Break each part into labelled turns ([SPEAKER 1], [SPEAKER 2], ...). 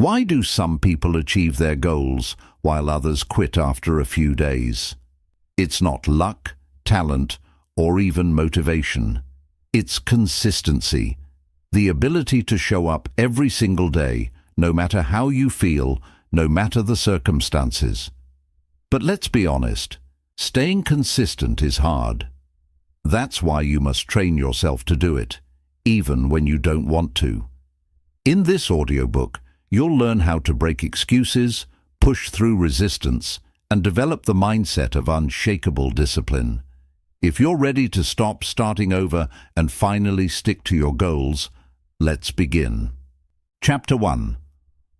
[SPEAKER 1] Why do some people achieve their goals while others quit after a few days? It's not luck, talent, or even motivation. It's consistency. The ability to show up every single day, no matter how you feel, no matter the circumstances. But let's be honest, staying consistent is hard. That's why you must train yourself to do it, even when you don't want to. In this audiobook, you'll learn how to break excuses, push through resistance, and develop the mindset of unshakable discipline. If you're ready to stop starting over and finally stick to your goals, let's begin. Chapter 1.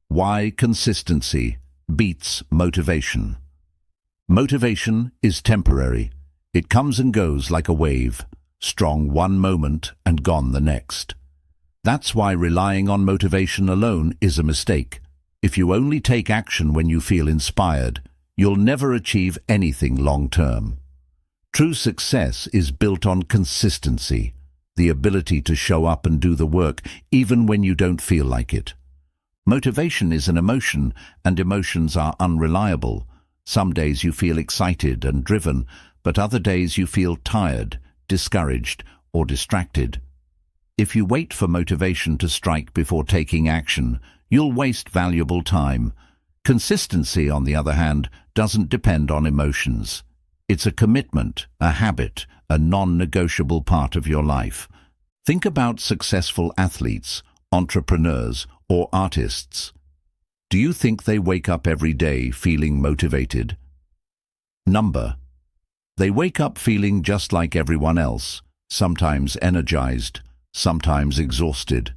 [SPEAKER 1] Why consistency beats motivation. Motivation is temporary. It comes and goes like a wave, strong one moment and gone the next. That's why relying on motivation alone is a mistake. If you only take action when you feel inspired, you'll never achieve anything long-term. True success is built on consistency, the ability to show up and do the work even when you don't feel like it. Motivation is an emotion, and emotions are unreliable. Some days you feel excited and driven, but other days you feel tired, discouraged, or distracted. If you wait for motivation to strike before taking action, you'll waste valuable time. Consistency, on the other hand, doesn't depend on emotions. It's a commitment, a habit, a non-negotiable part of your life. Think about successful athletes, entrepreneurs, or artists. Do you think they wake up every day feeling motivated? They wake up feeling just like everyone else, sometimes energized, sometimes exhausted.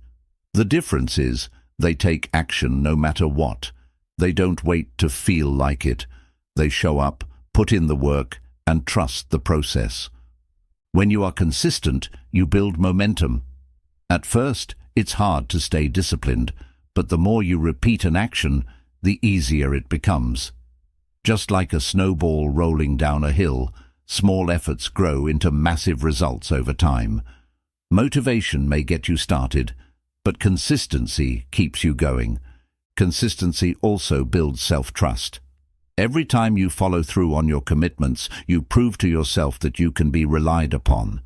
[SPEAKER 1] The difference is they take action no matter what. They don't wait to feel like it. They show up, put in the work, and trust the process. When you are consistent, you build momentum. At first, it's hard to stay disciplined, but the more you repeat an action, the easier it becomes. Just like a snowball rolling down a hill, small efforts grow into massive results over time. Motivation may get you started, but consistency keeps you going. Consistency also builds self-trust. Every time you follow through on your commitments, you prove to yourself that you can be relied upon.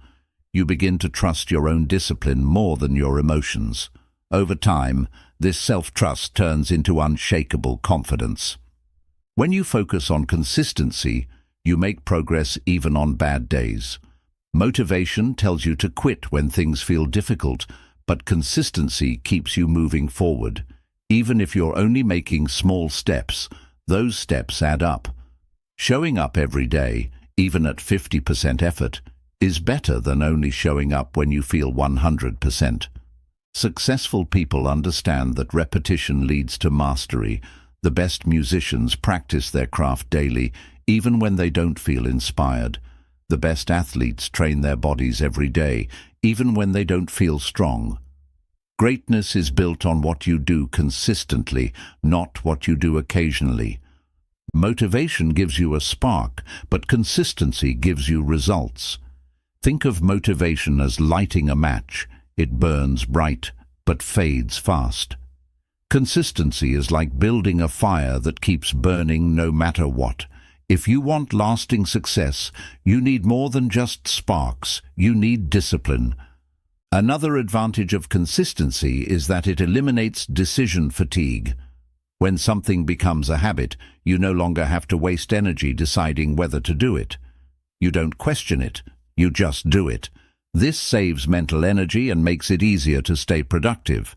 [SPEAKER 1] You begin to trust your own discipline more than your emotions. Over time, this self-trust turns into unshakable confidence. When you focus on consistency, you make progress even on bad days. Motivation tells you to quit when things feel difficult, but consistency keeps you moving forward. Even if you're only making small steps, those steps add up. Showing up every day, even at 50% effort, is better than only showing up when you feel 100%. Successful people understand that repetition leads to mastery. The best musicians practice their craft daily, even when they don't feel inspired. The best athletes train their bodies every day, even when they don't feel strong. Greatness is built on what you do consistently, not what you do occasionally. Motivation gives you a spark, but consistency gives you results. Think of motivation as lighting a match. It burns bright, but fades fast. Consistency is like building a fire that keeps burning no matter what. If you want lasting success, you need more than just sparks. You need discipline. Another advantage of consistency is that it eliminates decision fatigue. When something becomes a habit, you no longer have to waste energy deciding whether to do it. You don't question it, you just do it. This saves mental energy and makes it easier to stay productive.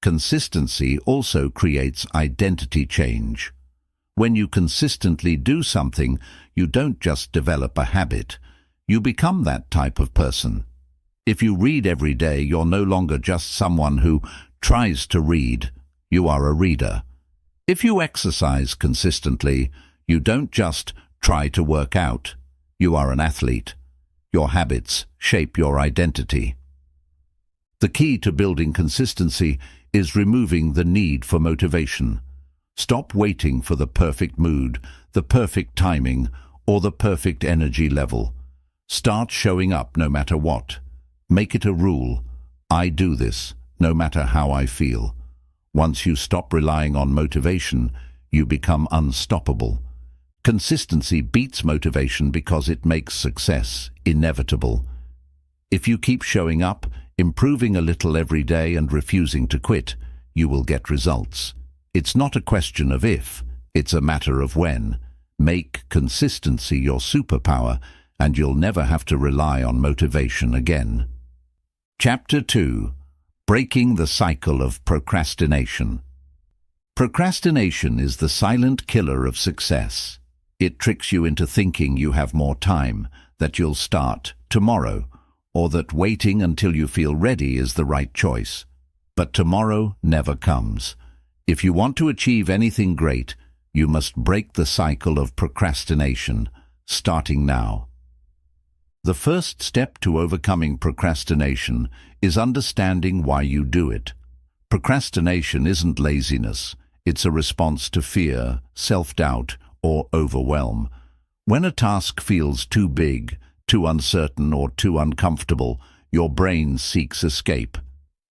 [SPEAKER 1] Consistency also creates identity change. When you consistently do something, you don't just develop a habit. You become that type of person. If you read every day, you're no longer just someone who tries to read. You are a reader. If you exercise consistently, you don't just try to work out. You are an athlete. Your habits shape your identity. The key to building consistency is removing the need for motivation. Stop waiting for the perfect mood, the perfect timing, or the perfect energy level. Start showing up no matter what. Make it a rule. I do this, no matter how I feel. Once you stop relying on motivation, you become unstoppable. Consistency beats motivation because it makes success inevitable. If you keep showing up, improving a little every day and refusing to quit, you will get results. It's not a question of if, it's a matter of when. Make consistency your superpower, and you'll never have to rely on motivation again. Chapter 2. Breaking the Cycle of Procrastination. Procrastination is the silent killer of success. It tricks you into thinking you have more time, that you'll start tomorrow, or that waiting until you feel ready is the right choice. But tomorrow never comes. If you want to achieve anything great, you must break the cycle of procrastination, starting now. The first step to overcoming procrastination is understanding why you do it. Procrastination isn't laziness. It's a response to fear, self-doubt, or overwhelm. When a task feels too big, too uncertain, or too uncomfortable, your brain seeks escape.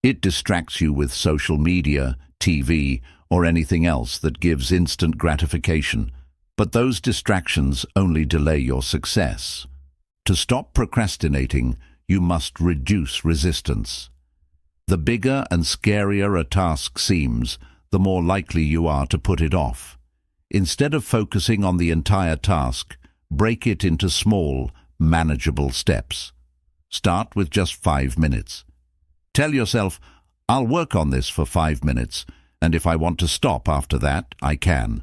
[SPEAKER 1] It distracts you with social media, TV, or anything else that gives instant gratification. But those distractions only delay your success. To stop procrastinating, you must reduce resistance. The bigger and scarier a task seems, the more likely you are to put it off. Instead of focusing on the entire task, break it into small, manageable steps. Start with just 5 minutes. Tell yourself, I'll work on this for 5 minutes, and if I want to stop after that, I can.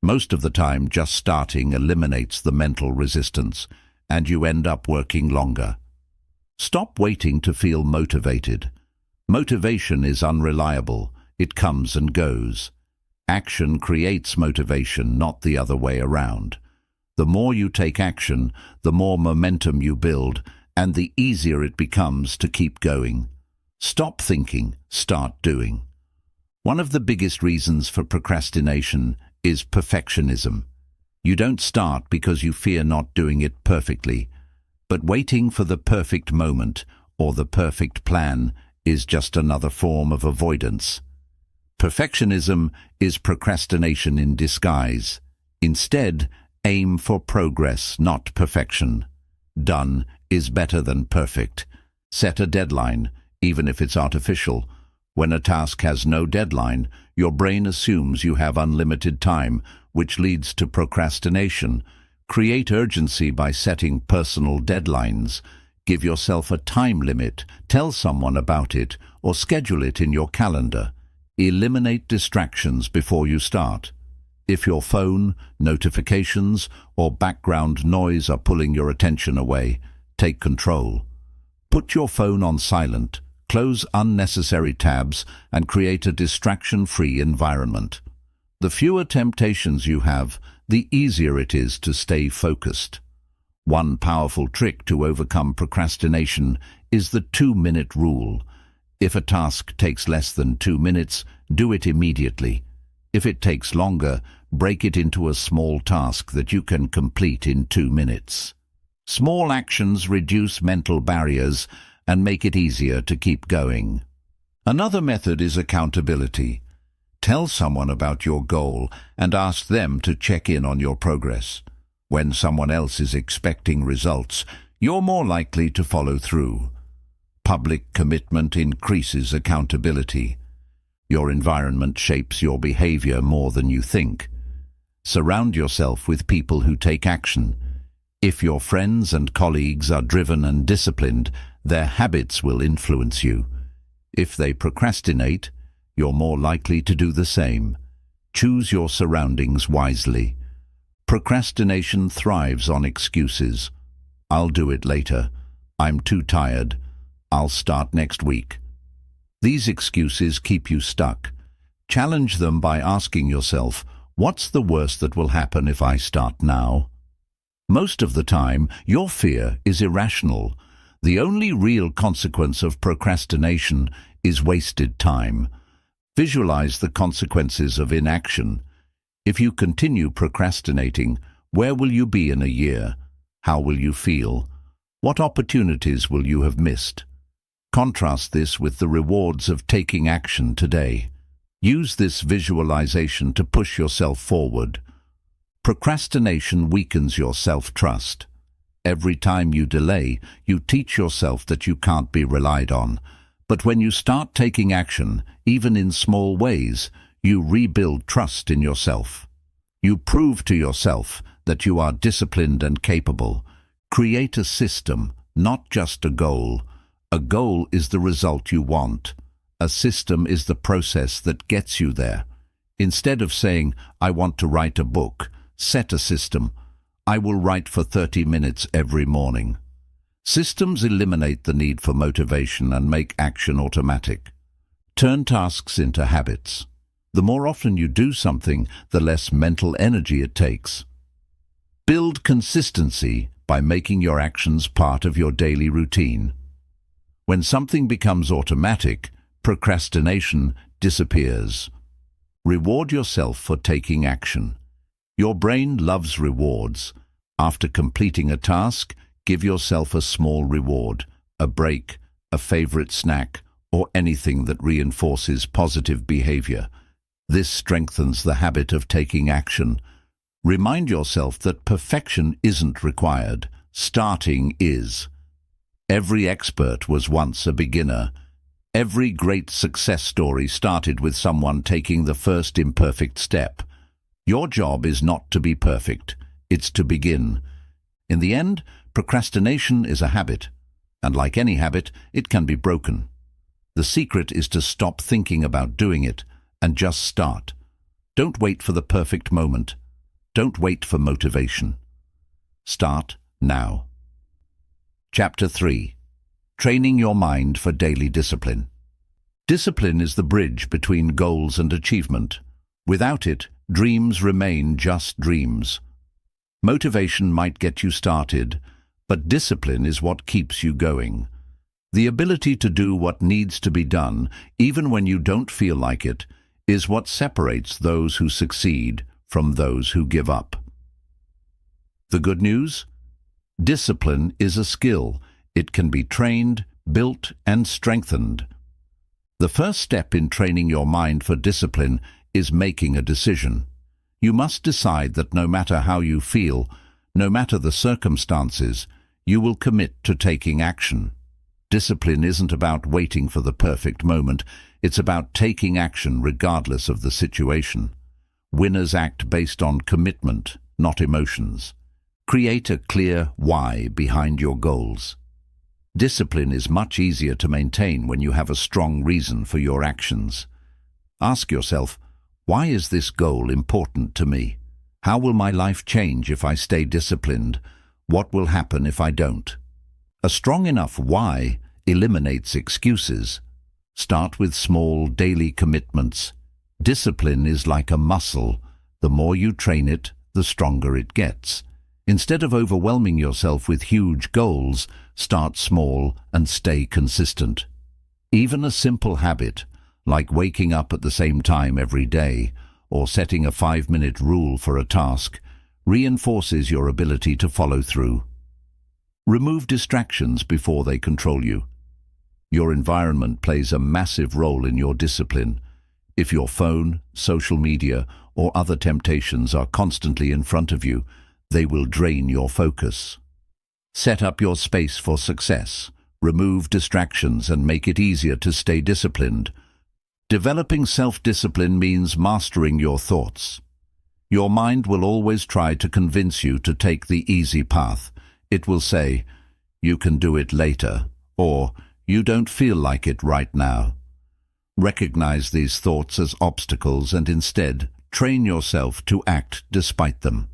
[SPEAKER 1] Most of the time, just starting eliminates the mental resistance, and you end up working longer. Stop waiting to feel motivated. Motivation is unreliable. It comes and goes. Action creates motivation, not the other way around. The more you take action, the more momentum you build, and the easier it becomes to keep going. Stop thinking, start doing. One of the biggest reasons for procrastination is perfectionism. You don't start because you fear not doing it perfectly, but waiting for the perfect moment or the perfect plan is just another form of avoidance. Perfectionism is procrastination in disguise. Instead, aim for progress, not perfection. Done is better than perfect. Set a deadline, even if it's artificial. When a task has no deadline, your brain assumes you have unlimited time, which leads to procrastination. Create urgency by setting personal deadlines. Give yourself a time limit, tell someone about it, or schedule it in your calendar. Eliminate distractions before you start. If your phone, notifications, or background noise are pulling your attention away, take control. Put your phone on silent, close unnecessary tabs, and create a distraction-free environment. The fewer temptations you have, the easier it is to stay focused. One powerful trick to overcome procrastination is the 2-minute rule. If a task takes less than 2 minutes, do it immediately. If it takes longer, break it into a small task that you can complete in 2 minutes. Small actions reduce mental barriers and make it easier to keep going. Another method is accountability. Tell someone about your goal and ask them to check in on your progress. When someone else is expecting results, you're more likely to follow through. Public commitment increases accountability. Your environment shapes your behavior more than you think. Surround yourself with people who take action. If your friends and colleagues are driven and disciplined, their habits will influence you. If they procrastinate, you're more likely to do the same. Choose your surroundings wisely. Procrastination thrives on excuses. I'll do it later. I'm too tired. I'll start next week. These excuses keep you stuck. Challenge them by asking yourself, what's the worst that will happen if I start now? Most of the time, your fear is irrational. The only real consequence of procrastination is wasted time. Visualize the consequences of inaction. If you continue procrastinating, where will you be in a year? How will you feel? What opportunities will you have missed? Contrast this with the rewards of taking action today. Use this visualization to push yourself forward. Procrastination weakens your self-trust. Every time you delay, you teach yourself that you can't be relied on. But when you start taking action, even in small ways, you rebuild trust in yourself. You prove to yourself that you are disciplined and capable. Create a system, not just a goal. A goal is the result you want. A system is the process that gets you there. Instead of saying, "I want to write a book," set a system. "I will write for 30 minutes every morning." Systems eliminate the need for motivation and make action automatic. Turn tasks into habits. The more often you do something, the less mental energy it takes. Build consistency by making your actions part of your daily routine. When something becomes automatic, procrastination disappears. Reward yourself for taking action. Your brain loves rewards. After completing a task, give yourself a small reward, a break, a favorite snack, or anything that reinforces positive behavior. This strengthens the habit of taking action. Remind yourself that perfection isn't required. Starting is. Every expert was once a beginner. Every great success story started with someone taking the first imperfect step. Your job is not to be perfect. It's to begin. In the end, procrastination is a habit, and like any habit, it can be broken. The secret is to stop thinking about doing it and just start. Don't wait for the perfect moment. Don't wait for motivation. Start now. Chapter 3. Training your mind for daily discipline. Discipline is the bridge between goals and achievement. Without it, dreams remain just dreams. Motivation might get you started, but discipline is what keeps you going. The ability to do what needs to be done, even when you don't feel like it, is what separates those who succeed from those who give up. The good news? Discipline is a skill. It can be trained, built, and strengthened. The first step in training your mind for discipline is making a decision. You must decide that no matter how you feel, no matter the circumstances, you will commit to taking action. Discipline isn't about waiting for the perfect moment. It's about taking action regardless of the situation. Winners act based on commitment, not emotions. Create a clear why behind your goals. Discipline is much easier to maintain when you have a strong reason for your actions. Ask yourself, why is this goal important to me? How will my life change if I stay disciplined? What will happen if I don't? A strong enough why eliminates excuses. Start with small daily commitments. Discipline is like a muscle. The more you train it, the stronger it gets. Instead of overwhelming yourself with huge goals, start small and stay consistent. Even a simple habit, like waking up at the same time every day, or setting a 5-minute rule for a task, reinforces your ability to follow through. Remove distractions before they control you. Your environment plays a massive role in your discipline. If your phone, social media, or other temptations are constantly in front of you, they will drain your focus. Set up your space for success. Remove distractions and make it easier to stay disciplined. Developing self-discipline means mastering your thoughts. Your mind will always try to convince you to take the easy path. It will say, "You can do it later," or "You don't feel like it right now." Recognize these thoughts as obstacles and instead train yourself to act despite them.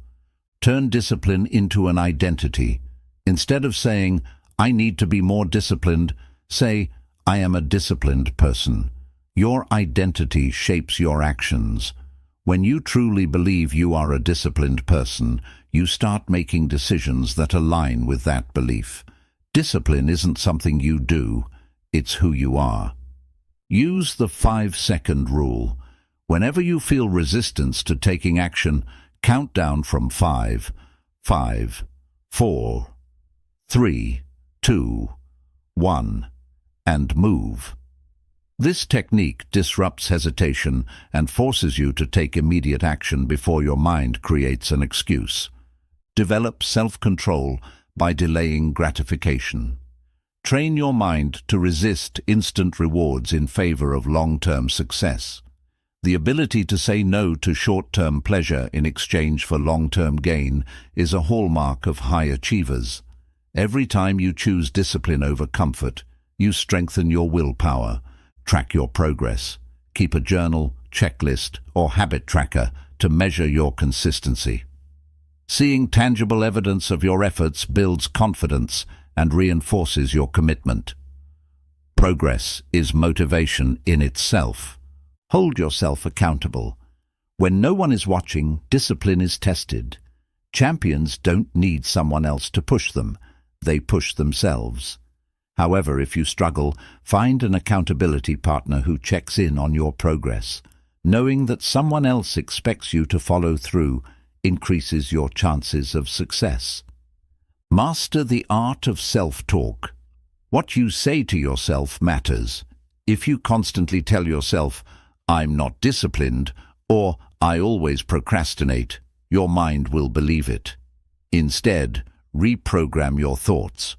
[SPEAKER 1] Turn discipline into an identity. Instead of saying, "I need to be more disciplined," say, "I am a disciplined person." Your identity shapes your actions. When you truly believe you are a disciplined person, you start making decisions that align with that belief. Discipline isn't something you do, it's who you are. Use the 5-second rule. Whenever you feel resistance to taking action, count down from 5, 4, 3, 2, 1, and move. This technique disrupts hesitation and forces you to take immediate action before your mind creates an excuse. Develop self-control by delaying gratification. Train your mind to resist instant rewards in favor of long-term success. The ability to say no to short-term pleasure in exchange for long-term gain is a hallmark of high achievers. Every time you choose discipline over comfort, you strengthen your willpower. Track your progress. Keep a journal, checklist, or habit tracker to measure your consistency. Seeing tangible evidence of your efforts builds confidence and reinforces your commitment. Progress is motivation in itself. Hold yourself accountable. When no one is watching, discipline is tested. Champions don't need someone else to push them. They push themselves. However, if you struggle, find an accountability partner who checks in on your progress. Knowing that someone else expects you to follow through increases your chances of success. Master the art of self-talk. What you say to yourself matters. If you constantly tell yourself, "I'm not disciplined," or "I always procrastinate," your mind will believe it. Instead, reprogram your thoughts.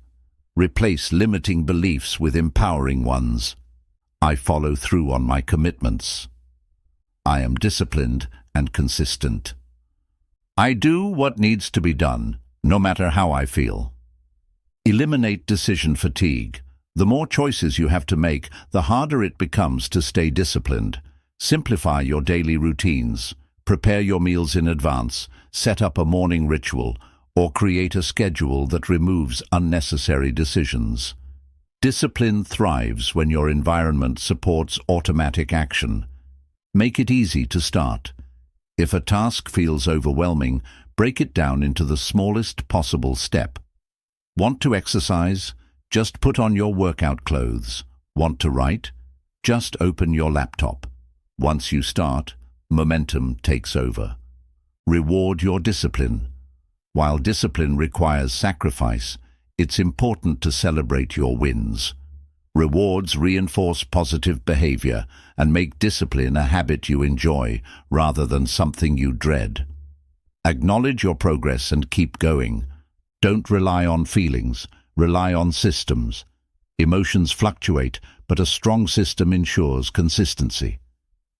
[SPEAKER 1] Replace limiting beliefs with empowering ones. I follow through on my commitments. I am disciplined and consistent. I do what needs to be done, no matter how I feel. Eliminate decision fatigue. The more choices you have to make, the harder it becomes to stay disciplined. Simplify your daily routines. Prepare your meals in advance. Set up a morning ritual, or create a schedule that removes unnecessary decisions. Discipline thrives when your environment supports automatic action. Make it easy to start. If a task feels overwhelming, break it down into the smallest possible step. Want to exercise? Just put on your workout clothes. Want to write? Just open your laptop. Once you start, momentum takes over. Reward your discipline. While discipline requires sacrifice, it's important to celebrate your wins. Rewards reinforce positive behavior and make discipline a habit you enjoy rather than something you dread. Acknowledge your progress and keep going. Don't rely on feelings, rely on systems. Emotions fluctuate, but a strong system ensures consistency.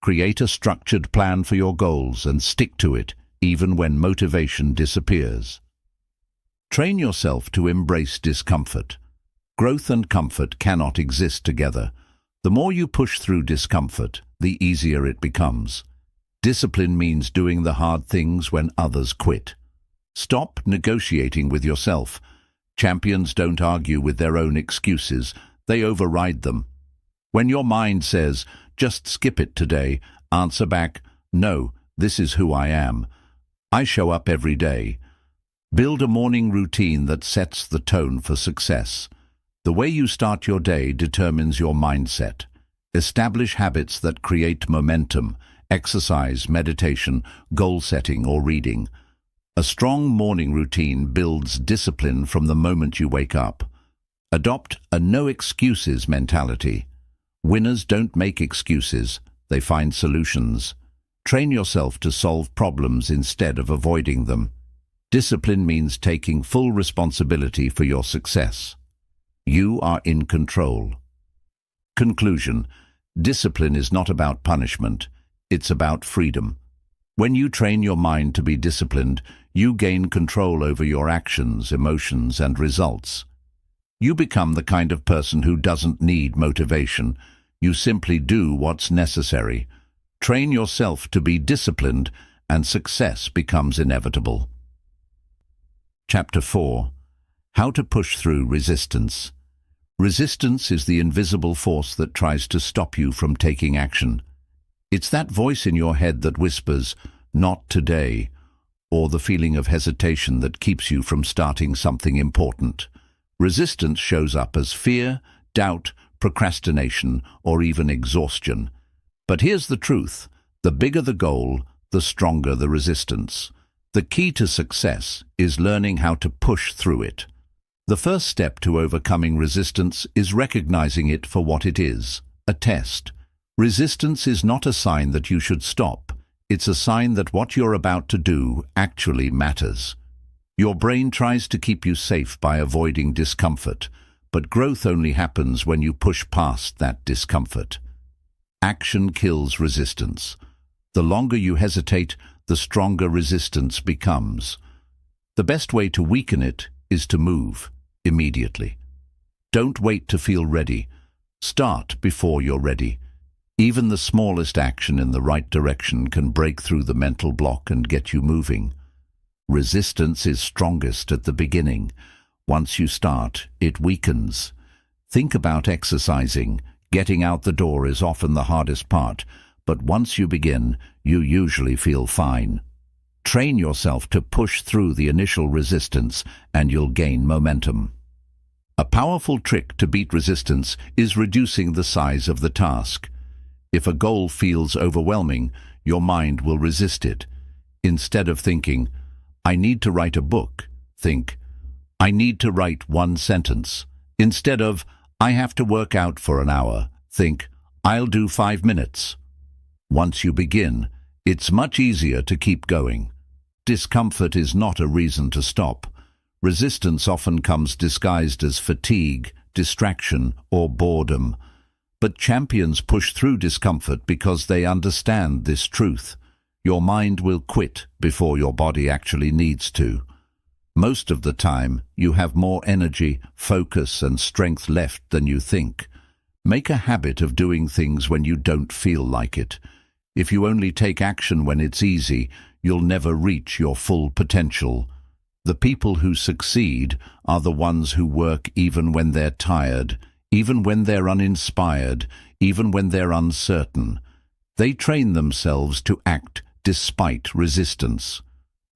[SPEAKER 1] Create a structured plan for your goals and stick to it, even when motivation disappears. Train yourself to embrace discomfort. Growth and comfort cannot exist together. The more you push through discomfort, the easier it becomes. Discipline means doing the hard things when others quit. Stop negotiating with yourself. Champions don't argue with their own excuses, they override them. When your mind says, "Just skip it today," answer back, "No, this is who I am. I show up every day." Build a morning routine that sets the tone for success. The way you start your day determines your mindset. Establish habits that create momentum: exercise, meditation, goal setting, or reading. A strong morning routine builds discipline from the moment you wake up. Adopt a no excuses mentality. Winners don't make excuses, they find solutions. Train yourself to solve problems instead of avoiding them. Discipline means taking full responsibility for your success. You are in control. Conclusion: discipline is not about punishment, it's about freedom. When you train your mind to be disciplined, you gain control over your actions, emotions, and results. You become the kind of person who doesn't need motivation. You simply do what's necessary. Train yourself to be disciplined, and success becomes inevitable. Chapter 4. How to push through resistance. Resistance is the invisible force that tries to stop you from taking action. It's that voice in your head that whispers, "Not today," or the feeling of hesitation that keeps you from starting something important. Resistance shows up as fear, doubt, procrastination, or even exhaustion. But here's the truth: the bigger the goal, the stronger the resistance. The key to success is learning how to push through it. The first step to overcoming resistance is recognizing it for what it is: A test. Resistance is not a sign that you should stop. It's a sign that what you're about to do actually matters. Your brain tries to keep you safe by avoiding discomfort, but growth only happens when you push past that discomfort. Action kills resistance. The longer you hesitate, the stronger resistance becomes. The best way to weaken it is to move immediately. Don't wait to feel ready. Start before you're ready. Even the smallest action in the right direction can break through the mental block and get you moving. Resistance is strongest at the beginning. Once you start, it weakens. Think about exercising. Getting out the door is often the hardest part, but once you begin, you usually feel fine. Train yourself to push through the initial resistance, and you'll gain momentum. A powerful trick to beat resistance is reducing the size of the task. If a goal feels overwhelming, your mind will resist it. Instead of thinking, "I need to write a book," think, "I need to write one sentence." Instead of, "I have to work out for an hour," think, "I'll do 5 minutes." Once you begin, it's much easier to keep going. Discomfort is not a reason to stop. Resistance often comes disguised as fatigue, distraction, or boredom. But champions push through discomfort because they understand this truth. Your mind will quit before your body actually needs to. Most of the time, you have more energy, focus, and strength left than you think. Make a habit of doing things when you don't feel like it. If you only take action when it's easy, you'll never reach your full potential. The people who succeed are the ones who work even when they're tired, even when they're uninspired, even when they're uncertain. They train themselves to act despite resistance.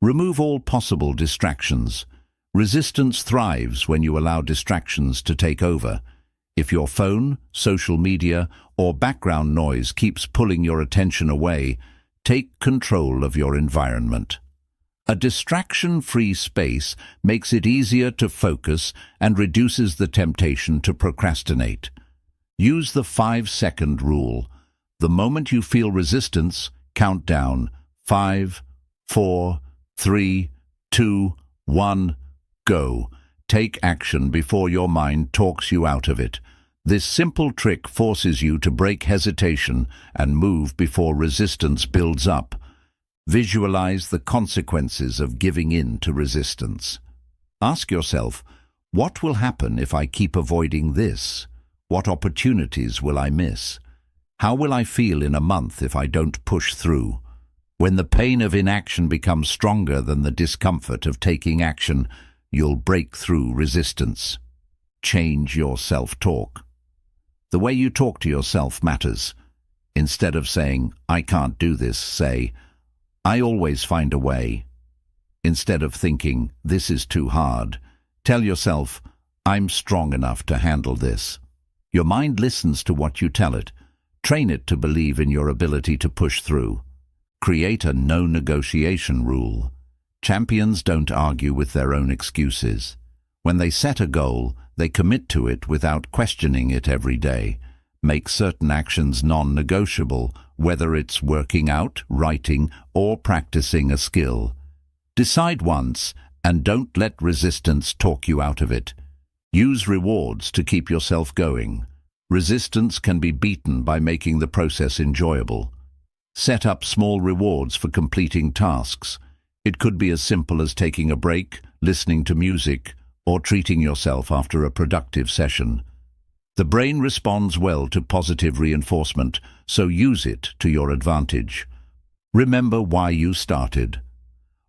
[SPEAKER 1] Remove all possible distractions. Resistance thrives when you allow distractions to take over. If your phone, social media, or background noise keeps pulling your attention away, take control of your environment. A distraction-free space makes it easier to focus and reduces the temptation to procrastinate. Use the 5-second rule. The moment you feel resistance, count down. 5, 4, 3, 2, 1, go. Take action before your mind talks you out of it. This simple trick forces you to break hesitation and move before resistance builds up. Visualize the consequences of giving in to resistance. Ask yourself, what will happen if I keep avoiding this? What opportunities will I miss? How will I feel in a month if I don't push through? When the pain of inaction becomes stronger than the discomfort of taking action, you'll break through resistance. Change your self-talk. The way you talk to yourself matters. Instead of saying, "I can't do this," say, "I always find a way." Instead of thinking, "This is too hard," tell yourself, "I'm strong enough to handle this." Your mind listens to what you tell it. Train it to believe in your ability to push through. Create a no-negotiation rule. Champions don't argue with their own excuses. When they set a goal, they commit to it without questioning it every day. Make certain actions non-negotiable, whether it's working out, writing, or practicing a skill. Decide once, and don't let resistance talk you out of it. Use rewards to keep yourself going. Resistance can be beaten by making the process enjoyable. Set up small rewards for completing tasks. It could be as simple as taking a break, listening to music, or treating yourself after a productive session. The brain responds well to positive reinforcement, so use it to your advantage. Remember why you started.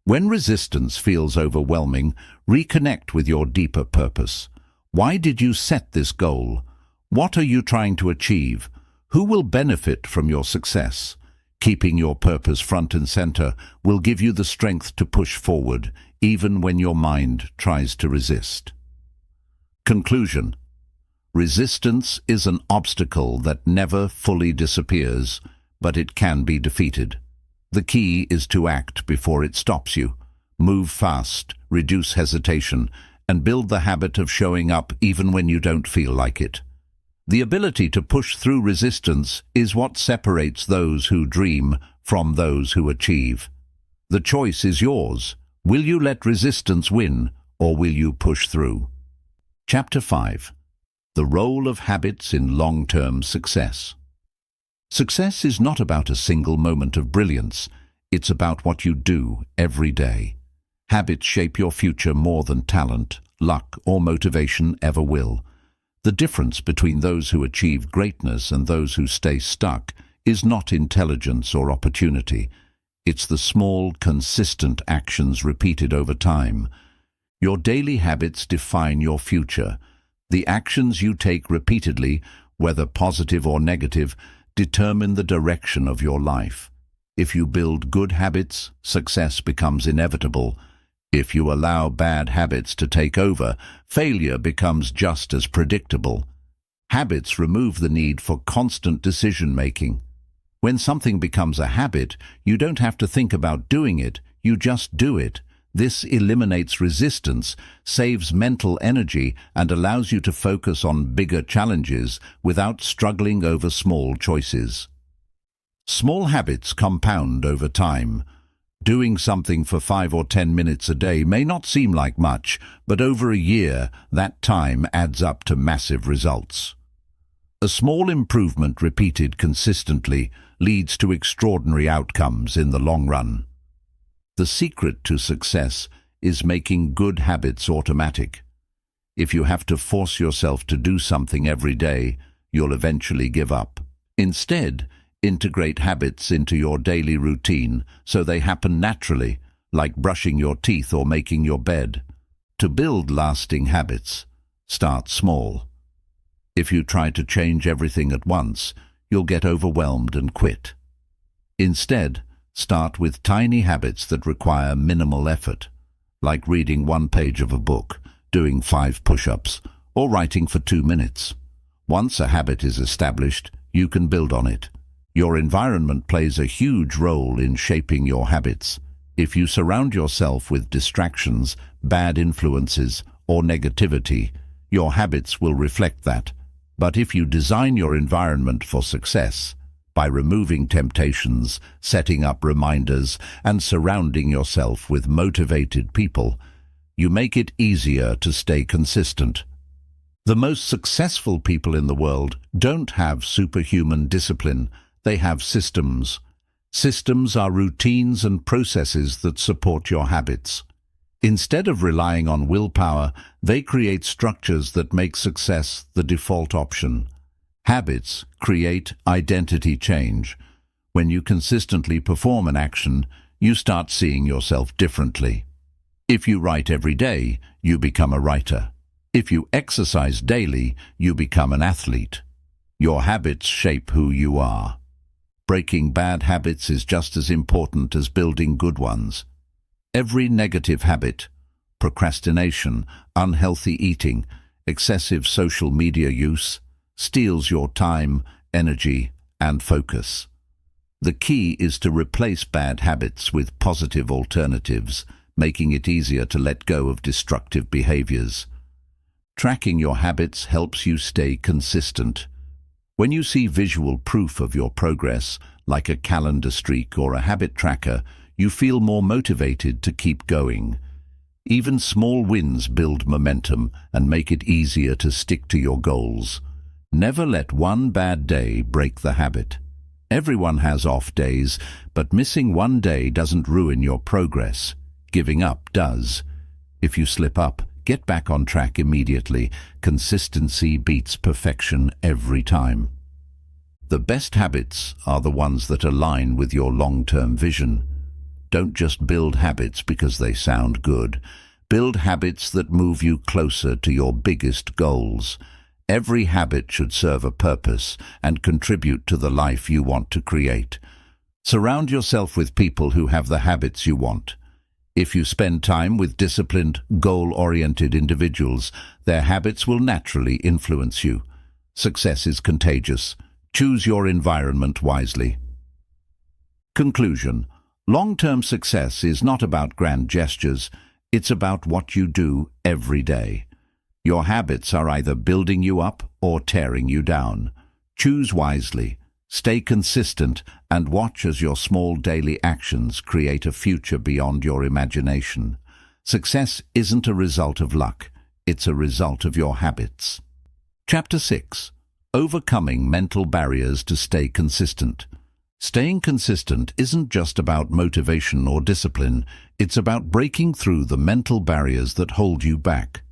[SPEAKER 1] When resistance feels overwhelming, reconnect with your deeper purpose. Why did you set this goal? What are you trying to achieve? Who will benefit from your success? Keeping your purpose front and center will give you the strength to push forward, even when your mind tries to resist. Conclusion. Resistance is an obstacle that never fully disappears, but it can be defeated. The key is to act before it stops you. Move fast, reduce hesitation, and build the habit of showing up even when you don't feel like it. The ability to push through resistance is what separates those who dream from those who achieve. The choice is yours. Will you let resistance win, or will you push through? Chapter 5. The Role of Habits in Long-Term Success. Success is not about a single moment of brilliance. It's about what you do every day. Habits shape your future more than talent, luck, or motivation ever will. The difference between those who achieve greatness and those who stay stuck is not intelligence or opportunity. It's the small, consistent actions repeated over time. Your daily habits define your future. The actions you take repeatedly, whether positive or negative, determine the direction of your life. If you build good habits, success becomes inevitable. If you allow bad habits to take over, failure becomes just as predictable. Habits remove the need for constant decision-making. When something becomes a habit, you don't have to think about doing it, you just do it. This eliminates resistance, saves mental energy, and allows you to focus on bigger challenges without struggling over small choices. Small habits compound over time. Doing something for 5 or 10 minutes a day may not seem like much, but over a year, that time adds up to massive results. A small improvement repeated consistently leads to extraordinary outcomes in the long run. The secret to success is making good habits automatic. If you have to force yourself to do something every day, you'll eventually give up. Instead, integrate habits into your daily routine so they happen naturally, like brushing your teeth or making your bed. To build lasting habits, start small. If you try to change everything at once, you'll get overwhelmed and quit. Instead, start with tiny habits that require minimal effort, like reading 1 page of a book, doing 5 push-ups, or writing for 2 minutes. Once a habit is established, you can build on it. Your environment plays a huge role in shaping your habits. If you surround yourself with distractions, bad influences, or negativity, your habits will reflect that. But if you design your environment for success, by removing temptations, setting up reminders, and surrounding yourself with motivated people, you make it easier to stay consistent. The most successful people in the world don't have superhuman discipline. They have systems. Systems are routines and processes that support your habits. Instead of relying on willpower, they create structures that make success the default option. Habits create identity change. When you consistently perform an action, you start seeing yourself differently. If you write every day, you become a writer. If you exercise daily, you become an athlete. Your habits shape who you are. Breaking bad habits is just as important as building good ones. Every negative habit, procrastination, unhealthy eating, excessive social media use, steals your time, energy, and focus. The key is to replace bad habits with positive alternatives, making it easier to let go of destructive behaviors. Tracking your habits helps you stay consistent. When you see visual proof of your progress, like a calendar streak or a habit tracker, you feel more motivated to keep going. Even small wins build momentum and make it easier to stick to your goals. Never let one bad day break the habit. Everyone has off days, but missing one day doesn't ruin your progress. Giving up does. If you slip up, get back on track immediately. Consistency beats perfection every time. The best habits are the ones that align with your long-term vision. Don't just build habits because they sound good. Build habits that move you closer to your biggest goals. Every habit should serve a purpose and contribute to the life you want to create. Surround yourself with people who have the habits you want. If you spend time with disciplined, goal-oriented individuals, their habits will naturally influence you. Success is contagious. Choose your environment wisely. Conclusion. Long-term success is not about grand gestures. It's about what you do every day. Your habits are either building you up or tearing you down. Choose wisely, stay consistent, and watch as your small daily actions create a future beyond your imagination. Success isn't a result of luck, it's a result of your habits. Chapter 6. Overcoming mental barriers to stay consistent. Staying consistent isn't just about motivation or discipline, it's about breaking through the mental barriers that hold you back.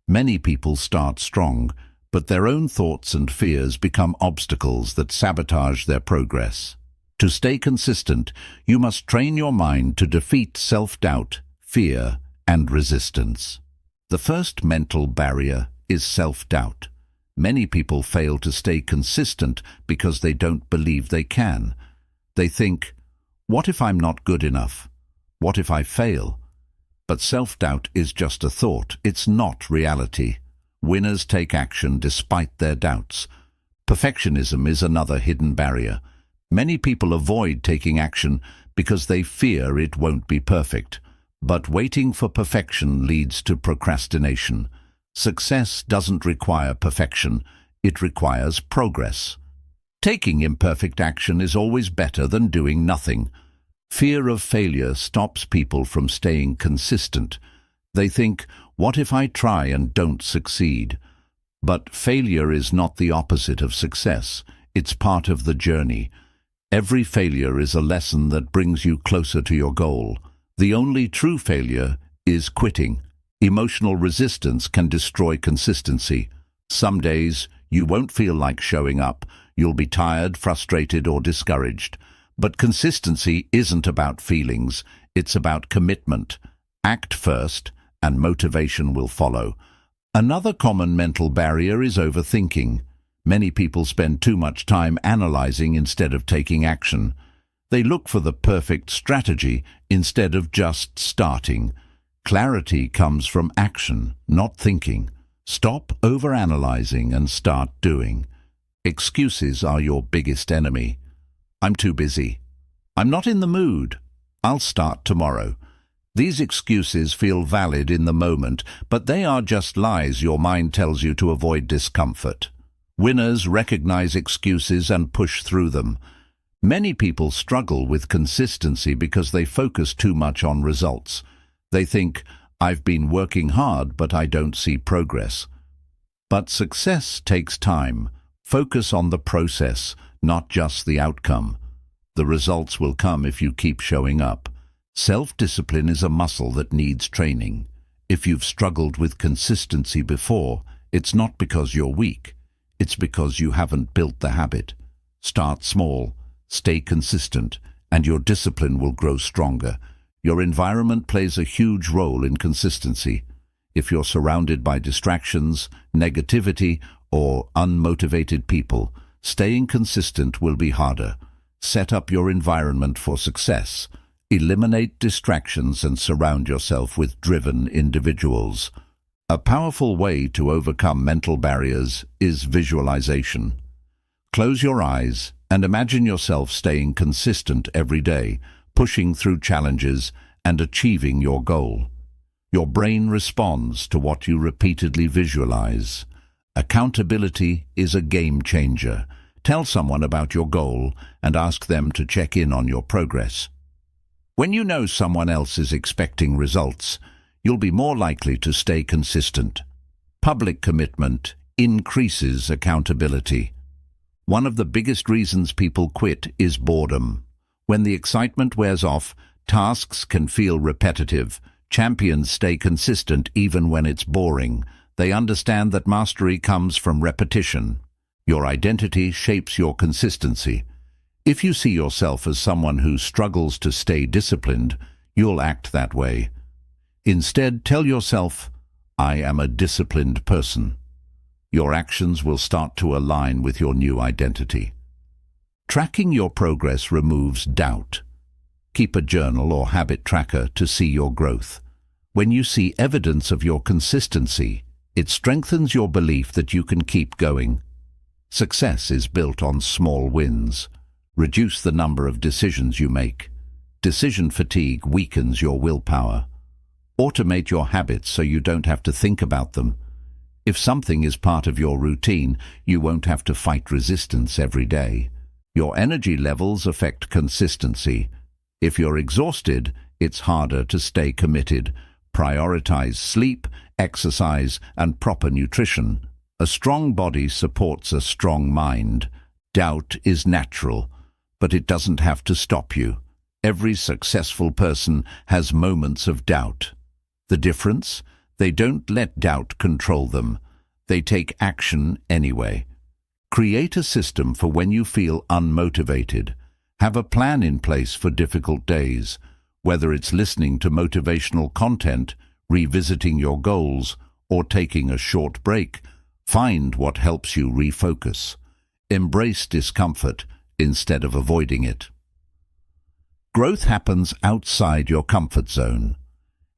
[SPEAKER 1] Many people start strong, but their own thoughts and fears become obstacles that sabotage their progress. To stay consistent, you must train your mind to defeat self-doubt, fear, and resistance. The first mental barrier is self-doubt. Many people fail to stay consistent because they don't believe they can. They think, what if I'm not good enough? What if I fail? But self-doubt is just a thought, it's not reality. Winners take action despite their doubts. Perfectionism is another hidden barrier. Many people avoid taking action because they fear it won't be perfect. But waiting for perfection leads to procrastination. Success doesn't require perfection, it requires progress. Taking imperfect action is always better than doing nothing. Fear of failure stops people from staying consistent. They think, what if I try and don't succeed? But failure is not the opposite of success. It's part of the journey. Every failure is a lesson that brings you closer to your goal. The only true failure is quitting. Emotional resistance can destroy consistency. Some days, you won't feel like showing up. You'll be tired, frustrated, or discouraged. But consistency isn't about feelings. It's about commitment. Act first, and motivation will follow. Another common mental barrier is overthinking. Many people spend too much time analyzing instead of taking action. They look for the perfect strategy instead of just starting. Clarity comes from action, not thinking. Stop overanalyzing and start doing. Excuses are your biggest enemy. I'm too busy. I'm not in the mood. I'll start tomorrow. These excuses feel valid in the moment, but they are just lies your mind tells you to avoid discomfort. Winners recognize excuses and push through them. Many people struggle with consistency because they focus too much on results. They think, I've been working hard, but I don't see progress. But success takes time. Focus on the process, not just the outcome. The results will come if you keep showing up. Self-discipline is a muscle that needs training. If you've struggled with consistency before, it's not because you're weak. It's because you haven't built the habit. Start small, stay consistent, and your discipline will grow stronger. Your environment plays a huge role in consistency. If you're surrounded by distractions, negativity, or unmotivated people, staying consistent will be harder. Set up your environment for success. Eliminate distractions and surround yourself with driven individuals. A powerful way to overcome mental barriers is visualization. Close your eyes and imagine yourself staying consistent every day, pushing through challenges and achieving your goal. Your brain responds to what you repeatedly visualize. Accountability is a game changer. Tell someone about your goal and ask them to check in on your progress. When you know someone else is expecting results, you'll be more likely to stay consistent. Public commitment increases accountability. One of the biggest reasons people quit is boredom. When the excitement wears off, tasks can feel repetitive. Champions stay consistent even when it's boring. They understand that mastery comes from repetition. Your identity shapes your consistency. If you see yourself as someone who struggles to stay disciplined, you'll act that way. Instead, tell yourself, I am a disciplined person. Your actions will start to align with your new identity. Tracking your progress removes doubt. Keep a journal or habit tracker to see your growth. When you see evidence of your consistency, it strengthens your belief that you can keep going. Success is built on small wins. Reduce the number of decisions you make. Decision fatigue weakens your willpower. Automate your habits so you don't have to think about them. If something is part of your routine, you won't have to fight resistance every day. Your energy levels affect consistency. If you're exhausted, it's harder to stay committed. Prioritize sleep, exercise, and proper nutrition. A strong body supports a strong mind. Doubt is natural, but it doesn't have to stop you. Every successful person has moments of doubt. The difference? They don't let doubt control them. They take action anyway. Create a system for when you feel unmotivated. Have a plan in place for difficult days. Whether it's listening to motivational content, revisiting your goals, or taking a short break, find what helps you refocus. Embrace discomfort instead of avoiding it. Growth happens outside your comfort zone.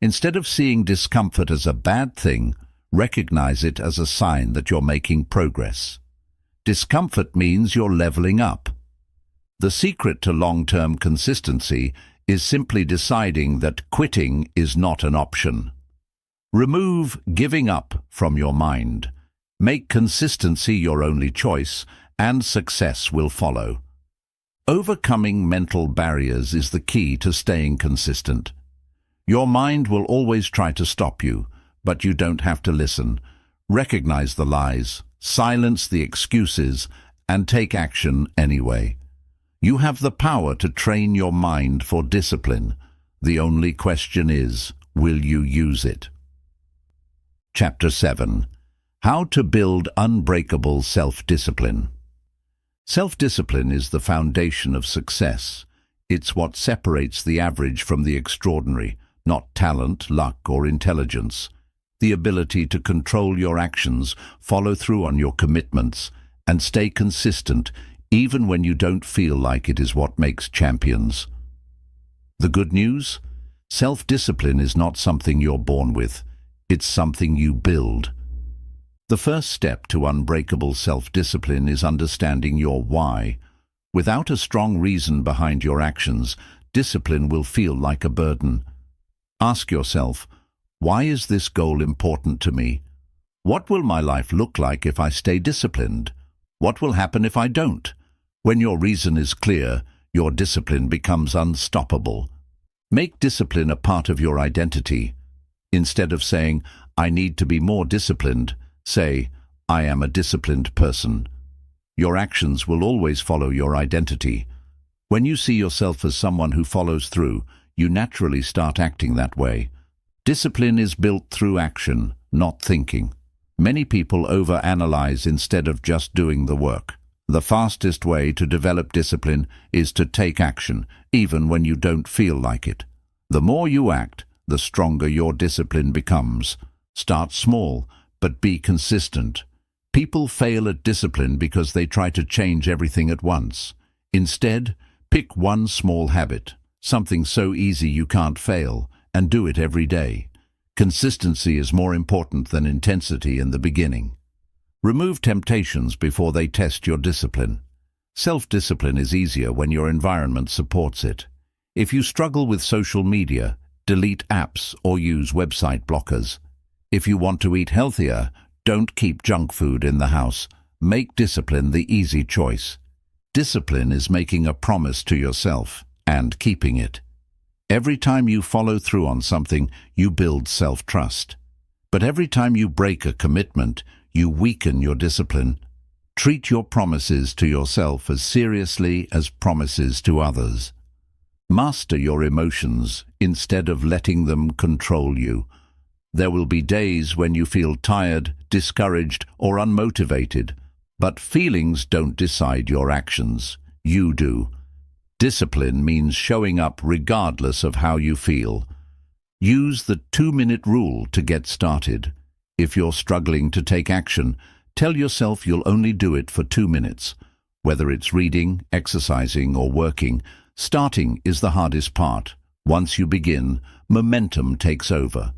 [SPEAKER 1] Instead of seeing discomfort as a bad thing, recognize it as a sign that you're making progress. Discomfort means you're leveling up. The secret to long-term consistency is simply deciding that quitting is not an option. Remove giving up from your mind. Make consistency your only choice, and success will follow. Overcoming mental barriers is the key to staying consistent. Your mind will always try to stop you, but you don't have to listen. Recognize the lies, silence the excuses, and take action anyway. You have the power to train your mind for discipline. The only question is, will you use it? Chapter 7. How to build unbreakable self-discipline. Self-discipline is the foundation of success. It's what separates the average from the extraordinary, not talent, luck, or intelligence. The ability to control your actions, follow through on your commitments, and stay consistent even when you don't feel like it is what makes champions. The good news? Self-discipline is not something you're born with. It's something you build. The first step to unbreakable self-discipline is understanding your why. Without a strong reason behind your actions, discipline will feel like a burden. Ask yourself, why is this goal important to me? What will my life look like if I stay disciplined? What will happen if I don't? When your reason is clear, your discipline becomes unstoppable. Make discipline a part of your identity. Instead of saying, I need to be more disciplined, say, I am a disciplined person. Your actions will always follow your identity. When you see yourself as someone who follows through, you naturally start acting that way. Discipline is built through action, not thinking. Many people overanalyze instead of just doing the work. The fastest way to develop discipline is to take action, even when you don't feel like it. The more you act, the stronger your discipline becomes. Start small, but be consistent. People fail at discipline because they try to change everything at once. Instead, pick one small habit, something so easy you can't fail, and do it every day. Consistency is more important than intensity in the beginning. Remove temptations before they test your discipline. Self-discipline is easier when your environment supports it. If you struggle with social media, delete apps or use website blockers. If you want to eat healthier, don't keep junk food in the house. Make discipline the easy choice. Discipline is making a promise to yourself and keeping it. Every time you follow through on something, you build self-trust. But every time you break a commitment, you weaken your discipline. Treat your promises to yourself as seriously as promises to others. Master your emotions instead of letting them control you. There will be days when you feel tired, discouraged, or unmotivated, but feelings don't decide your actions. You do. Discipline means showing up regardless of how you feel. Use the 2-minute rule to get started. If you're struggling to take action, tell yourself you'll only do it for 2 minutes. Whether it's reading, exercising, or working, starting is the hardest part. Once you begin, momentum takes over.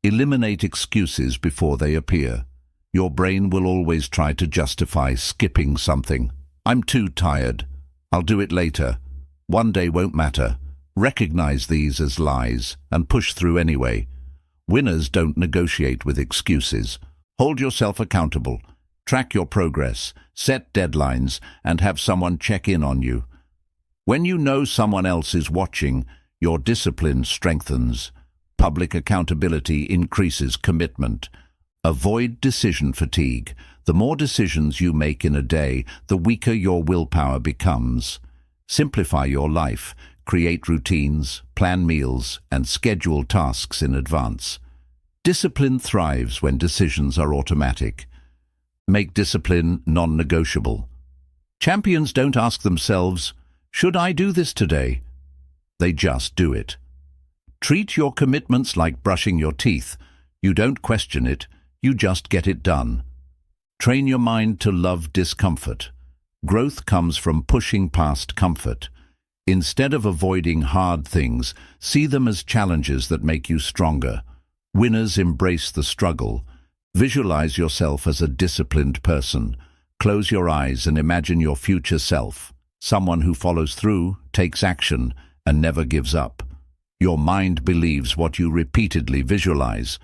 [SPEAKER 1] Eliminate excuses before they appear. Your brain will always try to justify skipping something. I'm too tired. I'll do it later. One day won't matter. Recognize these as lies and push through anyway. Winners don't negotiate with excuses. Hold yourself accountable. Track your progress, set deadlines, and have someone check in on you. When you know someone else is watching, your discipline strengthens. Public accountability increases commitment. Avoid decision fatigue. The more decisions you make in a day, the weaker your willpower becomes. Simplify your life. Create routines, plan meals, and schedule tasks in advance. Discipline thrives when decisions are automatic. Make discipline non-negotiable. Champions don't ask themselves, "Should I do this today?" They just do it. Treat your commitments like brushing your teeth. You don't question it, you just get it done. Train your mind to love discomfort. Growth comes from pushing past comfort. Instead of avoiding hard things, see them as challenges that make you stronger. Winners embrace the struggle. Visualize yourself as a disciplined person. Close your eyes and imagine your future self, someone who follows through, takes action, and never gives up. Your mind believes what you repeatedly visualize.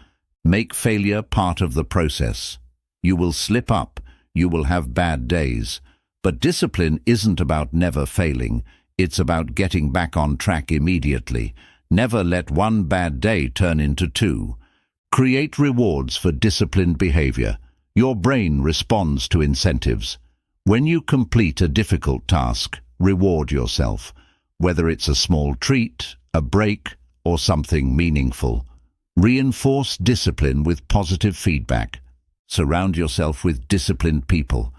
[SPEAKER 1] Make failure part of the process. You will slip up, you will have bad days. But discipline isn't about never failing. It's about getting back on track immediately. Never let one bad day turn into two. Create rewards for disciplined behavior. Your brain responds to incentives. When you complete a difficult task, reward yourself, whether it's a small treat, a break, or something meaningful. Reinforce discipline with positive feedback. Surround yourself with disciplined people.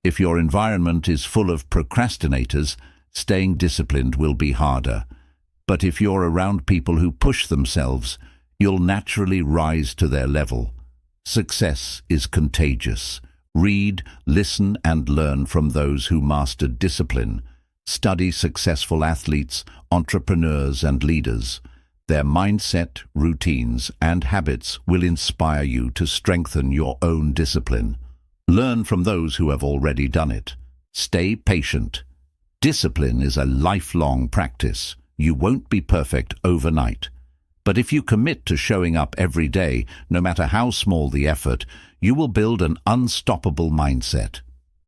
[SPEAKER 1] If your environment is full of procrastinators, staying disciplined will be harder. But if you're around people who push themselves, you'll naturally rise to their level. Success is contagious. Read, listen, and learn from those who mastered discipline. Study successful athletes, entrepreneurs, and leaders. Their mindset, routines, and habits will inspire you to strengthen your own discipline. Learn from those who have already done it. Stay patient. Discipline is a lifelong practice. You won't be perfect overnight. But if you commit to showing up every day, no matter how small the effort, you will build an unstoppable mindset.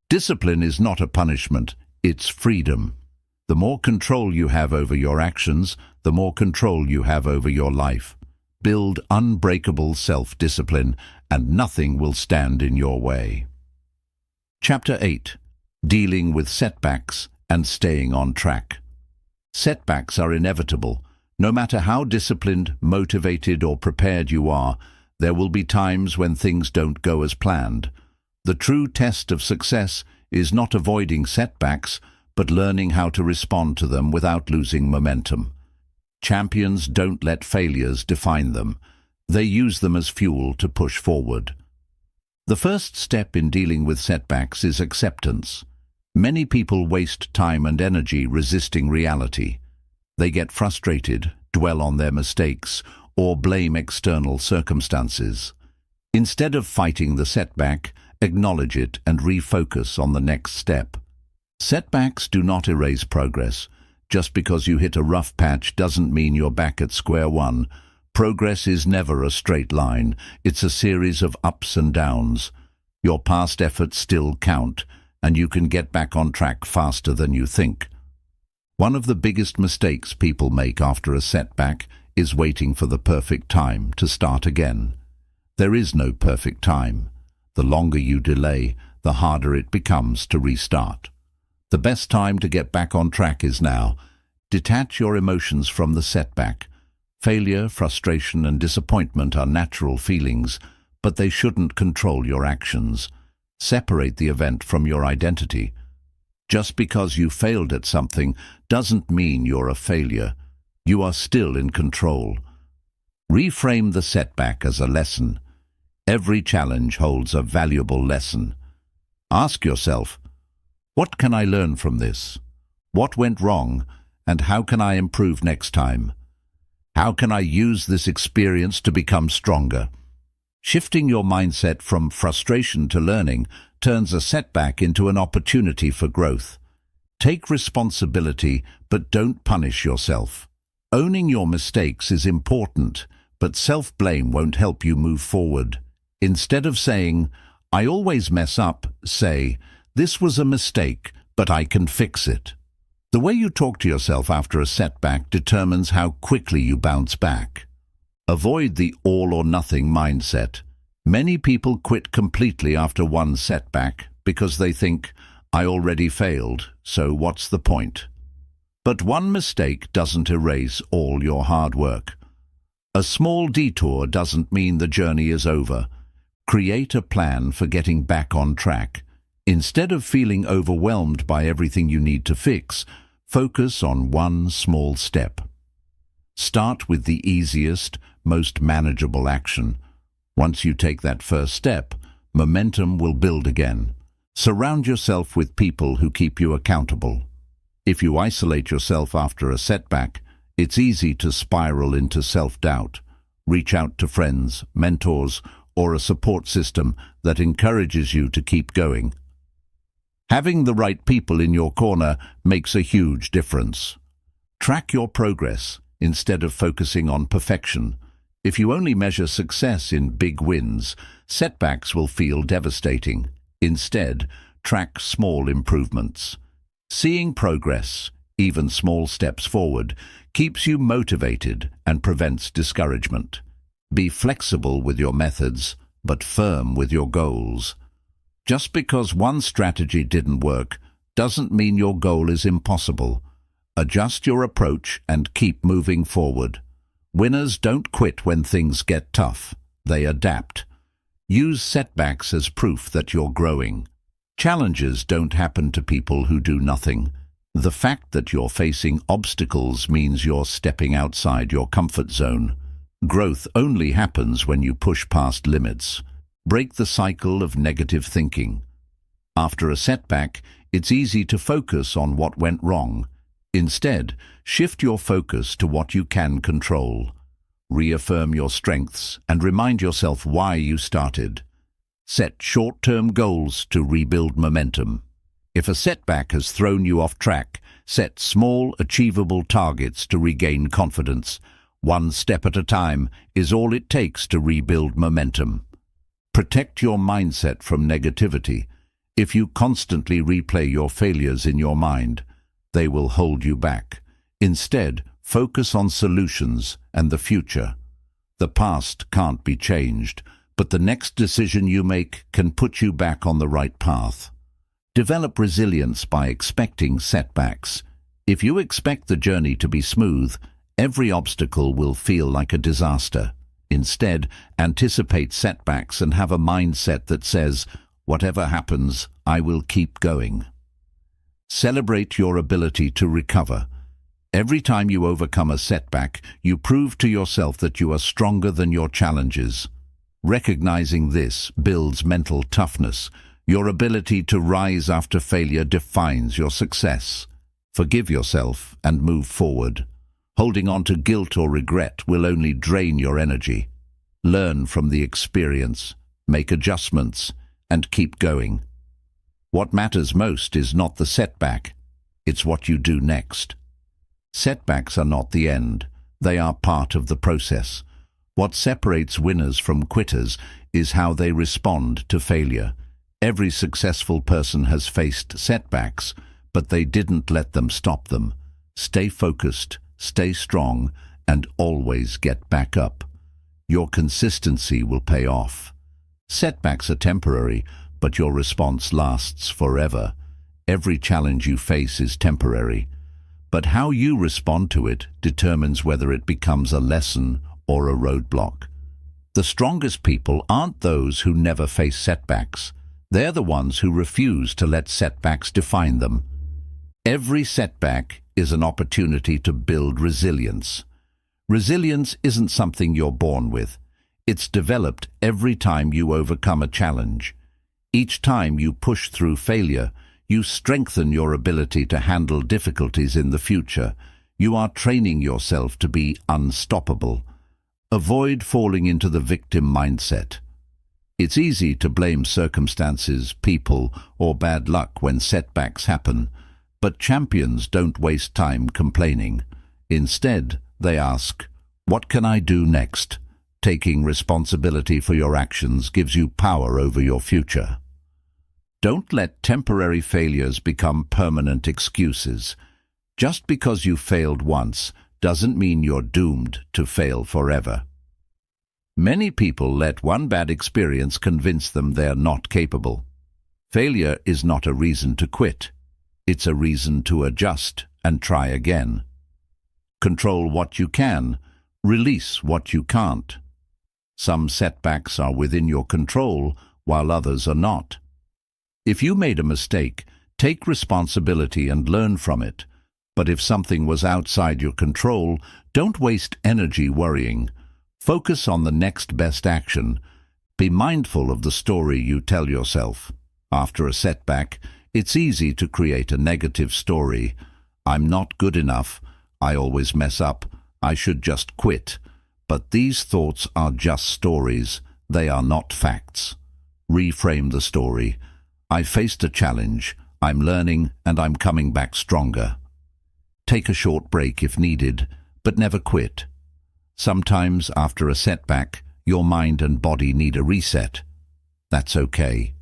[SPEAKER 1] Discipline is not a punishment, it's freedom. The more control you have over your actions, the more control you have over your life. Build unbreakable self-discipline, and nothing will stand in your way. Chapter 8. Dealing with setbacks and staying on track. Setbacks are inevitable. No matter how disciplined, motivated, or prepared you are, there will be times when things don't go as planned. The true test of success is not avoiding setbacks, but learning how to respond to them without losing momentum. Champions don't let failures define them. They use them as fuel to push forward. The first step in dealing with setbacks is acceptance. Many people waste time and energy resisting reality. They get frustrated, dwell on their mistakes, or blame external circumstances. Instead of fighting the setback, acknowledge it and refocus on the next step. Setbacks do not erase progress. Just because you hit a rough patch doesn't mean you're back at square one. Progress is never a straight line. It's a series of ups and downs. Your past efforts still count, and you can get back on track faster than you think. One of the biggest mistakes people make after a setback is waiting for the perfect time to start again. There is no perfect time. The longer you delay, the harder it becomes to restart. The best time to get back on track is now. Detach your emotions from the setback. Failure, frustration, and disappointment are natural feelings, but they shouldn't control your actions. Separate the event from your identity. Just because you failed at something doesn't mean you're a failure. You are still in control. Reframe the setback as a lesson. Every challenge holds a valuable lesson. Ask yourself, what can I learn from this? What went wrong, and how can I improve next time? How can I use this experience to become stronger? Shifting your mindset from frustration to learning turns a setback into an opportunity for growth. Take responsibility, but don't punish yourself. Owning your mistakes is important, but self-blame won't help you move forward. Instead of saying, "I always mess up," say, "This was a mistake, but I can fix it." The way you talk to yourself after a setback determines how quickly you bounce back. Avoid the all-or-nothing mindset. Many people quit completely after one setback because they think, "I already failed, so what's the point?" But one mistake doesn't erase all your hard work. A small detour doesn't mean the journey is over. Create a plan for getting back on track. Instead of feeling overwhelmed by everything you need to fix, focus on one small step. Start with the easiest, most manageable action. Once you take that first step, momentum will build again. Surround yourself with people who keep you accountable. If you isolate yourself after a setback, it's easy to spiral into self-doubt. Reach out to friends, mentors, or a support system that encourages you to keep going. Having the right people in your corner makes a huge difference. Track your progress instead of focusing on perfection. If you only measure success in big wins, setbacks will feel devastating. Instead, track small improvements. Seeing progress, even small steps forward, keeps you motivated and prevents discouragement. Be flexible with your methods, but firm with your goals. Just because one strategy didn't work doesn't mean your goal is impossible. Adjust your approach and keep moving forward. Winners don't quit when things get tough. They adapt. Use setbacks as proof that you're growing. Challenges don't happen to people who do nothing. The fact that you're facing obstacles means you're stepping outside your comfort zone. Growth only happens when you push past limits. Break the cycle of negative thinking. After a setback, it's easy to focus on what went wrong. Instead, shift your focus to what you can control. Reaffirm your strengths and remind yourself why you started. Set short-term goals to rebuild momentum. If a setback has thrown you off track, set small, achievable targets to regain confidence. One step at a time is all it takes to rebuild momentum. Protect your mindset from negativity. If you constantly replay your failures in your mind, they will hold you back. Instead, focus on solutions and the future. The past can't be changed, but the next decision you make can put you back on the right path. Develop resilience by expecting setbacks. If you expect the journey to be smooth, every obstacle will feel like a disaster. Instead, anticipate setbacks and have a mindset that says, "Whatever happens, I will keep going." Celebrate your ability to recover. Every time you overcome a setback, you prove to yourself that you are stronger than your challenges. Recognizing this builds mental toughness. Your ability to rise after failure defines your success. Forgive yourself and move forward. Holding on to guilt or regret will only drain your energy. Learn from the experience, make adjustments, and keep going. What matters most is not the setback, it's what you do next. Setbacks are not the end, they are part of the process. What separates winners from quitters is how they respond to failure. Every successful person has faced setbacks, but they didn't let them stop them. Stay focused, stay strong, and always get back up. Your consistency will pay off. Setbacks are temporary, but your response lasts forever. Every challenge you face is temporary, but how you respond to it determines whether it becomes a lesson or a roadblock. The strongest people aren't those who never face setbacks. They're the ones who refuse to let setbacks define them. Every setback is an opportunity to build resilience. Resilience isn't something you're born with. It's developed every time you overcome a challenge. Each time you push through failure, you strengthen your ability to handle difficulties in the future. You are training yourself to be unstoppable. Avoid falling into the victim mindset. It's easy to blame circumstances, people, or bad luck when setbacks happen, but champions don't waste time complaining. Instead, they ask, "What can I do next?" Taking responsibility for your actions gives you power over your future. Don't let temporary failures become permanent excuses. Just because you failed once doesn't mean you're doomed to fail forever. Many people let one bad experience convince them they're not capable. Failure is not a reason to quit. It's a reason to adjust and try again. Control what you can, release what you can't. Some setbacks are within your control, while others are not. If you made a mistake, take responsibility and learn from it. But if something was outside your control, don't waste energy worrying. Focus on the next best action. Be mindful of the story you tell yourself. After a setback, it's easy to create a negative story. I'm not good enough. I always mess up. I should just quit. But these thoughts are just stories. They are not facts. Reframe the story. I faced a challenge. I'm learning and I'm coming back stronger. Take a short break if needed, but never quit. Sometimes after a setback, your mind and body need a reset. That's okay.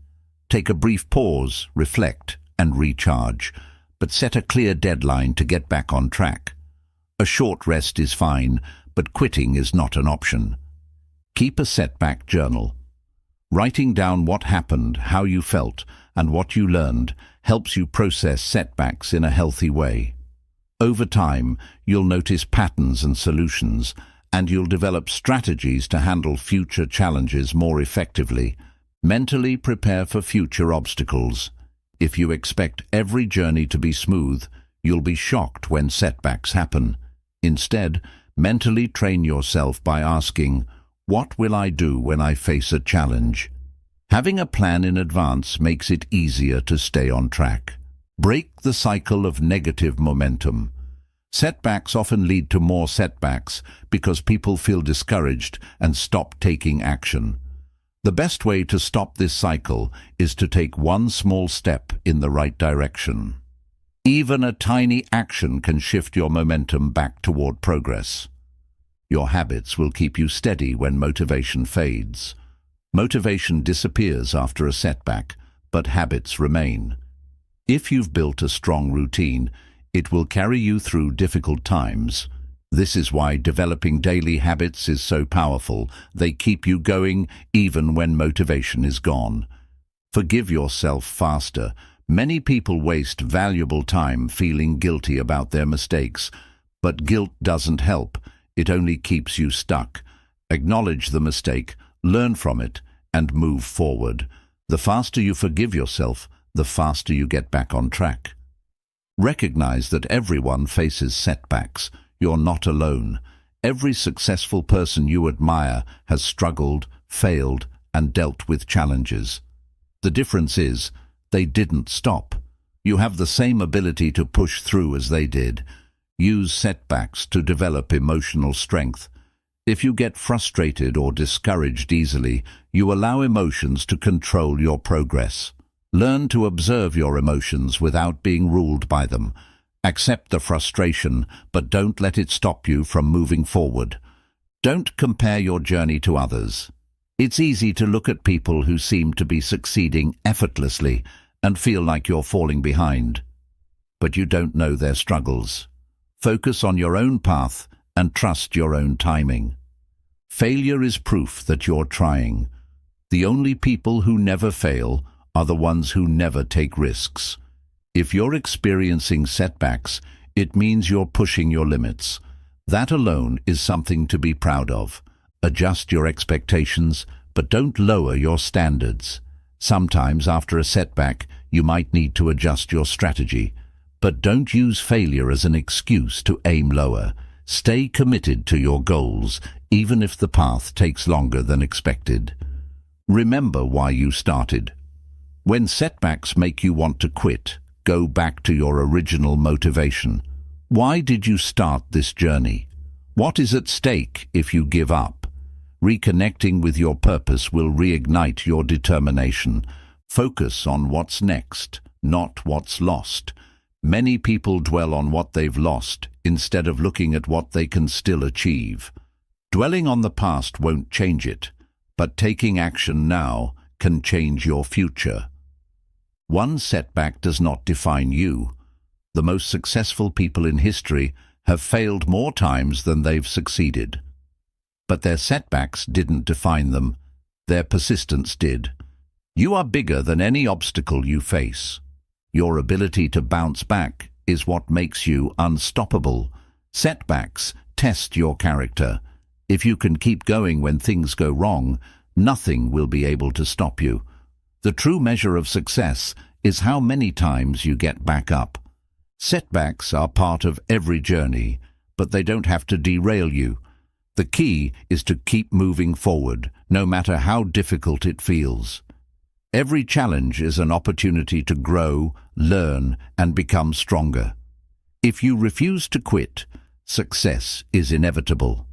[SPEAKER 1] Take a brief pause, reflect, and recharge, but set a clear deadline to get back on track. A short rest is fine, but quitting is not an option. Keep a setback journal. Writing down what happened, how you felt, and what you learned helps you process setbacks in a healthy way. Over time, you'll notice patterns and solutions, and you'll develop strategies to handle future challenges more effectively. Mentally prepare for future obstacles. If you expect every journey to be smooth, you'll be shocked when setbacks happen. Instead, mentally train yourself by asking, "What will I do when I face a challenge?" Having a plan in advance makes it easier to stay on track. Break the cycle of negative momentum. Setbacks often lead to more setbacks because people feel discouraged and stop taking action. The best way to stop this cycle is to take one small step in the right direction. Even a tiny action can shift your momentum back toward progress. Your habits will keep you steady when motivation fades. Motivation disappears after a setback, but habits remain. If you've built a strong routine, it will carry you through difficult times. This is why developing daily habits is so powerful. They keep you going even when motivation is gone. Forgive yourself faster. Many people waste valuable time feeling guilty about their mistakes, but guilt doesn't help. It only keeps you stuck. Acknowledge the mistake, learn from it, and move forward. The faster you forgive yourself, the faster you get back on track. Recognize that everyone faces setbacks. You're not alone. Every successful person you admire has struggled, failed, and dealt with challenges. The difference is, they didn't stop. You have the same ability to push through as they did. Use setbacks to develop emotional strength. If you get frustrated or discouraged easily, you allow emotions to control your progress. Learn to observe your emotions without being ruled by them. Accept the frustration, but don't let it stop you from moving forward. Don't compare your journey to others. It's easy to look at people who seem to be succeeding effortlessly and feel like you're falling behind. But you don't know their struggles. Focus on your own path and trust your own timing. Failure is proof that you're trying. The only people who never fail are the ones who never take risks. If you're experiencing setbacks, it means you're pushing your limits. That alone is something to be proud of. Adjust your expectations, but don't lower your standards. Sometimes after a setback, you might need to adjust your strategy. But don't use failure as an excuse to aim lower. Stay committed to your goals, even if the path takes longer than expected. Remember why you started. When setbacks make you want to quit, go back to your original motivation. Why did you start this journey? What is at stake if you give up? Reconnecting with your purpose will reignite your determination. Focus on what's next, not what's lost. Many people dwell on what they've lost instead of looking at what they can still achieve. Dwelling on the past won't change it, but taking action now can change your future. One setback does not define you. The most successful people in history have failed more times than they've succeeded. But their setbacks didn't define them. Their persistence did. You are bigger than any obstacle you face. Your ability to bounce back is what makes you unstoppable. Setbacks test your character. If you can keep going when things go wrong, nothing will be able to stop you. The true measure of success is how many times you get back up. Setbacks are part of every journey, but they don't have to derail you. The key is to keep moving forward, no matter how difficult it feels. Every challenge is an opportunity to grow, learn, and become stronger. If you refuse to quit, success is inevitable.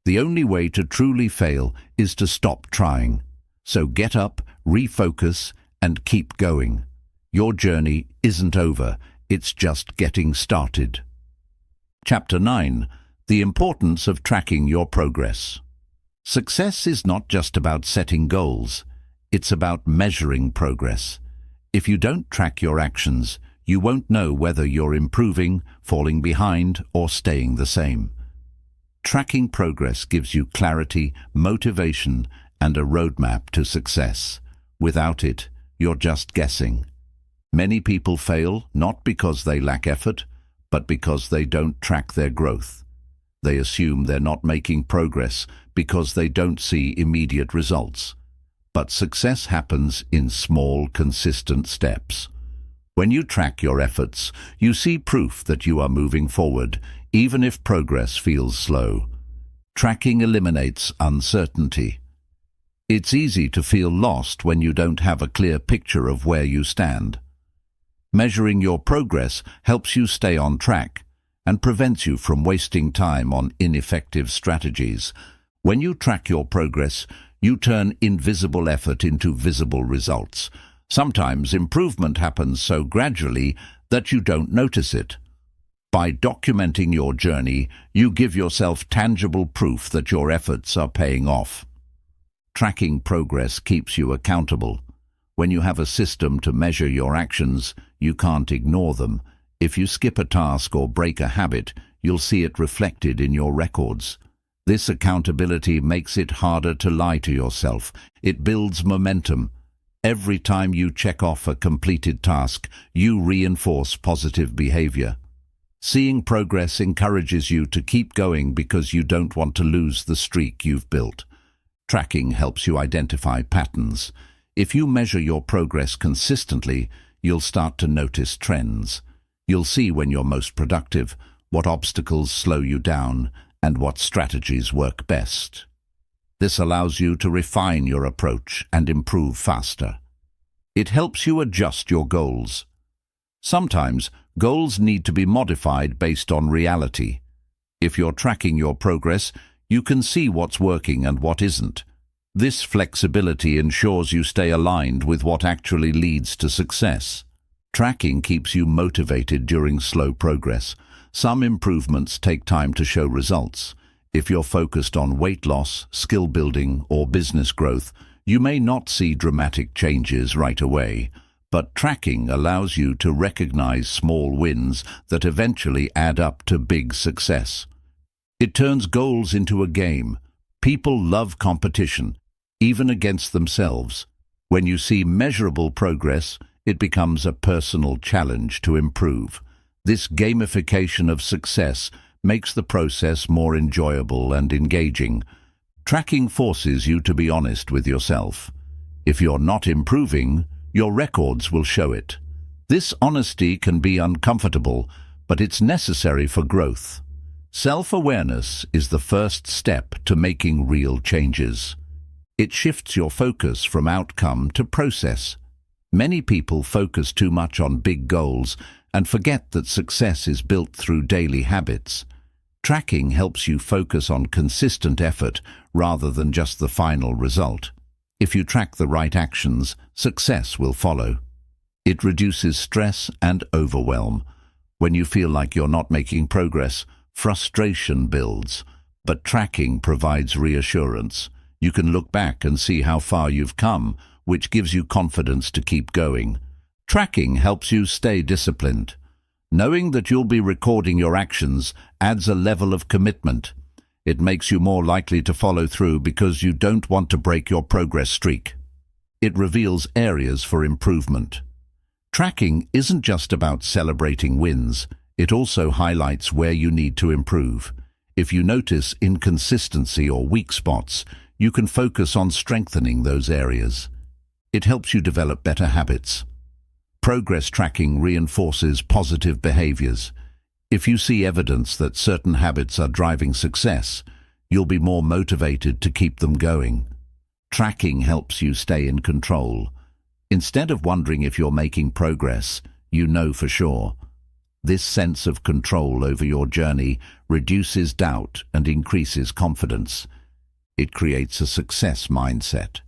[SPEAKER 1] The only way to truly fail is to stop trying. So get up, refocus, and keep going. Your journey isn't over, it's just getting started. Chapter 9. The importance of tracking your progress. Success is not just about setting goals, it's about measuring progress. If you don't track your actions, you won't know whether you're improving, falling behind, or staying the same. Tracking progress gives you clarity, motivation, and a roadmap to success. Without it, you're just guessing. Many people fail not because they lack effort, but because they don't track their growth. They assume they're not making progress because they don't see immediate results. But success happens in small, consistent steps. When you track your efforts, you see proof that you are moving forward, even if progress feels slow. Tracking eliminates uncertainty. It's easy to feel lost when you don't have a clear picture of where you stand. Measuring your progress helps you stay on track and prevents you from wasting time on ineffective strategies. When you track your progress, you turn invisible effort into visible results. Sometimes improvement happens so gradually that you don't notice it. By documenting your journey, you give yourself tangible proof that your efforts are paying off. Tracking progress keeps you accountable. When you have a system to measure your actions, you can't ignore them. If you skip a task or break a habit, you'll see it reflected in your records. This accountability makes it harder to lie to yourself. It builds momentum. Every time you check off a completed task, you reinforce positive behavior. Seeing progress encourages you to keep going because you don't want to lose the streak you've built. Tracking helps you identify patterns. If you measure your progress consistently, you'll start to notice trends. You'll see when you're most productive, what obstacles slow you down, and what strategies work best. This allows you to refine your approach and improve faster. It helps you adjust your goals. Sometimes, goals need to be modified based on reality. If you're tracking your progress, you can see what's working and what isn't. This flexibility ensures you stay aligned with what actually leads to success. Tracking keeps you motivated during slow progress. Some improvements take time to show results. If you're focused on weight loss, skill building, or business growth, you may not see dramatic changes right away. But tracking allows you to recognize small wins that eventually add up to big success. It turns goals into a game. People love competition, even against themselves. When you see measurable progress, it becomes a personal challenge to improve. This gamification of success makes the process more enjoyable and engaging. Tracking forces you to be honest with yourself. If you're not improving, your records will show it. This honesty can be uncomfortable, but it's necessary for growth. Self-awareness is the first step to making real changes. It shifts your focus from outcome to process. Many people focus too much on big goals and forget that success is built through daily habits. Tracking helps you focus on consistent effort rather than just the final result. If you track the right actions, success will follow. It reduces stress and overwhelm. When you feel like you're not making progress, frustration builds. But tracking provides reassurance. You can look back and see how far you've come, which gives you confidence to keep going. Tracking helps you stay disciplined. Knowing that you'll be recording your actions adds a level of commitment. It makes you more likely to follow through because you don't want to break your progress streak. It reveals areas for improvement. Tracking isn't just about celebrating wins, it also highlights where you need to improve. If you notice inconsistency or weak spots, you can focus on strengthening those areas. It helps you develop better habits. Progress tracking reinforces positive behaviors. If you see evidence that certain habits are driving success, you'll be more motivated to keep them going. Tracking helps you stay in control. Instead of wondering if you're making progress, you know for sure. This sense of control over your journey reduces doubt and increases confidence. It creates a success mindset.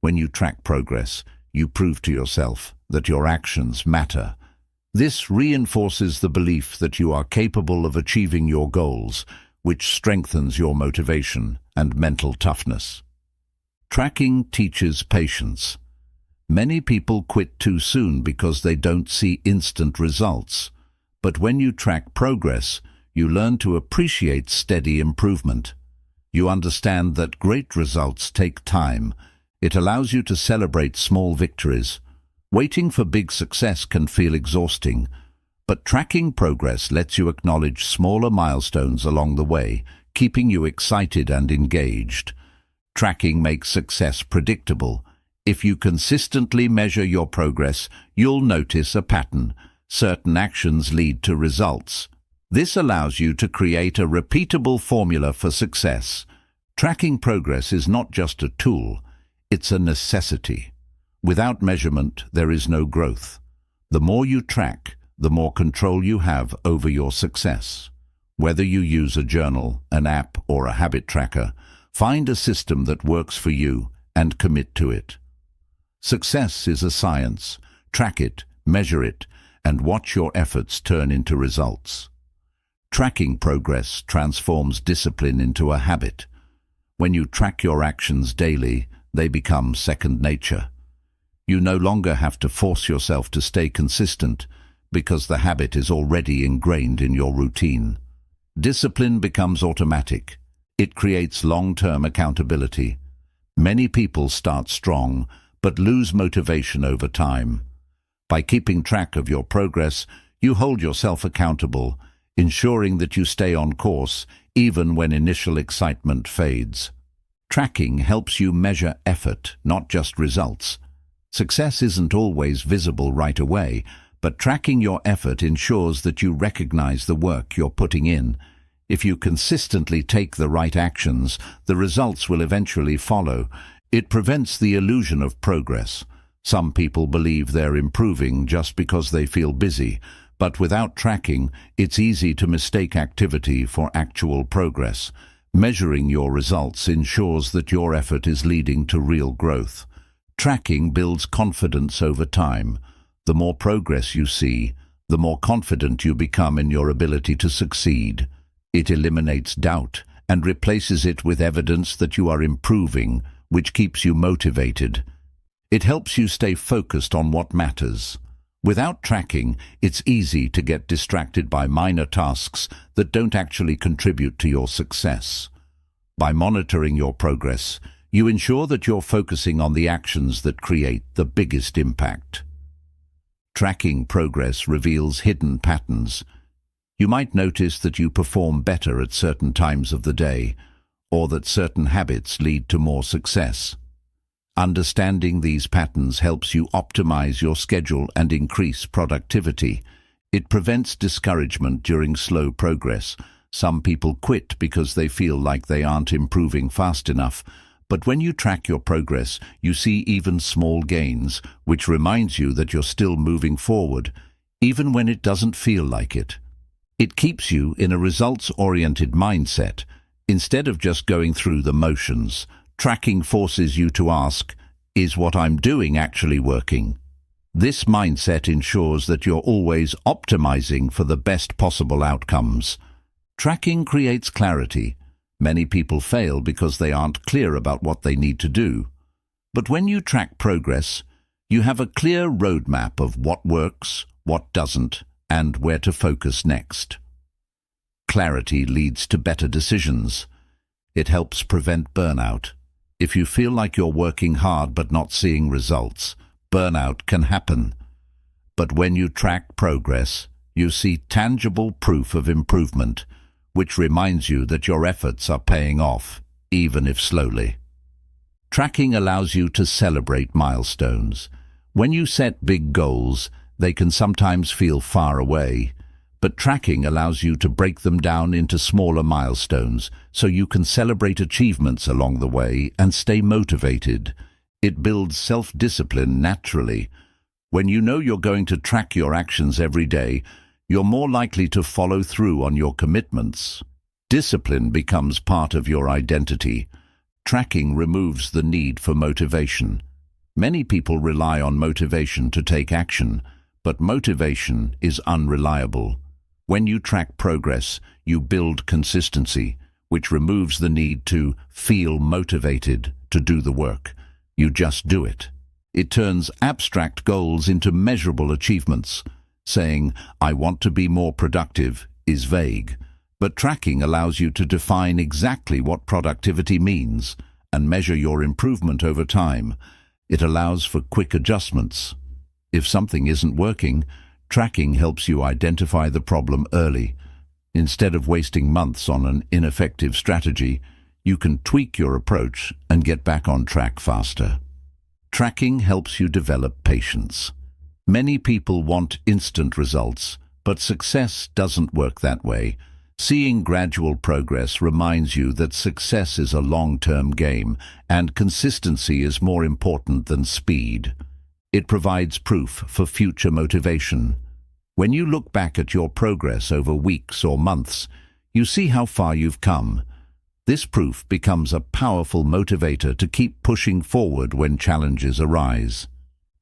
[SPEAKER 1] When you track progress, you prove to yourself that your actions matter. This reinforces the belief that you are capable of achieving your goals, which strengthens your motivation and mental toughness. Tracking teaches patience. Many people quit too soon because they don't see instant results. But when you track progress, you learn to appreciate steady improvement. You understand that great results take time. It allows you to celebrate small victories. Waiting for big success can feel exhausting, but tracking progress lets you acknowledge smaller milestones along the way, keeping you excited and engaged. Tracking makes success predictable. If you consistently measure your progress, you'll notice a pattern. Certain actions lead to results. This allows you to create a repeatable formula for success. Tracking progress is not just a tool, it's a necessity. Without measurement, there is no growth. The more you track, the more control you have over your success. Whether you use a journal, an app, or a habit tracker, find a system that works for you and commit to it. Success is a science. Track it, measure it, and watch your efforts turn into results. Tracking progress transforms discipline into a habit. When you track your actions daily, they become second nature. You no longer have to force yourself to stay consistent because the habit is already ingrained in your routine. Discipline becomes automatic. It creates long-term accountability. Many people start strong but lose motivation over time. By keeping track of your progress, you hold yourself accountable, ensuring that you stay on course even when initial excitement fades. Tracking helps you measure effort, not just results. Success isn't always visible right away, but tracking your effort ensures that you recognize the work you're putting in. If you consistently take the right actions, the results will eventually follow. It prevents the illusion of progress. Some people believe they're improving just because they feel busy, but without tracking, it's easy to mistake activity for actual progress. Measuring your results ensures that your effort is leading to real growth. Tracking builds confidence over time. The more progress you see, the more confident you become in your ability to succeed. It eliminates doubt and replaces it with evidence that you are improving, which keeps you motivated. It helps you stay focused on what matters. Without tracking, it's easy to get distracted by minor tasks that don't actually contribute to your success. By monitoring your progress, you ensure that you're focusing on the actions that create the biggest impact. Tracking progress reveals hidden patterns. You might notice that you perform better at certain times of the day, or that certain habits lead to more success. Understanding these patterns helps you optimize your schedule and increase productivity. It prevents discouragement during slow progress. Some people quit because they feel like they aren't improving fast enough. But when you track your progress, you see even small gains, which reminds you that you're still moving forward, even when it doesn't feel like it. It keeps you in a results-oriented mindset. Instead of just going through the motions, tracking forces you to ask, is what I'm doing actually working? This mindset ensures that you're always optimizing for the best possible outcomes. Tracking creates clarity. Many people fail because they aren't clear about what they need to do. But when you track progress, you have a clear roadmap of what works, what doesn't, and where to focus next. Clarity leads to better decisions. It helps prevent burnout. If you feel like you're working hard but not seeing results, burnout can happen. But when you track progress, you see tangible proof of improvement, which reminds you that your efforts are paying off, even if slowly. Tracking allows you to celebrate milestones. When you set big goals, they can sometimes feel far away, but tracking allows you to break them down into smaller milestones so you can celebrate achievements along the way and stay motivated. It builds self-discipline naturally. When you know you're going to track your actions every day, you're more likely to follow through on your commitments. Discipline becomes part of your identity. Tracking removes the need for motivation. Many people rely on motivation to take action, but motivation is unreliable. When you track progress, you build consistency, which removes the need to feel motivated to do the work. You just do it. It turns abstract goals into measurable achievements. Saying, "I want to be more productive," is vague, but tracking allows you to define exactly what productivity means and measure your improvement over time. It allows for quick adjustments. If something isn't working, tracking helps you identify the problem early. Instead of wasting months on an ineffective strategy, you can tweak your approach and get back on track faster. Tracking helps you develop patience. Many people want instant results, but success doesn't work that way. Seeing gradual progress reminds you that success is a long-term game, and consistency is more important than speed. It provides proof for future motivation. When you look back at your progress over weeks or months, you see how far you've come. This proof becomes a powerful motivator to keep pushing forward when challenges arise.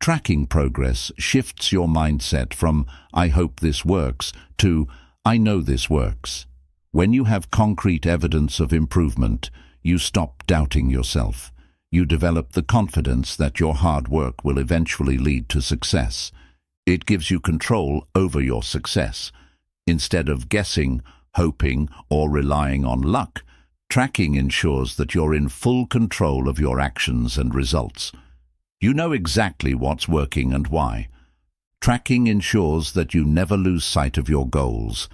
[SPEAKER 1] Tracking progress shifts your mindset from "I hope this works" to "I know this works." When you have concrete evidence of improvement, you stop doubting yourself. You develop the confidence that your hard work will eventually lead to success. It gives you control over your success. Instead of guessing, hoping, or relying on luck, tracking ensures that you're in full control of your actions and results. You know exactly what's working and why. Tracking ensures that you never lose sight of your goals.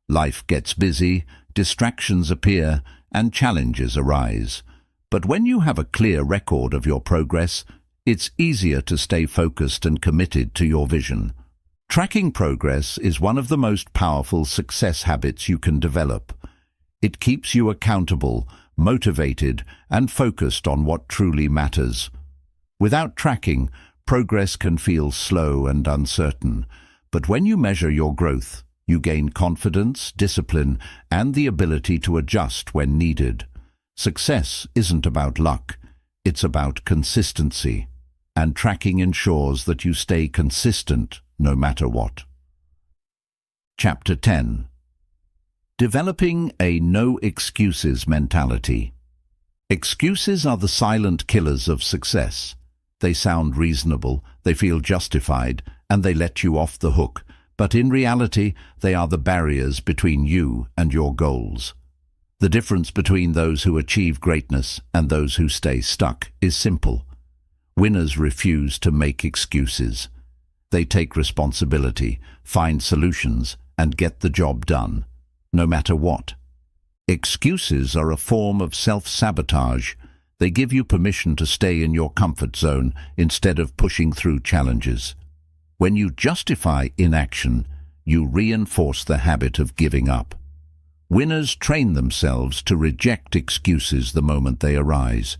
[SPEAKER 1] Life gets busy, distractions appear, and challenges arise. But when you have a clear record of your progress, it's easier to stay focused and committed to your vision. Tracking progress is one of the most powerful success habits you can develop. It keeps you accountable, motivated, and focused on what truly matters. Without tracking, progress can feel slow and uncertain, but when you measure your growth, you gain confidence, discipline, and the ability to adjust when needed. Success isn't about luck, it's about consistency, and tracking ensures that you stay consistent no matter what. Chapter 10. Developing a no excuses mentality. Excuses are the silent killers of success. They sound reasonable, they feel justified, and they let you off the hook, but in reality, they are the barriers between you and your goals. The difference between those who achieve greatness and those who stay stuck is simple. Winners refuse to make excuses. They take responsibility, find solutions, and get the job done, no matter what. Excuses are a form of self-sabotage. They give you permission to stay in your comfort zone instead of pushing through challenges. When you justify inaction, you reinforce the habit of giving up. Winners train themselves to reject excuses the moment they arise.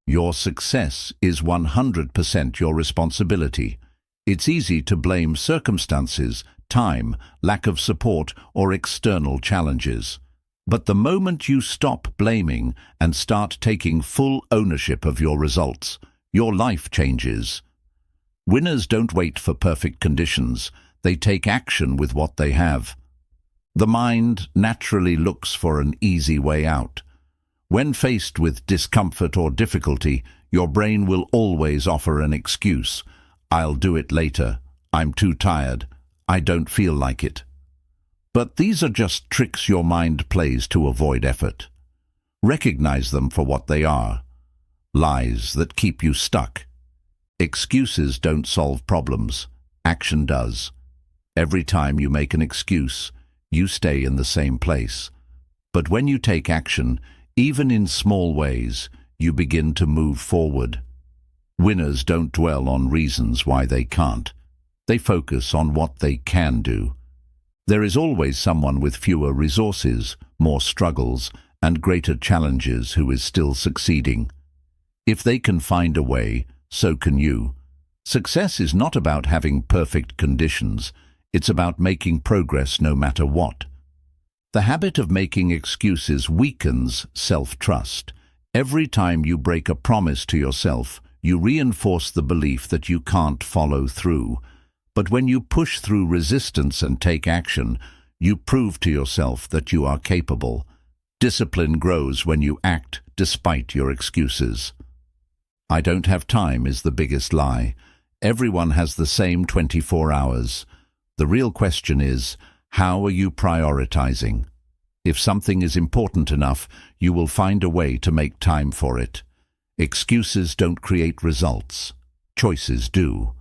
[SPEAKER 1] Your success is 100% your responsibility. It's easy to blame circumstances, time, lack of support, or external challenges. But the moment you stop blaming and start taking full ownership of your results, your life changes. Winners don't wait for perfect conditions. They take action with what they have. The mind naturally looks for an easy way out. When faced with discomfort or difficulty, your brain will always offer an excuse. I'll do it later. I'm too tired. I don't feel like it. But these are just tricks your mind plays to avoid effort. Recognize them for what they are: lies that keep you stuck. Excuses don't solve problems. Action does. Every time you make an excuse, you stay in the same place. But when you take action, even in small ways, you begin to move forward. Winners don't dwell on reasons why they can't. They focus on what they can do. There is always someone with fewer resources, more struggles, and greater challenges who is still succeeding. If they can find a way, so can you. Success is not about having perfect conditions. It's about making progress no matter what. The habit of making excuses weakens self-trust. Every time you break a promise to yourself, you reinforce the belief that you can't follow through. But when you push through resistance and take action, you prove to yourself that you are capable. Discipline grows when you act despite your excuses. I don't have time is the biggest lie. Everyone has the same 24 hours. The real question is, how are you prioritizing? If something is important enough, you will find a way to make time for it. Excuses don't create results. Choices do.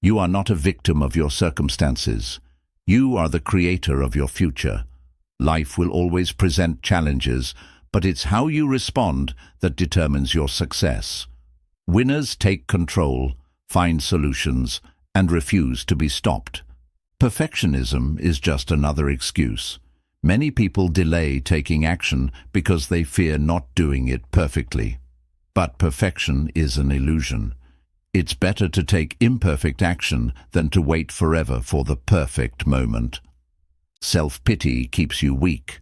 [SPEAKER 1] You are not a victim of your circumstances. You are the creator of your future. Life will always present challenges, but it's how you respond that determines your success. Winners take control, find solutions, and refuse to be stopped. Perfectionism is just another excuse. Many people delay taking action because they fear not doing it perfectly. But perfection is an illusion. It's better to take imperfect action than to wait forever for the perfect moment. Self-pity keeps you weak.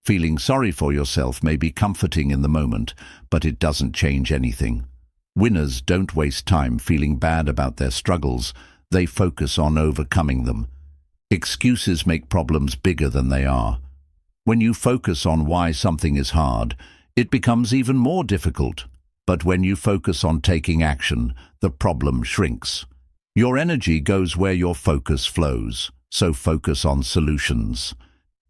[SPEAKER 1] Feeling sorry for yourself may be comforting in the moment, but it doesn't change anything. Winners don't waste time feeling bad about their struggles. They focus on overcoming them. Excuses make problems bigger than they are. When you focus on why something is hard, it becomes even more difficult. But when you focus on taking action, the problem shrinks. Your energy goes where your focus flows, so focus on solutions.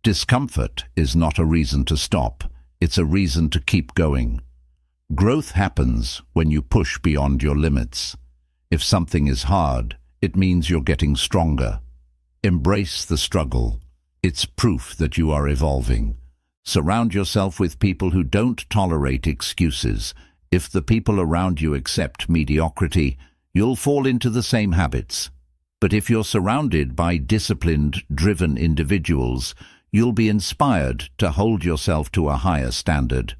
[SPEAKER 1] Discomfort is not a reason to stop, it's a reason to keep going. Growth happens when you push beyond your limits. If something is hard, it means you're getting stronger. Embrace the struggle. It's proof that you are evolving. Surround yourself with people who don't tolerate excuses. If the people around you accept mediocrity, you'll fall into the same habits. But if you're surrounded by disciplined, driven individuals, you'll be inspired to hold yourself to a higher standard.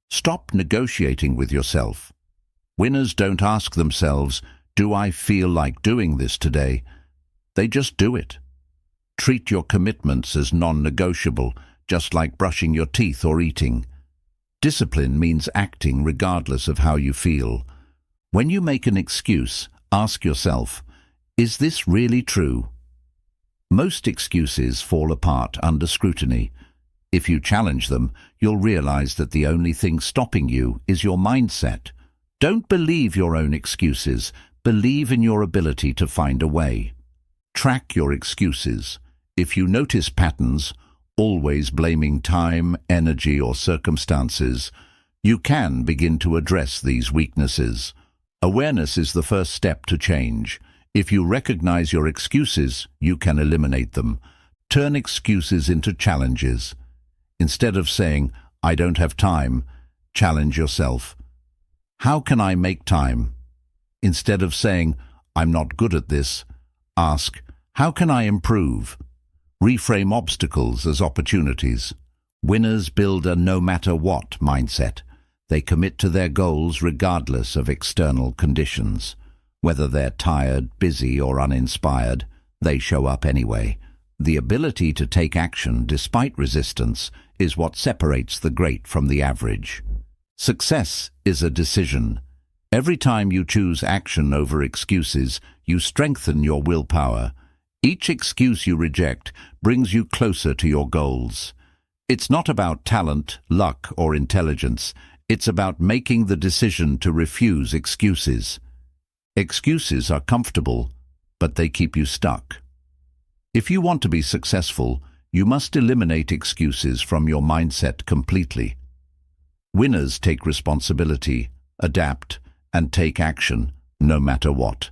[SPEAKER 1] Stop negotiating with yourself. Winners don't ask themselves, "Do I feel like doing this today?" They just do it. Treat your commitments as non-negotiable, just like brushing your teeth or eating. Discipline means acting regardless of how you feel. When you make an excuse, ask yourself, is this really true? Most excuses fall apart under scrutiny. If you challenge them, you'll realize that the only thing stopping you is your mindset. Don't believe your own excuses. Believe in your ability to find a way. Track your excuses. If you notice patterns, always blaming time, energy, or circumstances, you can begin to address these weaknesses. Awareness is the first step to change. If you recognize your excuses, you can eliminate them. Turn excuses into challenges. Instead of saying, "I don't have time," challenge yourself. How can I make time? Instead of saying, "I'm not good at this," ask, "How can I improve?" Reframe obstacles as opportunities. Winners build a no-matter-what mindset. They commit to their goals regardless of external conditions. Whether they're tired, busy, or uninspired, they show up anyway. The ability to take action despite resistance is what separates the great from the average. Success is a decision. Every time you choose action over excuses, you strengthen your willpower. Each excuse you reject brings you closer to your goals. It's not about talent, luck, or intelligence. It's about making the decision to refuse excuses. Excuses are comfortable, but they keep you stuck. If you want to be successful, you must eliminate excuses from your mindset completely. Winners take responsibility, adapt, and take action, no matter what.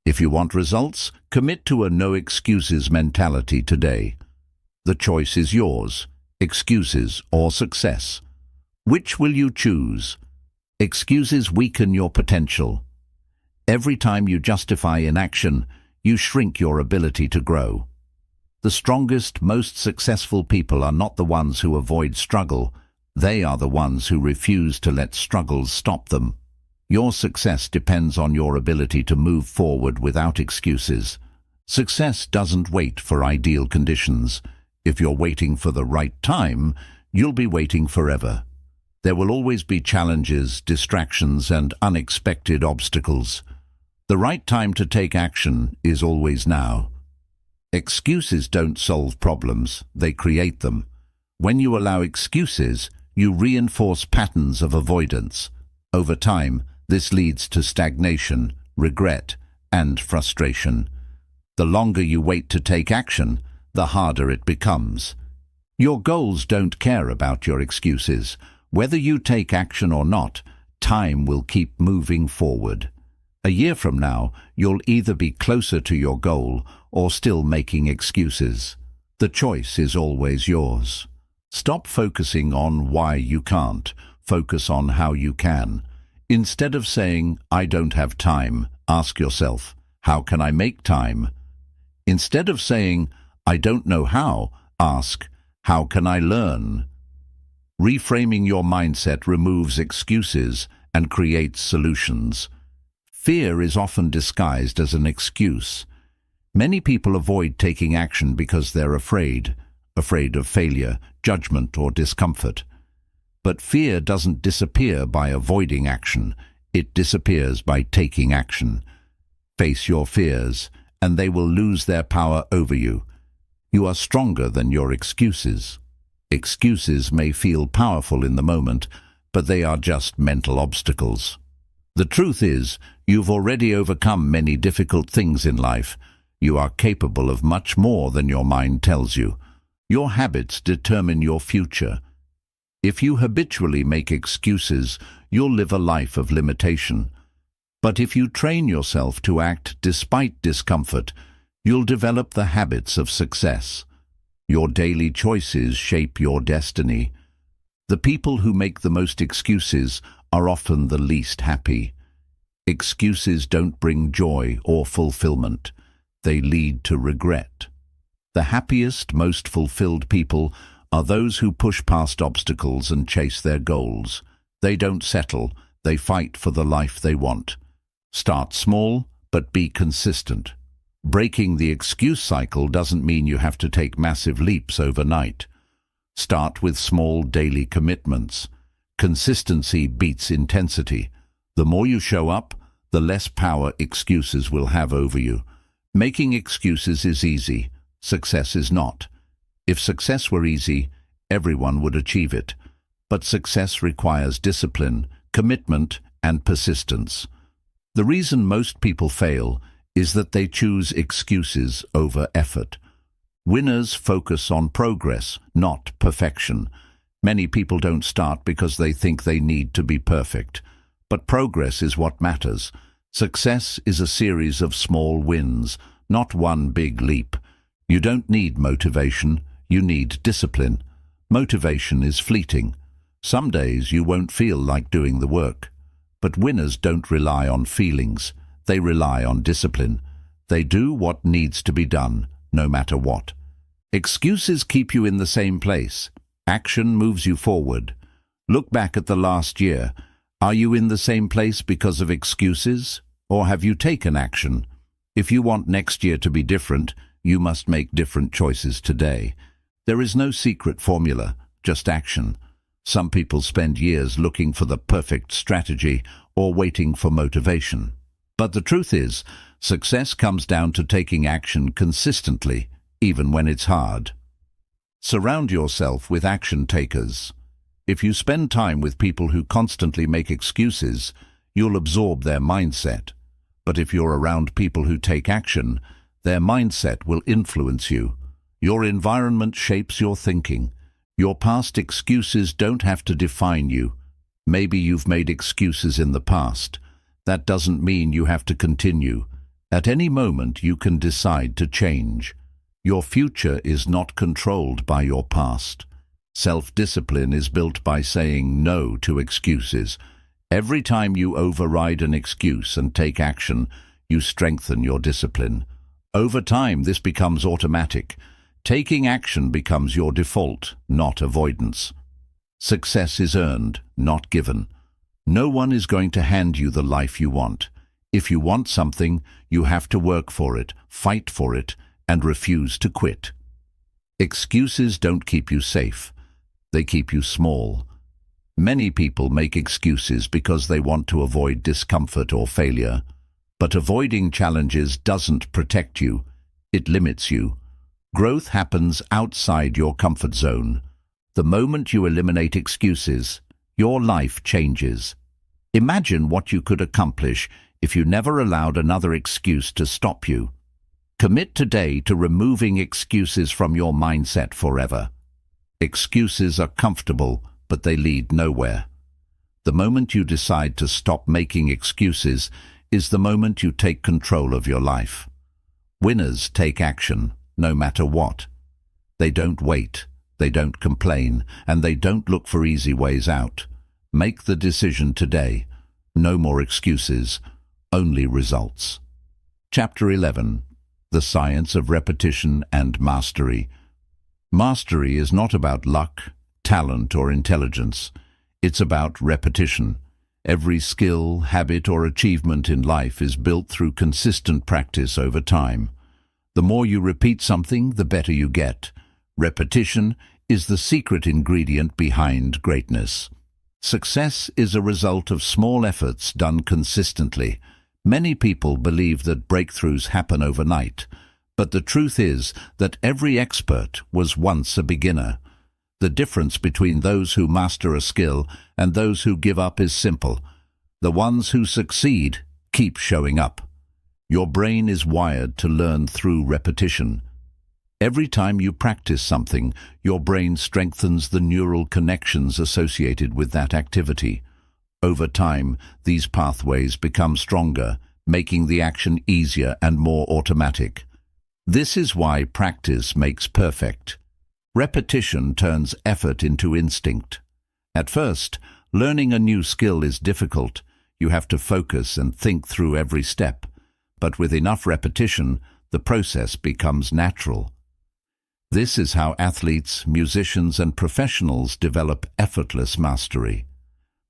[SPEAKER 1] If you want results, commit to a no excuses mentality today. The choice is yours, excuses or success. Which will you choose? Excuses weaken your potential. Every time you justify inaction, you shrink your ability to grow. The strongest, most successful people are not the ones who avoid struggle. They are the ones who refuse to let struggles stop them. Your success depends on your ability to move forward without excuses. Success doesn't wait for ideal conditions. If you're waiting for the right time, you'll be waiting forever. There will always be challenges, distractions, and unexpected obstacles. The right time to take action is always now. Excuses don't solve problems, they create them. When you allow excuses, you reinforce patterns of avoidance. Over time, this leads to stagnation, regret, and frustration. The longer you wait to take action, the harder it becomes. Your goals don't care about your excuses. Whether you take action or not, time will keep moving forward. A year from now, you'll either be closer to your goal or still making excuses. The choice is always yours. Stop focusing on why you can't. Focus on how you can. Instead of saying, "I don't have time," ask yourself, "How can I make time?" Instead of saying, "I don't know how," ask, "How can I learn?" Reframing your mindset removes excuses and creates solutions. Fear is often disguised as an excuse. Many people avoid taking action because they're afraid of failure, judgment, or discomfort. But fear doesn't disappear by avoiding action. It disappears by taking action. Face your fears, and they will lose their power over you. You are stronger than your excuses. Excuses may feel powerful in the moment, but they are just mental obstacles. The truth is, you've already overcome many difficult things in life. You are capable of much more than your mind tells you. Your habits determine your future. If you habitually make excuses, you'll live a life of limitation. But if you train yourself to act despite discomfort, you'll develop the habits of success. Your daily choices shape your destiny. The people who make the most excuses are often the least happy. Excuses don't bring joy or fulfillment. They lead to regret. The happiest, most fulfilled people are those who push past obstacles and chase their goals. They don't settle, they fight for the life they want. Start small, but be consistent. Breaking the excuse cycle doesn't mean you have to take massive leaps overnight. Start with small daily commitments. Consistency beats intensity. The more you show up, the less power excuses will have over you. Making excuses is easy. Success is not. If success were easy, everyone would achieve it. But success requires discipline, commitment, and persistence. The reason most people fail is that they choose excuses over effort. Winners focus on progress, not perfection. Many people don't start because they think they need to be perfect. But progress is what matters. Success is a series of small wins, not one big leap. You don't need motivation, you need discipline. Motivation is fleeting. Some days you won't feel like doing the work. But winners don't rely on feelings. They rely on discipline. They do what needs to be done, no matter what. Excuses keep you in the same place. Action moves you forward. Look back at the last year. Are you in the same place because of excuses? Or have you taken action? If you want next year to be different, you must make different choices today. There is no secret formula, just action. Some people spend years looking for the perfect strategy or waiting for motivation. But the truth is, success comes down to taking action consistently, even when it's hard. Surround yourself with action takers. If you spend time with people who constantly make excuses, you'll absorb their mindset. But if you're around people who take action, their mindset will influence you. Your environment shapes your thinking. Your past excuses don't have to define you. Maybe you've made excuses in the past. That doesn't mean you have to continue. At any moment, you can decide to change. Your future is not controlled by your past. Self-discipline is built by saying no to excuses. Every time you override an excuse and take action, you strengthen your discipline. Over time, this becomes automatic. Taking action becomes your default, not avoidance. Success is earned, not given. No one is going to hand you the life you want. If you want something, you have to work for it, fight for it, and refuse to quit. Excuses don't keep you safe. They keep you small. Many people make excuses because they want to avoid discomfort or failure. But avoiding challenges doesn't protect you. It limits you. Growth happens outside your comfort zone. The moment you eliminate excuses, your life changes. Imagine what you could accomplish if you never allowed another excuse to stop you. Commit today to removing excuses from your mindset forever. Excuses are comfortable, but they lead nowhere. The moment you decide to stop making excuses is the moment you take control of your life. Winners take action, no matter what. They don't wait, they don't complain, and they don't look for easy ways out. Make the decision today. No more excuses, only results. Chapter 11. The Science of Repetition and Mastery. Mastery is not about luck, talent, or intelligence. It's about repetition. Every skill, habit, or achievement in life is built through consistent practice over time. The more you repeat something, the better you get. Repetition is the secret ingredient behind greatness. Success is a result of small efforts done consistently. Many people believe that breakthroughs happen overnight, but the truth is that every expert was once a beginner. The difference between those who master a skill and those who give up is simple. The ones who succeed keep showing up. Your brain is wired to learn through repetition. Every time you practice something, your brain strengthens the neural connections associated with that activity. Over time, these pathways become stronger, making the action easier and more automatic. This is why practice makes perfect. Repetition turns effort into instinct. At first, learning a new skill is difficult. You have to focus and think through every step. But with enough repetition, the process becomes natural. This is how athletes, musicians, and professionals develop effortless mastery.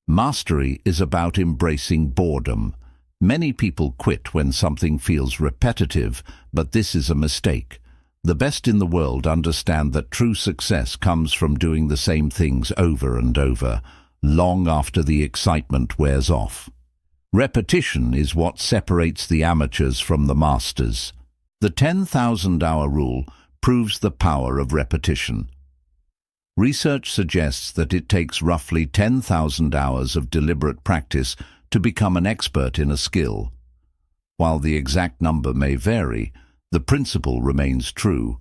[SPEAKER 1] Mastery is about embracing boredom. Many people quit when something feels repetitive, but this is a mistake. The best in the world understand that true success comes from doing the same things over and over, long after the excitement wears off. Repetition is what separates the amateurs from the masters. The 10,000-hour rule proves the power of repetition. Research suggests that it takes roughly 10,000 hours of deliberate practice to become an expert in a skill. While the exact number may vary, the principle remains true.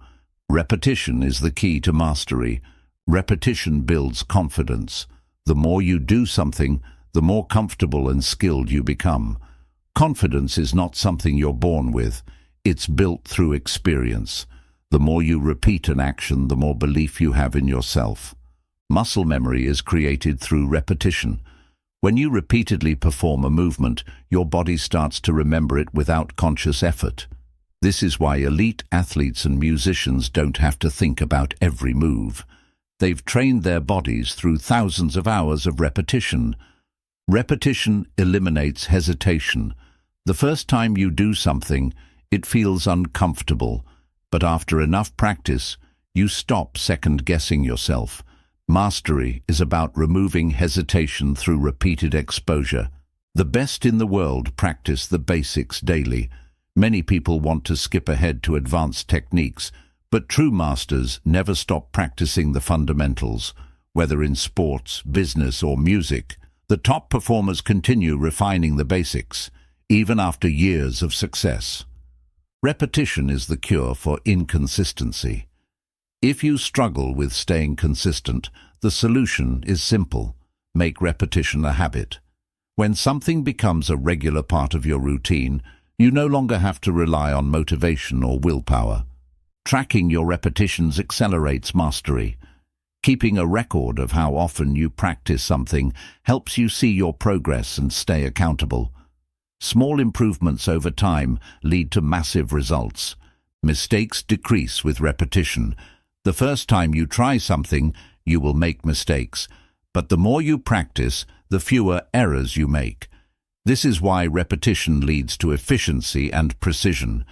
[SPEAKER 1] Repetition is the key to mastery. Repetition builds confidence. The more you do something, the more comfortable and skilled you become. Confidence is not something you're born with. It's built through experience. The more you repeat an action, the more belief you have in yourself. Muscle memory is created through repetition. When you repeatedly perform a movement, your body starts to remember it without conscious effort. This is why elite athletes and musicians don't have to think about every move. They've trained their bodies through thousands of hours of repetition. Repetition eliminates hesitation. The first time you do something, it feels uncomfortable, but after enough practice, you stop second-guessing yourself. Mastery is about removing hesitation through repeated exposure. The best in the world practice the basics daily. Many people want to skip ahead to advanced techniques, but true masters never stop practicing the fundamentals. Whether in sports, business, or music, the top performers continue refining the basics, even after years of success. Repetition is the cure for inconsistency. If you struggle with staying consistent, the solution is simple. Make repetition a habit. When something becomes a regular part of your routine, you no longer have to rely on motivation or willpower. Tracking your repetitions accelerates mastery. Keeping a record of how often you practice something helps you see your progress and stay accountable. Small improvements over time lead to massive results. Mistakes decrease with repetition. The first time you try something, you will make mistakes, but the more you practice, the fewer errors you make. This is why repetition leads to efficiency and precision.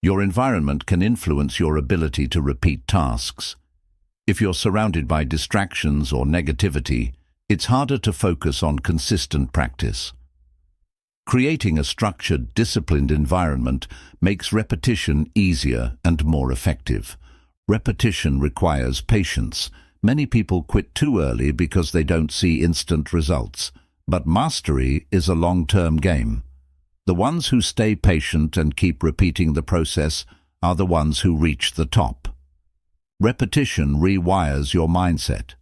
[SPEAKER 1] Your environment can influence your ability to repeat tasks. If you're surrounded by distractions or negativity, it's harder to focus on consistent practice. Creating a structured, disciplined environment makes repetition easier and more effective. Repetition requires patience. Many people quit too early because they don't see instant results. But mastery is a long-term game. The ones who stay patient and keep repeating the process are the ones who reach the top. Repetition rewires your mindset.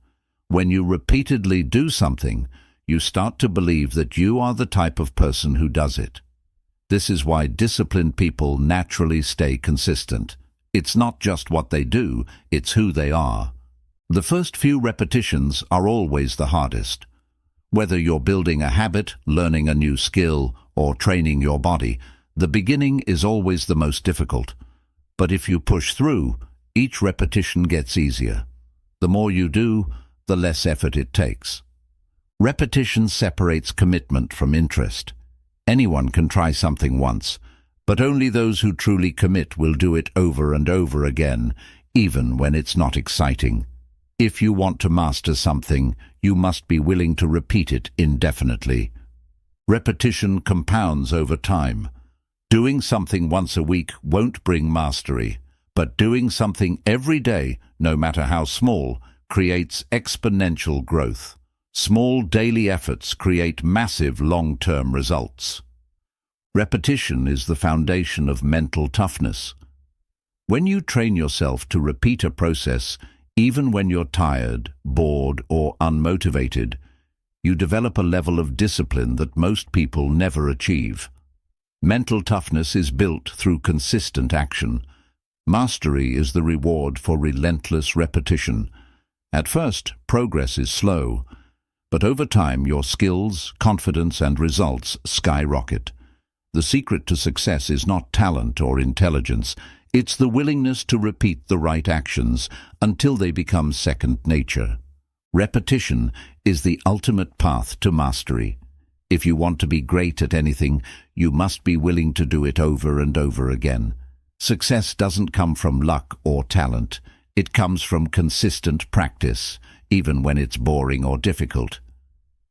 [SPEAKER 1] When you repeatedly do something, you start to believe that you are the type of person who does it. This is why disciplined people naturally stay consistent. It's not just what they do, it's who they are. The first few repetitions are always the hardest. Whether you're building a habit, learning a new skill, or training your body, the beginning is always the most difficult. But if you push through, each repetition gets easier. The more you do, the less effort it takes. Repetition separates commitment from interest. Anyone can try something once, but only those who truly commit will do it over and over again, even when it's not exciting. If you want to master something, you must be willing to repeat it indefinitely. Repetition compounds over time. Doing something once a week won't bring mastery, but doing something every day, no matter how small, creates exponential growth. Small daily efforts create massive long-term results. Repetition is the foundation of mental toughness. When you train yourself to repeat a process, even when you're tired, bored, or unmotivated, you develop a level of discipline that most people never achieve. Mental toughness is built through consistent action. Mastery is the reward for relentless repetition. At first, progress is slow, but over time your skills, confidence, and results skyrocket. The secret to success is not talent or intelligence. It's the willingness to repeat the right actions until they become second nature. Repetition is the ultimate path to mastery. If you want to be great at anything, you must be willing to do it over and over again. Success doesn't come from luck or talent. It comes from consistent practice, even when it's boring or difficult.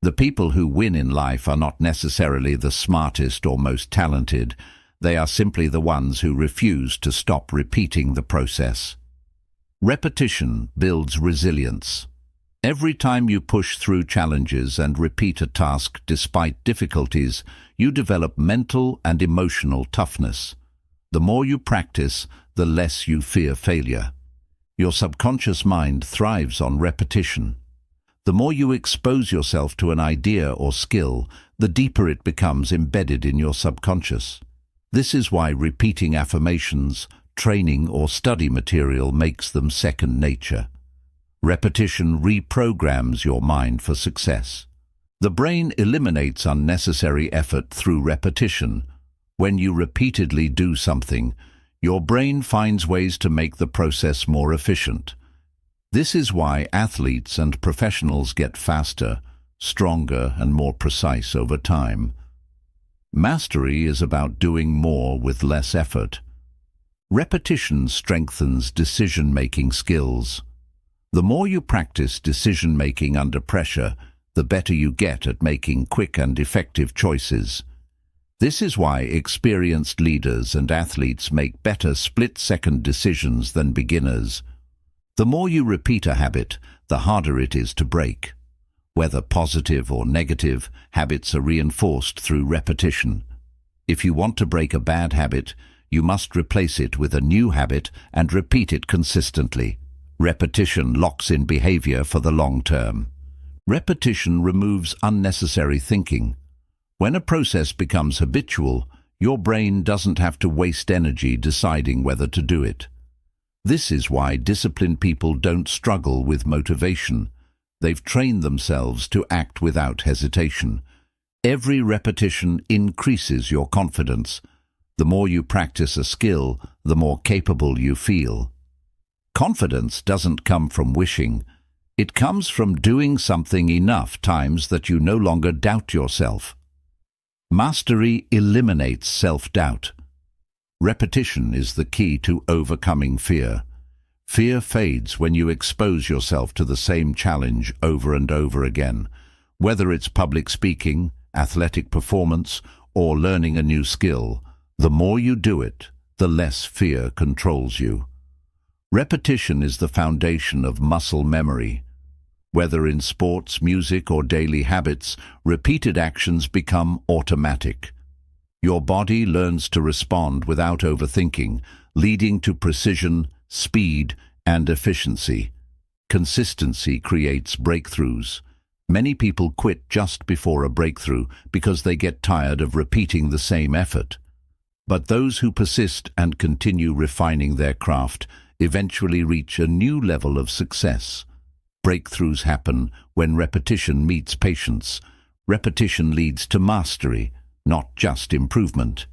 [SPEAKER 1] The people who win in life are not necessarily the smartest or most talented. They are simply the ones who refuse to stop repeating the process. Repetition builds resilience. Every time you push through challenges and repeat a task despite difficulties, you develop mental and emotional toughness. The more you practice, the less you fear failure. Your subconscious mind thrives on repetition. The more you expose yourself to an idea or skill, the deeper it becomes embedded in your subconscious. This is why repeating affirmations, training, or study material makes them second nature. Repetition reprograms your mind for success. The brain eliminates unnecessary effort through repetition. When you repeatedly do something, your brain finds ways to make the process more efficient. This is why athletes and professionals get faster, stronger, and more precise over time. Mastery is about doing more with less effort. Repetition strengthens decision-making skills. The more you practice decision-making under pressure, the better you get at making quick and effective choices. This is why experienced leaders and athletes make better split-second decisions than beginners. The more you repeat a habit, the harder it is to break. Whether positive or negative, habits are reinforced through repetition. If you want to break a bad habit, you must replace it with a new habit and repeat it consistently. Repetition locks in behavior for the long term. Repetition removes unnecessary thinking. When a process becomes habitual, your brain doesn't have to waste energy deciding whether to do it. This is why disciplined people don't struggle with motivation. They've trained themselves to act without hesitation. Every repetition increases your confidence. The more you practice a skill, the more capable you feel. Confidence doesn't come from wishing. It comes from doing something enough times that you no longer doubt yourself. Mastery eliminates self-doubt. Repetition is the key to overcoming fear. Fear fades when you expose yourself to the same challenge over and over again. Whether it's public speaking, athletic performance, or learning a new skill, the more you do it, the less fear controls you. Repetition is the foundation of muscle memory. Whether in sports, music, or daily habits, repeated actions become automatic. Your body learns to respond without overthinking, leading to precision, speed, and efficiency. Consistency creates breakthroughs. Many people quit just before a breakthrough because they get tired of repeating the same effort. But those who persist and continue refining their craft eventually reach a new level of success. Breakthroughs happen when repetition meets patience. Repetition leads to mastery, not just improvement.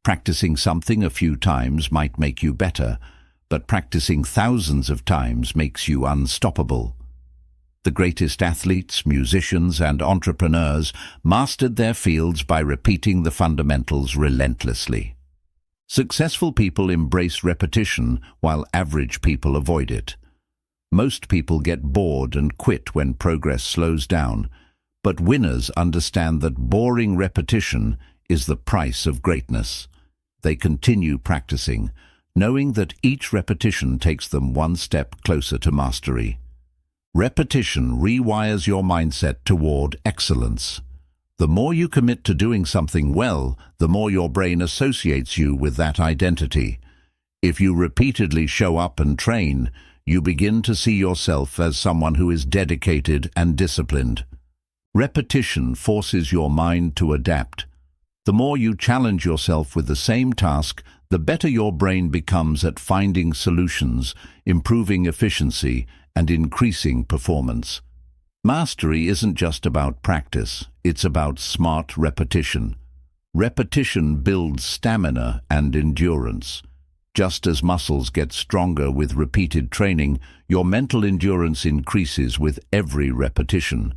[SPEAKER 1] Practicing something a few times might make you better, but practicing thousands of times makes you unstoppable. The greatest athletes, musicians, and entrepreneurs mastered their fields by repeating the fundamentals relentlessly. Successful people embrace repetition while average people avoid it. Most people get bored and quit when progress slows down, but winners understand that boring repetition is the price of greatness. They continue practicing, knowing that each repetition takes them one step closer to mastery. Repetition rewires your mindset toward excellence. The more you commit to doing something well, the more your brain associates you with that identity. If you repeatedly show up and train, you begin to see yourself as someone who is dedicated and disciplined. Repetition forces your mind to adapt. The more you challenge yourself with the same task, the better your brain becomes at finding solutions, improving efficiency, and increasing performance. Mastery isn't just about practice, it's about smart repetition. Repetition builds stamina and endurance. Just as muscles get stronger with repeated training, your mental endurance increases with every repetition.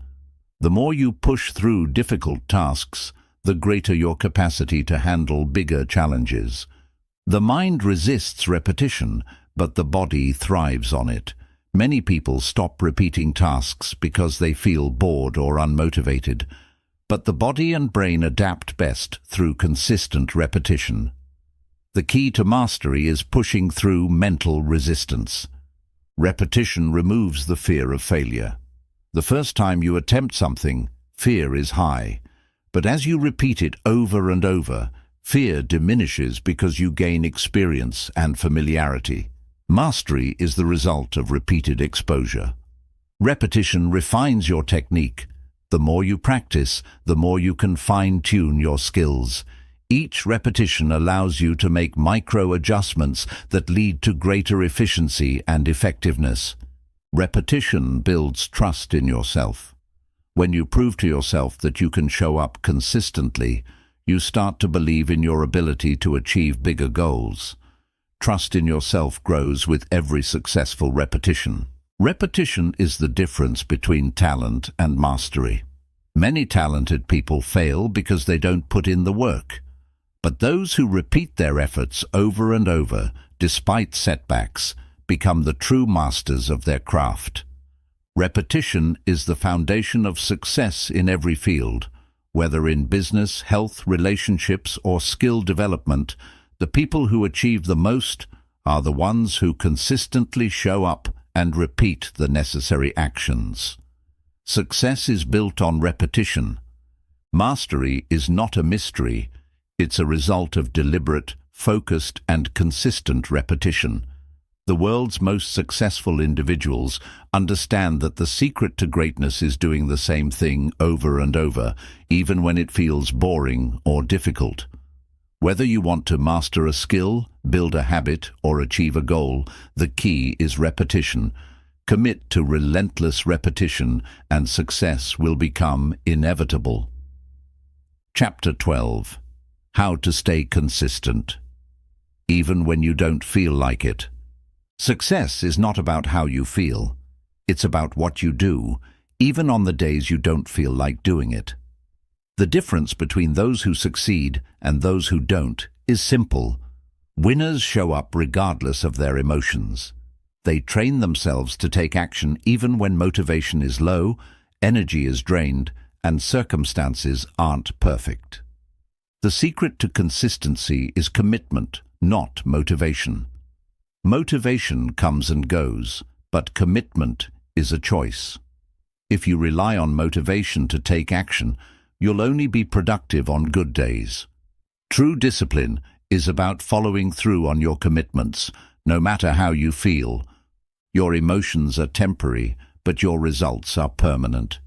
[SPEAKER 1] The more you push through difficult tasks, the greater your capacity to handle bigger challenges. The mind resists repetition, but the body thrives on it. Many people stop repeating tasks because they feel bored or unmotivated, but the body and brain adapt best through consistent repetition. The key to mastery is pushing through mental resistance. Repetition removes the fear of failure. The first time you attempt something, fear is high, but as you repeat it over and over, fear diminishes because you gain experience and familiarity. Mastery is the result of repeated exposure. Repetition refines your technique. The more you practice, the more you can fine-tune your skills. Each repetition allows you to make micro-adjustments that lead to greater efficiency and effectiveness. Repetition builds trust in yourself. When you prove to yourself that you can show up consistently, you start to believe in your ability to achieve bigger goals. Trust in yourself grows with every successful repetition. Repetition is the difference between talent and mastery. Many talented people fail because they don't put in the work. But those who repeat their efforts over and over, despite setbacks, become the true masters of their craft. Repetition is the foundation of success in every field. Whether in business, health, relationships, or skill development, the people who achieve the most are the ones who consistently show up and repeat the necessary actions. Success is built on repetition. Mastery is not a mystery. It's a result of deliberate, focused, and consistent repetition. The world's most successful individuals understand that the secret to greatness is doing the same thing over and over, even when it feels boring or difficult. Whether you want to master a skill, build a habit, or achieve a goal, the key is repetition. Commit to relentless repetition, and success will become inevitable. Chapter 12. How to stay consistent, even when you don't feel like it. Success is not about how you feel. It's about what you do, even on the days you don't feel like doing it. The difference between those who succeed and those who don't is simple. Winners show up regardless of their emotions. They train themselves to take action even when motivation is low, energy is drained, and circumstances aren't perfect. The secret to consistency is commitment, not motivation. Motivation comes and goes, but commitment is a choice. If you rely on motivation to take action, you'll only be productive on good days. True discipline is about following through on your commitments, no matter how you feel. Your emotions are temporary, but your results are permanent.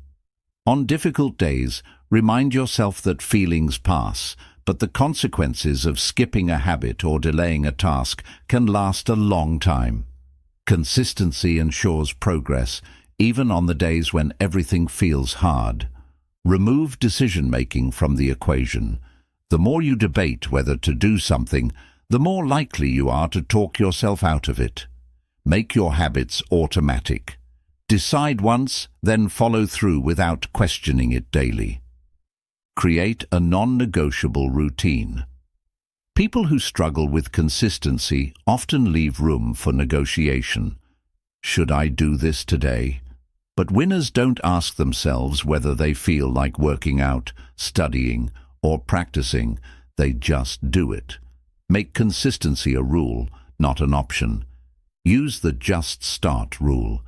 [SPEAKER 1] On difficult days, remind yourself that feelings pass, but the consequences of skipping a habit or delaying a task can last a long time. Consistency ensures progress, even on the days when everything feels hard. Remove decision-making from the equation. The more you debate whether to do something, the more likely you are to talk yourself out of it. Make your habits automatic. Decide once, then follow through without questioning it daily. Create a non-negotiable routine. People who struggle with consistency often leave room for negotiation. Should I do this today? But winners don't ask themselves whether they feel like working out, studying, or practicing. They just do it. Make consistency a rule, not an option. Use the just start rule.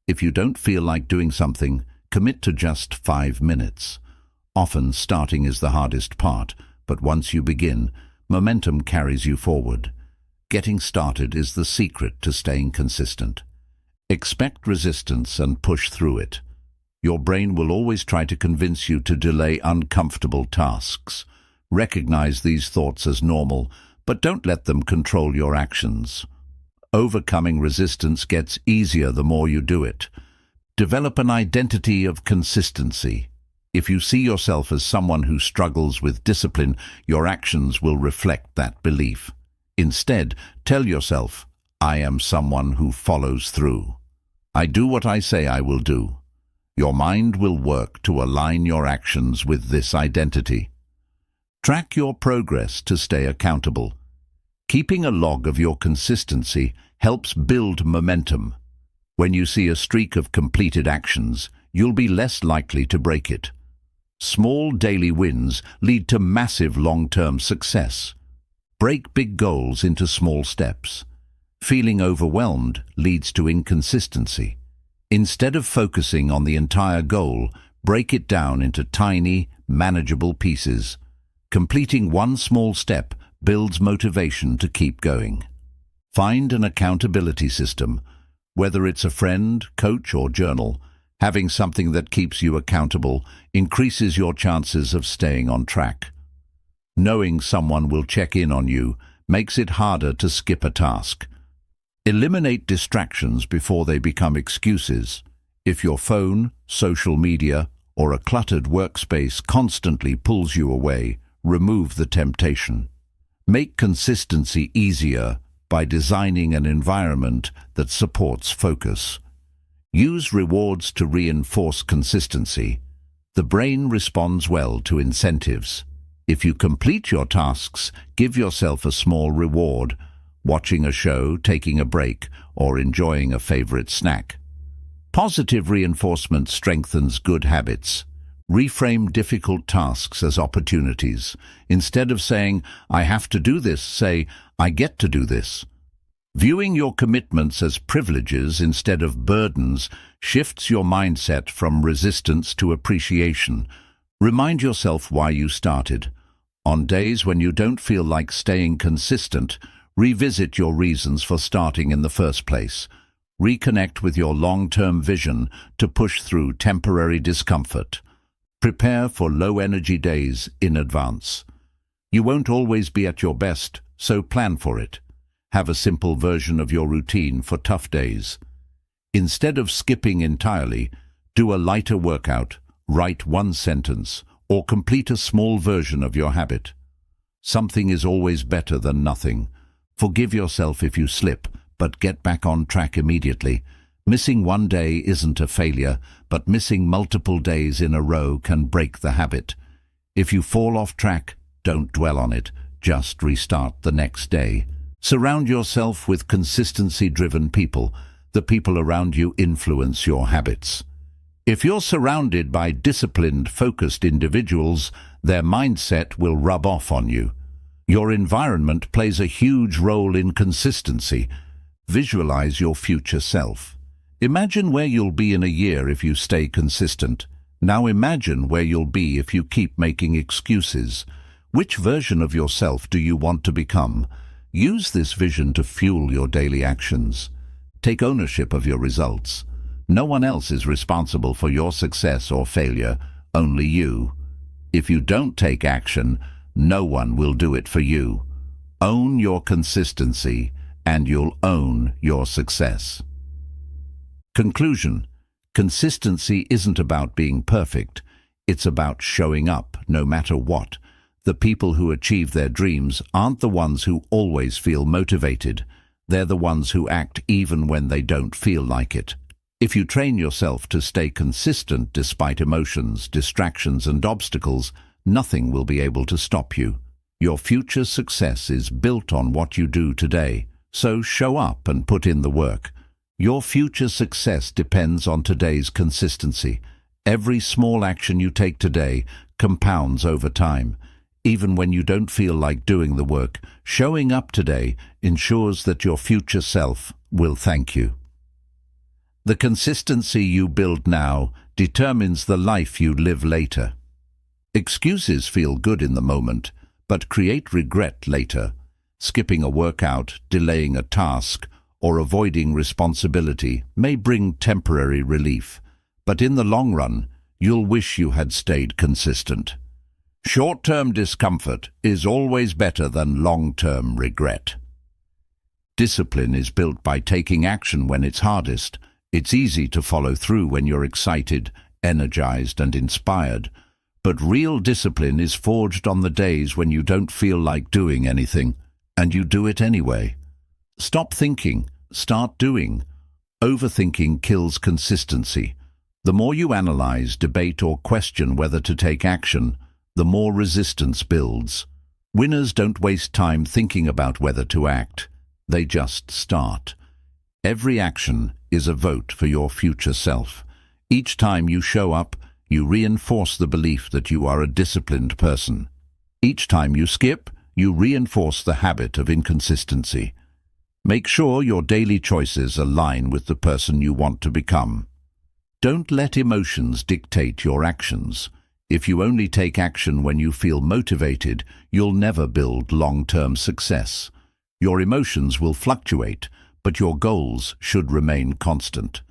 [SPEAKER 1] If you don't feel like doing something, commit to just 5 minutes. Often starting is the hardest part, but once you begin, momentum carries you forward. Getting started is the secret to staying consistent. Expect resistance and push through it. Your brain will always try to convince you to delay uncomfortable tasks. Recognize these thoughts as normal, but don't let them control your actions. Overcoming resistance gets easier the more you do it. Develop an identity of consistency. If you see yourself as someone who struggles with discipline, your actions will reflect that belief. Instead, tell yourself, I am someone who follows through. I do what I say I will do. Your mind will work to align your actions with this identity. Track your progress to stay accountable. Keeping a log of your consistency helps build momentum. When you see a streak of completed actions, you'll be less likely to break it. Small daily wins lead to massive long-term success. Break big goals into small steps. Feeling overwhelmed leads to inconsistency. Instead of focusing on the entire goal, break it down into tiny, manageable pieces. Completing one small step builds motivation to keep going. Find an accountability system. Whether it's a friend, coach, or journal, having something that keeps you accountable increases your chances of staying on track. Knowing someone will check in on you makes it harder to skip a task. Eliminate distractions before they become excuses. If your phone, social media, or a cluttered workspace constantly pulls you away, remove the temptation. Make consistency easier by designing an environment that supports focus. Use rewards to reinforce consistency. The brain responds well to incentives. If you complete your tasks, give yourself a small reward, watching a show, taking a break, or enjoying a favorite snack. Positive reinforcement strengthens good habits. Reframe difficult tasks as opportunities. Instead of saying, I have to do this, say, I get to do this. Viewing your commitments as privileges instead of burdens shifts your mindset from resistance to appreciation. Remind yourself why you started. On days when you don't feel like staying consistent, revisit your reasons for starting in the first place. Reconnect with your long-term vision to push through temporary discomfort. Prepare for low-energy days in advance. You won't always be at your best, so plan for it. Have a simple version of your routine for tough days. Instead of skipping entirely, do a lighter workout, write one sentence, or complete a small version of your habit. Something is always better than nothing. Forgive yourself if you slip, but get back on track immediately. Missing one day isn't a failure, but missing multiple days in a row can break the habit. If you fall off track, don't dwell on it. Just restart the next day. Surround yourself with consistency-driven people. The people around you influence your habits. If you're surrounded by disciplined, focused individuals, their mindset will rub off on you. Your environment plays a huge role in consistency. Visualize your future self. Imagine where you'll be in a year if you stay consistent. Now imagine where you'll be if you keep making excuses. Which version of yourself do you want to become? Use this vision to fuel your daily actions. Take ownership of your results. No one else is responsible for your success or failure, only you. If you don't take action, no one will do it for you. Own your consistency, and you'll own your success. Conclusion: consistency isn't about being perfect. It's about showing up, no matter what. The people who achieve their dreams aren't the ones who always feel motivated. They're the ones who act even when they don't feel like it. If you train yourself to stay consistent despite emotions, distractions, and obstacles, nothing will be able to stop you. Your future success is built on what you do today, so show up and put in the work. Your future success depends on today's consistency. Every small action you take today compounds over time. Even when you don't feel like doing the work, showing up today ensures that your future self will thank you. The consistency you build now determines the life you live later. Excuses feel good in the moment, but create regret later. Skipping a workout, delaying a task, or avoiding responsibility may bring temporary relief, but in the long run, you'll wish you had stayed consistent. Short-term discomfort is always better than long-term regret. Discipline is built by taking action when it's hardest. It's easy to follow through when you're excited, energized, and inspired. But real discipline is forged on the days when you don't feel like doing anything, and you do it anyway. Stop thinking, start doing. Overthinking kills consistency. The more you analyze, debate, or question whether to take action, the more resistance builds. Winners don't waste time thinking about whether to act. They just start. Every action is a vote for your future self. Each time you show up, you reinforce the belief that you are a disciplined person. Each time you skip, you reinforce the habit of inconsistency. Make sure your daily choices align with the person you want to become. Don't let emotions dictate your actions. If you only take action when you feel motivated, you'll never build long-term success. Your emotions will fluctuate, but your goals should remain constant.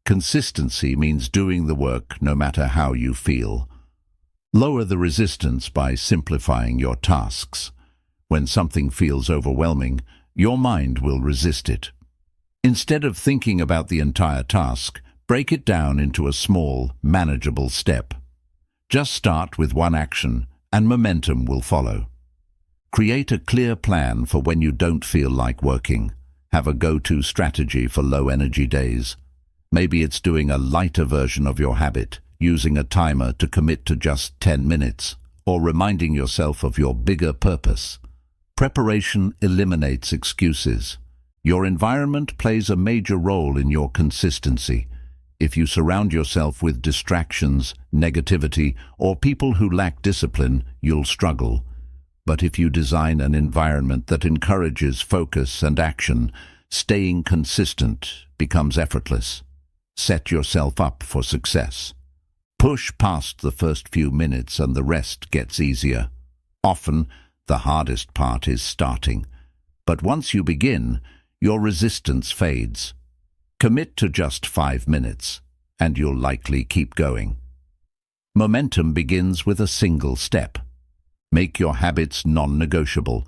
[SPEAKER 1] Consistency means doing the work no matter how you feel. Lower the resistance by simplifying your tasks. When something feels overwhelming, your mind will resist it. Instead of thinking about the entire task, break it down into a small, manageable step. Just start with one action, and momentum will follow. Create a clear plan for when you don't feel like working. Have a go-to strategy for low-energy days. Maybe it's doing a lighter version of your habit, using a timer to commit to just 10 minutes, or reminding yourself of your bigger purpose. Preparation eliminates excuses. Your environment plays a major role in your consistency. If you surround yourself with distractions, negativity, or people who lack discipline, you'll struggle. But if you design an environment that encourages focus and action, staying consistent becomes effortless. Set yourself up for success. Push past the first few minutes and the rest gets easier. Often, the hardest part is starting. But once you begin, your resistance fades. Commit to just 5 minutes, and you'll likely keep going. Momentum begins with a single step. Make your habits non-negotiable.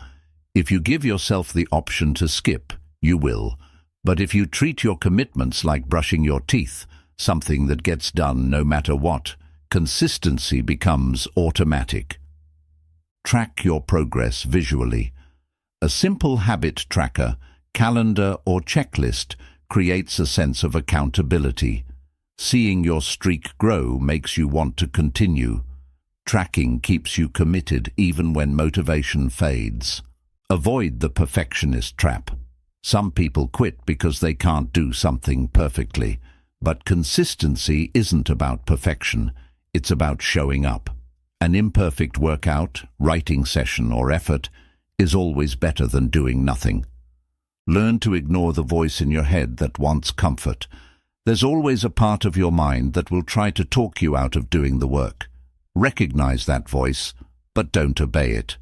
[SPEAKER 1] If you give yourself the option to skip, you will. But if you treat your commitments like brushing your teeth, something that gets done no matter what, consistency becomes automatic. Track your progress visually. A simple habit tracker, calendar or checklist creates a sense of accountability. Seeing your streak grow makes you want to continue. Tracking keeps you committed even when motivation fades. Avoid the perfectionist trap. Some people quit because they can't do something perfectly. But consistency isn't about perfection, it's about showing up. An imperfect workout, writing session or effort is always better than doing nothing. Learn to ignore the voice in your head that wants comfort. There's always a part of your mind that will try to talk you out of doing the work. Recognize that voice, but don't obey it.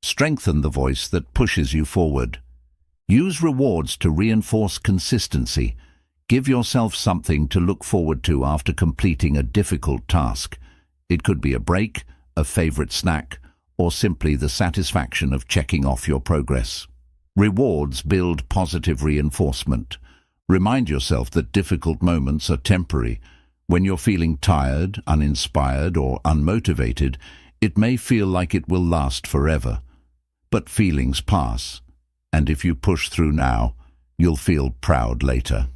[SPEAKER 1] Strengthen the voice that pushes you forward. Use rewards to reinforce consistency. Give yourself something to look forward to after completing a difficult task. It could be a break, a favorite snack, or simply the satisfaction of checking off your progress. Rewards build positive reinforcement. Remind yourself that difficult moments are temporary. When you're feeling tired, uninspired, or unmotivated, it may feel like it will last forever. But feelings pass, and if you push through now, you'll feel proud later.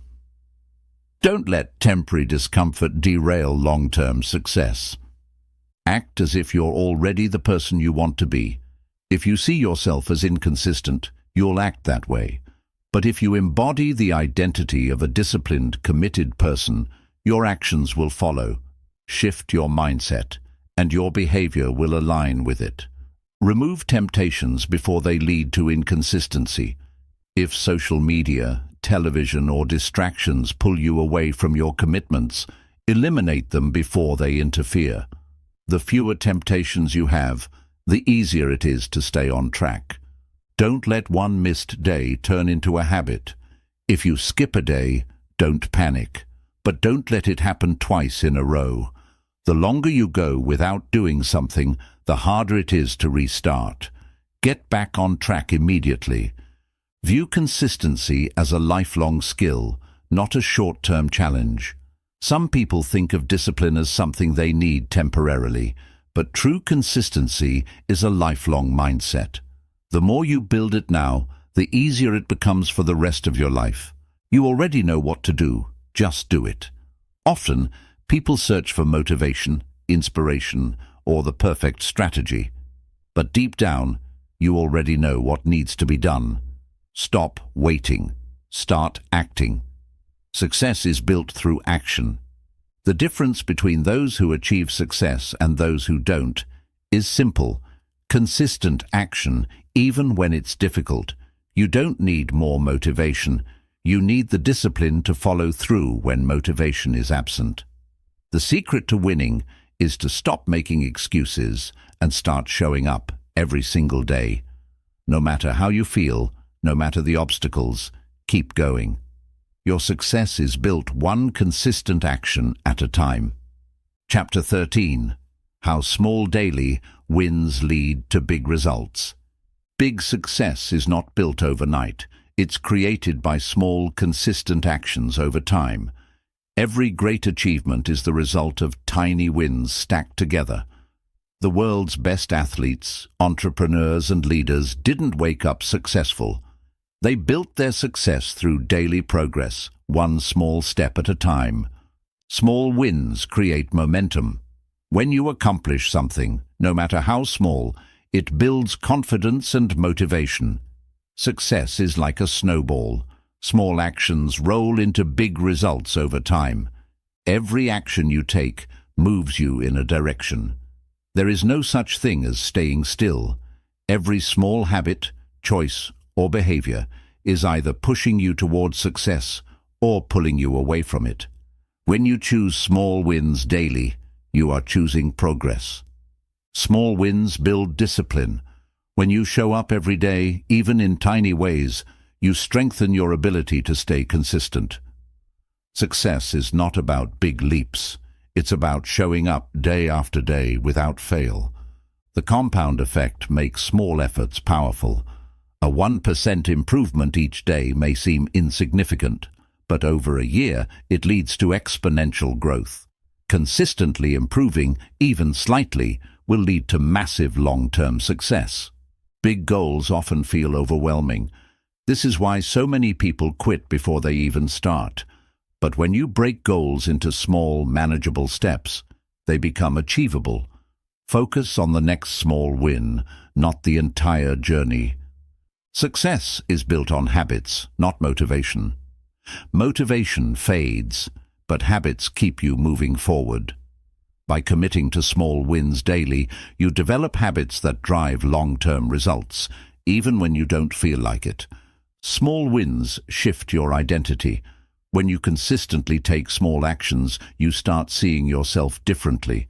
[SPEAKER 1] Don't let temporary discomfort derail long-term success. Act as if you're already the person you want to be. If you see yourself as inconsistent, you'll act that way. But if you embody the identity of a disciplined, committed person, your actions will follow. Shift your mindset, and your behavior will align with it. Remove temptations before they lead to inconsistency. If social media, television, or distractions pull you away from your commitments, eliminate them before they interfere. The fewer temptations you have, the easier it is to stay on track. Don't let one missed day turn into a habit. If you skip a day, don't panic. But don't let it happen twice in a row. The longer you go without doing something, the harder it is to restart. Get back on track immediately. View consistency as a lifelong skill, not a short-term challenge. Some people think of discipline as something they need temporarily, but true consistency is a lifelong mindset. The more you build it now, the easier it becomes for the rest of your life. You already know what to do, just do it. Often, people search for motivation, inspiration, or the perfect strategy. But deep down, you already know what needs to be done. Stop waiting. Start acting. Success is built through action. The difference between those who achieve success and those who don't is simple. Consistent action, even when it's difficult. You don't need more motivation. You need the discipline to follow through when motivation is absent. The secret to winning is to stop making excuses and start showing up every single day. No matter how you feel, no matter the obstacles, keep going. Your success is built one consistent action at a time. Chapter 13. How small daily wins lead to big results. Big success is not built overnight. It's created by small, consistent actions over time. Every great achievement is the result of tiny wins stacked together. The world's best athletes, entrepreneurs, and leaders didn't wake up successful. They built their success through daily progress, one small step at a time. Small wins create momentum. When you accomplish something, no matter how small, it builds confidence and motivation. Success is like a snowball. Small actions roll into big results over time. Every action you take moves you in a direction. There is no such thing as staying still. Every small habit, choice, or behavior is either pushing you towards success or pulling you away from it. When you choose small wins daily, you are choosing progress. Small wins build discipline. When you show up every day, even in tiny ways, you strengthen your ability to stay consistent. Success is not about big leaps. It's about showing up day after day without fail. The compound effect makes small efforts powerful. A 1% improvement each day may seem insignificant, but over a year it leads to exponential growth. Consistently improving, even slightly, will lead to massive long-term success. Big goals often feel overwhelming. This is why so many people quit before they even start. But when you break goals into small, manageable steps, they become achievable. Focus on the next small win, not the entire journey. Success is built on habits, not motivation. Motivation fades, but habits keep you moving forward. By committing to small wins daily, you develop habits that drive long-term results, even when you don't feel like it. Small wins shift your identity. When you consistently take small actions, you start seeing yourself differently.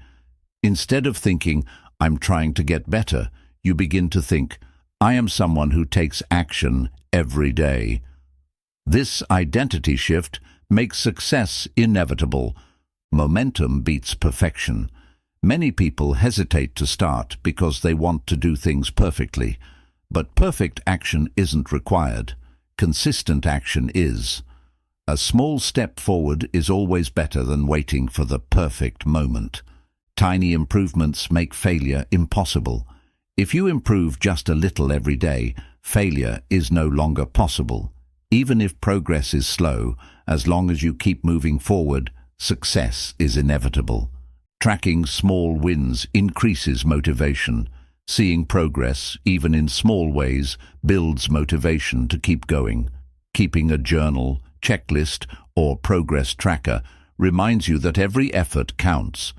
[SPEAKER 1] Instead of thinking, "I'm trying to get better," you begin to think, "I am someone who takes action every day." This identity shift makes success inevitable. Momentum beats perfection. Many people hesitate to start because they want to do things perfectly. But perfect action isn't required. Consistent action is. A small step forward is always better than waiting for the perfect moment. Tiny improvements make failure impossible. If you improve just a little every day, failure is no longer possible. Even if progress is slow, as long as you keep moving forward, success is inevitable. Tracking small wins increases motivation. Seeing progress, even in small ways, builds motivation to keep going. Keeping a journal, checklist, or progress tracker reminds you that every effort counts.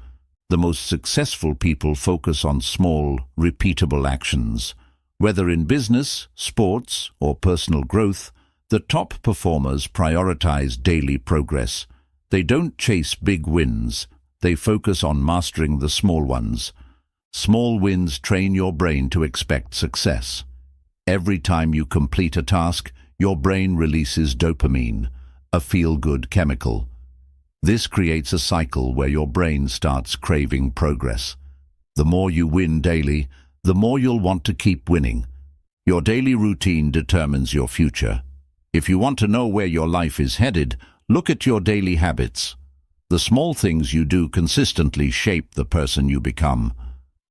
[SPEAKER 1] The most successful people focus on small, repeatable actions. Whether in business, sports, or personal growth, the top performers prioritize daily progress. They don't chase big wins. They focus on mastering the small ones. Small wins train your brain to expect success. Every time you complete a task, your brain releases dopamine, a feel-good chemical. This creates a cycle where your brain starts craving progress. The more you win daily, the more you'll want to keep winning. Your daily routine determines your future. If you want to know where your life is headed, look at your daily habits. The small things you do consistently shape the person you become.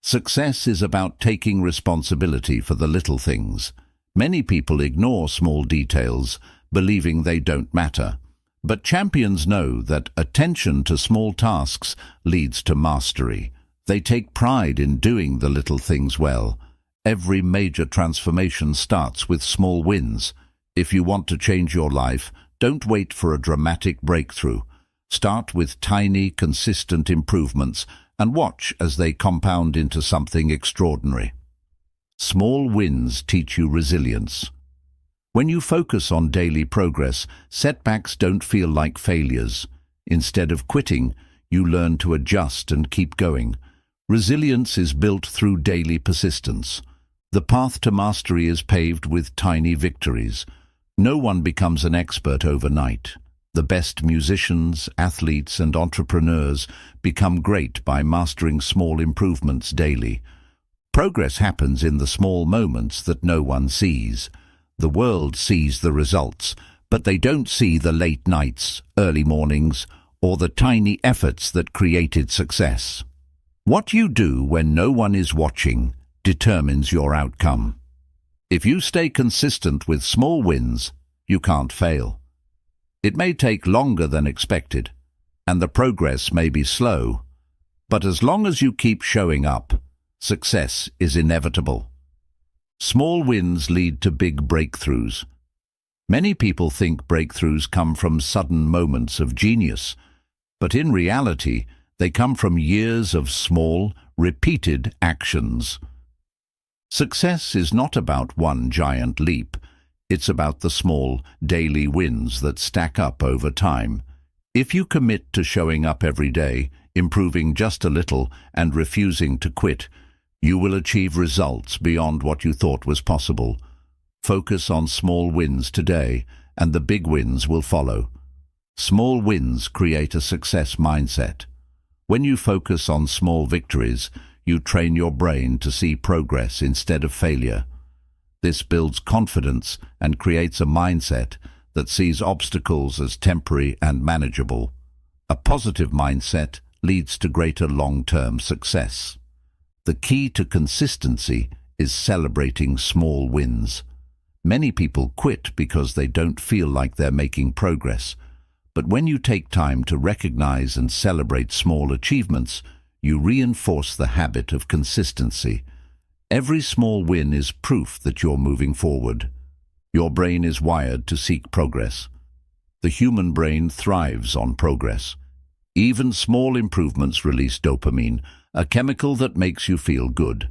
[SPEAKER 1] Success is about taking responsibility for the little things. Many people ignore small details, believing they don't matter. But champions know that attention to small tasks leads to mastery. They take pride in doing the little things well. Every major transformation starts with small wins. If you want to change your life, don't wait for a dramatic breakthrough. Start with tiny, consistent improvements and watch as they compound into something extraordinary. Small wins teach you resilience. When you focus on daily progress, setbacks don't feel like failures. Instead of quitting, you learn to adjust and keep going. Resilience is built through daily persistence. The path to mastery is paved with tiny victories. No one becomes an expert overnight. The best musicians, athletes, and entrepreneurs become great by mastering small improvements daily. Progress happens in the small moments that no one sees. The world sees the results, but they don't see the late nights, early mornings, or the tiny efforts that created success. What you do when no one is watching determines your outcome. If you stay consistent with small wins, you can't fail. It may take longer than expected, and the progress may be slow, but as long as you keep showing up, success is inevitable. Small wins lead to big breakthroughs. Many people think breakthroughs come from sudden moments of genius, but in reality, they come from years of small, repeated actions. Success is not about one giant leap. It's about the small, daily wins that stack up over time. If you commit to showing up every day, improving just a little, and refusing to quit, you will achieve results beyond what you thought was possible. Focus on small wins today, and the big wins will follow. Small wins create a success mindset. When you focus on small victories, you train your brain to see progress instead of failure. This builds confidence and creates a mindset that sees obstacles as temporary and manageable. A positive mindset leads to greater long-term success. The key to consistency is celebrating small wins. Many people quit because they don't feel like they're making progress. But when you take time to recognize and celebrate small achievements, you reinforce the habit of consistency. Every small win is proof that you're moving forward. Your brain is wired to seek progress. The human brain thrives on progress. Even small improvements release dopamine, a chemical that makes you feel good.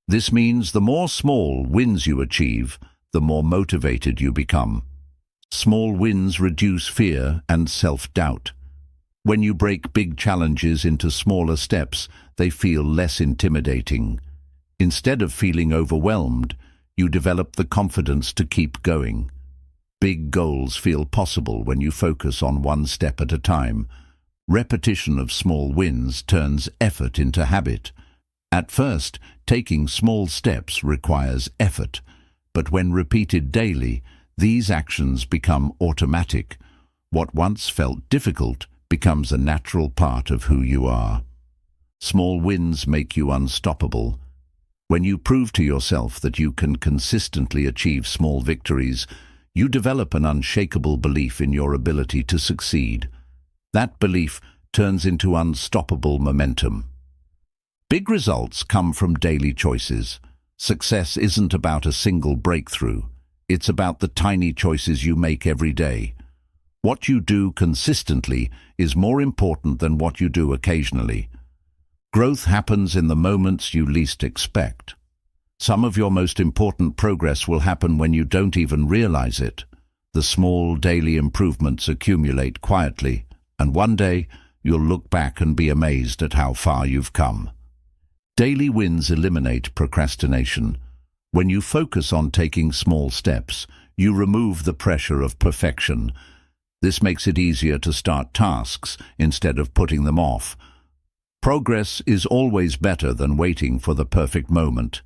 [SPEAKER 1] This means the more small wins you achieve, the more motivated you become. Small wins reduce fear and self-doubt. When you break big challenges into smaller steps, they feel less intimidating. Instead of feeling overwhelmed, you develop the confidence to keep going. Big goals feel possible when you focus on one step at a time. Repetition of small wins turns effort into habit. At first, taking small steps requires effort, but when repeated daily, these actions become automatic. What once felt difficult becomes a natural part of who you are. Small wins make you unstoppable. When you prove to yourself that you can consistently achieve small victories, you develop an unshakable belief in your ability to succeed. That belief turns into unstoppable momentum. Big results come from daily choices. Success isn't about a single breakthrough. It's about the tiny choices you make every day. What you do consistently is more important than what you do occasionally. Growth happens in the moments you least expect. Some of your most important progress will happen when you don't even realize it. The small daily improvements accumulate quietly, and one day you'll look back and be amazed at how far you've come. Daily wins eliminate procrastination. When you focus on taking small steps, you remove the pressure of perfection. This makes it easier to start tasks instead of putting them off. Progress is always better than waiting for the perfect moment.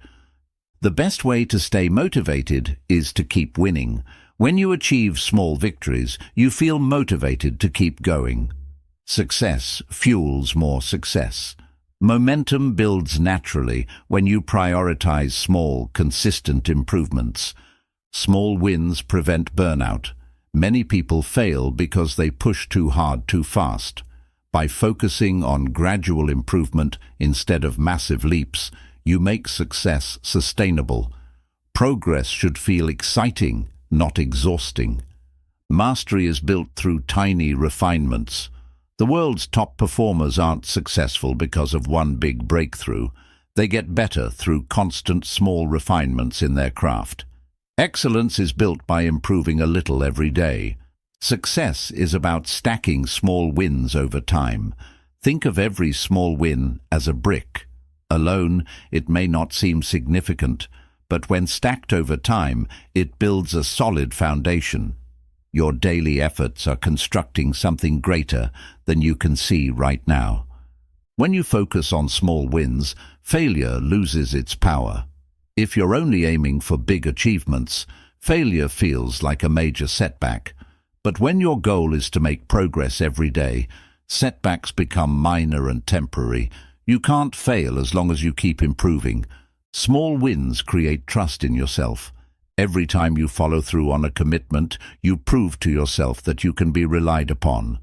[SPEAKER 1] The best way to stay motivated is to keep winning. When you achieve small victories, you feel motivated to keep going. Success fuels more success. Momentum builds naturally when you prioritize small, consistent improvements. Small wins prevent burnout. Many people fail because they push too hard too fast. By focusing on gradual improvement instead of massive leaps, you make success sustainable. Progress should feel exciting, not exhausting. Mastery is built through tiny refinements. The world's top performers aren't successful because of one big breakthrough. They get better through constant small refinements in their craft. Excellence is built by improving a little every day. Success is about stacking small wins over time. Think of every small win as a brick. Alone, it may not seem significant, but when stacked over time, it builds a solid foundation. Your daily efforts are constructing something greater than you can see right now. When you focus on small wins, failure loses its power. If you're only aiming for big achievements, failure feels like a major setback. But when your goal is to make progress every day, setbacks become minor and temporary. You can't fail as long as you keep improving. Small wins create trust in yourself. Every time you follow through on a commitment, you prove to yourself that you can be relied upon.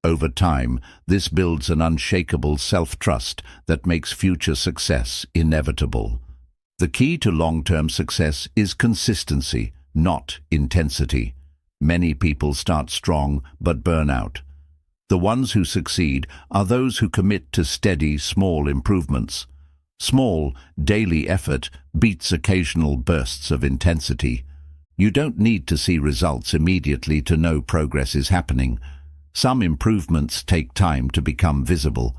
[SPEAKER 1] Over time, this builds an unshakable self-trust that makes future success inevitable. The key to long-term success is consistency, not intensity. Many people start strong but burn out. The ones who succeed are those who commit to steady, small improvements. Small, daily effort beats occasional bursts of intensity. You don't need to see results immediately to know progress is happening. Some improvements take time to become visible,